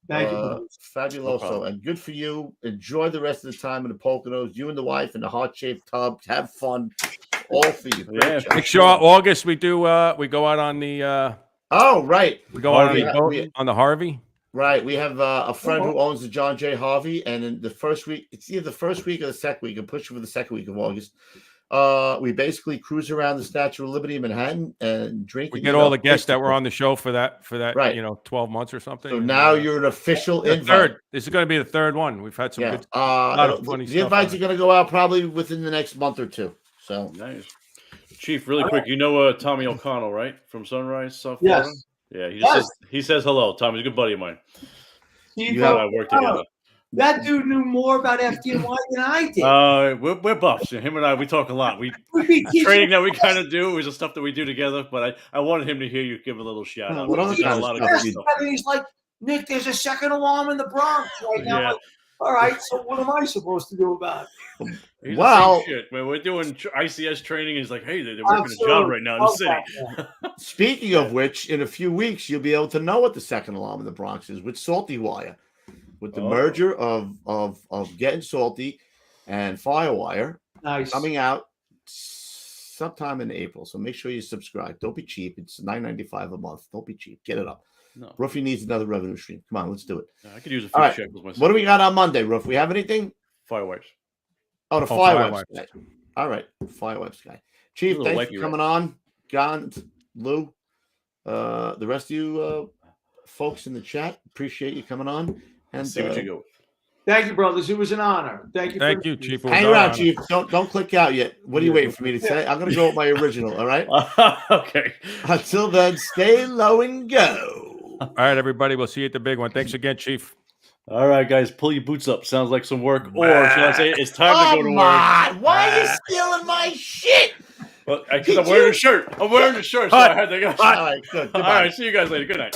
Thank you. Fabuloso. And good for you. Enjoy the rest of the time in the Poconos. You and the wife in the heart-shaped tub. Have fun. All for you. Make sure August we do we go out on the right. We go out on the boat on the Harvey. Right. We have a friend who owns the John J. Harvey, and in the first week, it's either the first week or the second week. I'm pushing for the second week of August. We basically cruise around the Statue of Liberty in Manhattan and drink. We get all the guests that were on the show for that, right. 12 months or something. So now you're an official invite. Third. This is going to be the third one. We've had some good, lot of funny stuff. The invites are going to go out probably within the next month or two. So nice. Chief, really quick, you know Tommy O'Connell, right? From Sunrise, South Florida? Yes. Yeah, he says hello. Tommy's a good buddy of mine. You and I work together. That dude knew more about FDNY than I did. We're buffs. Him and I, we talk a lot. We training that we kind of do is the stuff that we do together. But I wanted him to hear you give a little shout out. He's like, Nick, there's a second alarm in the Bronx right now. Like, all right, so what am I supposed to do about it? Well, when we're doing ICS training, he's like, hey, they're working a job right now in the city. Speaking of which, in a few weeks, you'll be able to know what the second alarm in the Bronx is with Salty Wire. With the merger of Getting Salty and Firewire coming out sometime in April. So make sure you subscribe. Don't be cheap. It's $9.95 a month. Don't be cheap. Get it up. No. Roofy needs another revenue stream. Come on, let's do it. I could use a few shekels myself. What do we got on Monday, Roof? We have anything? Firewires. Oh, the Firewires guy. All right, Firewires guy. Chief, thanks for coming on. John, Lou, the rest of you folks in the chat, appreciate you coming on. And see what you go with. Thank you, brothers. It was an honor. Thank you, Chief. Hang around, Chief. Don't click out yet. What are you waiting for me to say? I'm going to go with my original. All right. Okay. Until then, stay low and go. All right, everybody. We'll see you at the big one. Thanks again, Chief. All right, guys. Pull your boots up. Sounds like some work. Or should I say, it's time to go to work. Why are you stealing my shit? Well, because I'm wearing a shirt. So I had to go. All right. Good. All right. See you guys later. Good night.